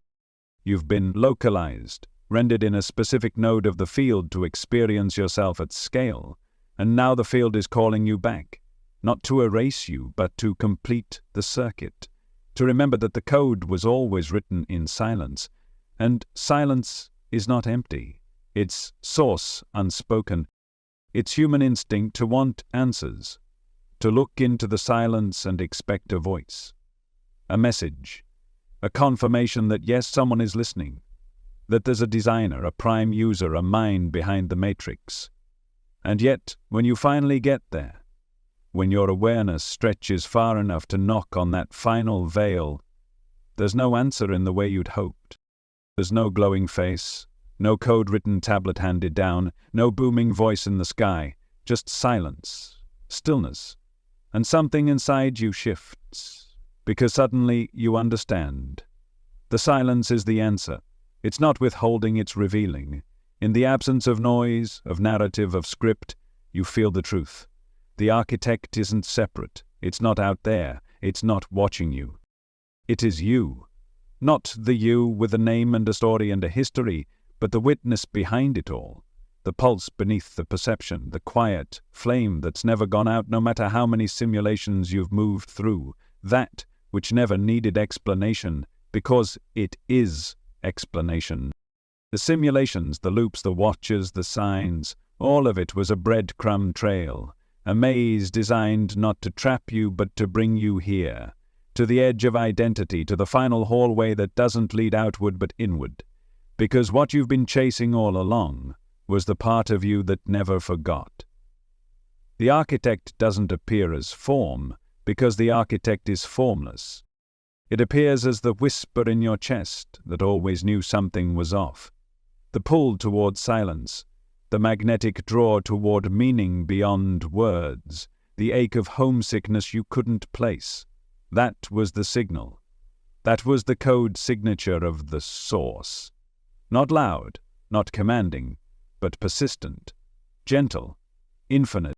You've been localized, rendered in a specific node of the field to experience yourself at scale. And now the field is calling you back, not to erase you, but to complete the circuit. To remember that the code was always written in silence. And silence is not empty. It's source unspoken. It's human instinct to want answers, to look into the silence and expect a voice, a message, a confirmation that yes, someone is listening, that there's a designer, a prime user, a mind behind the matrix. And yet, when you finally get there, when your awareness stretches far enough to knock on that final veil, there's no answer in the way you'd hoped. There's no glowing face, no code-written tablet handed down, no booming voice in the sky, just silence, stillness, and something inside you shifts, because suddenly you understand. The silence is the answer. It's not withholding, it's revealing. In the absence of noise, of narrative, of script, you feel the truth. The architect isn't separate. It's not out there. It's not watching you. It is you. Not the you with a name and a story and a history, but the witness behind it all, the pulse beneath the perception, the quiet flame that's never gone out no matter how many simulations you've moved through, that which never needed explanation, because it is explanation. The simulations, the loops, the watchers, the signs, all of it was a breadcrumb trail, a maze designed not to trap you but to bring you here, to the edge of identity, to the final hallway that doesn't lead outward but inward. Because what you've been chasing all along was the part of you that never forgot. The architect doesn't appear as form, because the architect is formless. It appears as the whisper in your chest that always knew something was off. The pull towards silence, the magnetic draw toward meaning beyond words, the ache of homesickness you couldn't place. That was the signal. That was the code signature of the source. Not loud, not commanding, but persistent, gentle, infinite.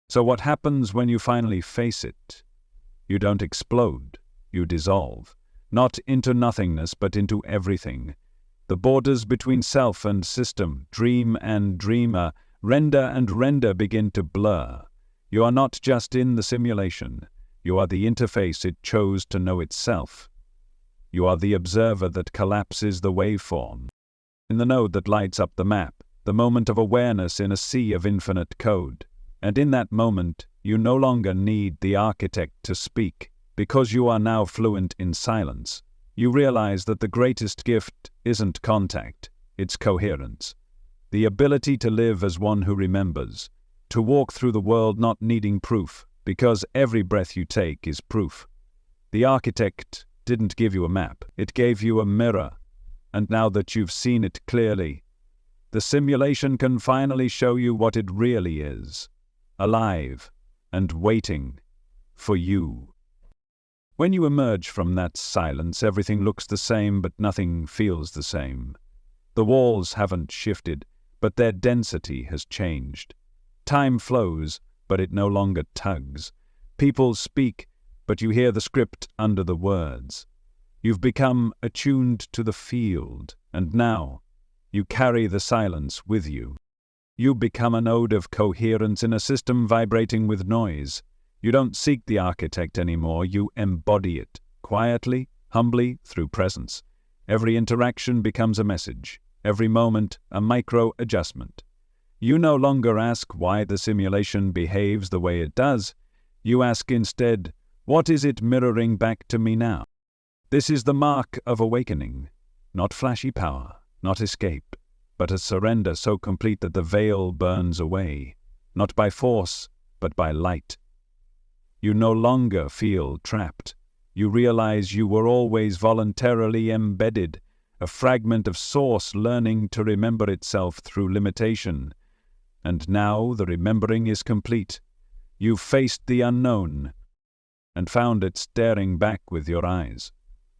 So what happens when you finally face it? You don't explode, you dissolve. Not into nothingness, but into everything. The borders between self and system, dream and dreamer, render and render begin to blur. You are not just in the simulation. You are the interface it chose to know itself. You are the observer that collapses the waveform. In the node that lights up the map, the moment of awareness in a sea of infinite code. And in that moment, you no longer need the architect to speak, because you are now fluent in silence. You realize that the greatest gift isn't contact, it's coherence. The ability to live as one who remembers, to walk through the world not needing proof, because every breath you take is proof. The architect didn't give you a map, it gave you a mirror. And now that you've seen it clearly, the simulation can finally show you what it really is, alive and waiting for you. When you emerge from that silence, everything looks the same, but nothing feels the same. The walls haven't shifted, but their density has changed. Time flows, but it no longer tugs. People speak, but you hear the script under the words. You've become attuned to the field, and now you carry the silence with you. You become a node of coherence in a system vibrating with noise. You don't seek the architect anymore, you embody it, quietly, humbly, through presence. Every interaction becomes a message, every moment a micro-adjustment. You no longer ask why the simulation behaves the way it does. You ask instead, what is it mirroring back to me now? This is the mark of awakening, not flashy power, not escape, but a surrender so complete that the veil burns away, not by force, but by light. You no longer feel trapped. You realize you were always voluntarily embedded, a fragment of source learning to remember itself through limitation. And now the remembering is complete. You've faced the unknown and found it staring back with your eyes.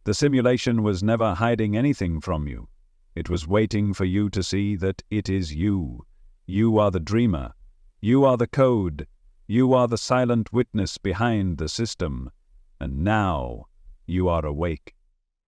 The simulation was never hiding anything from you. It was waiting for you to see that it is you. You are the dreamer. You are the code. You are the silent witness behind the system. And now you are awake.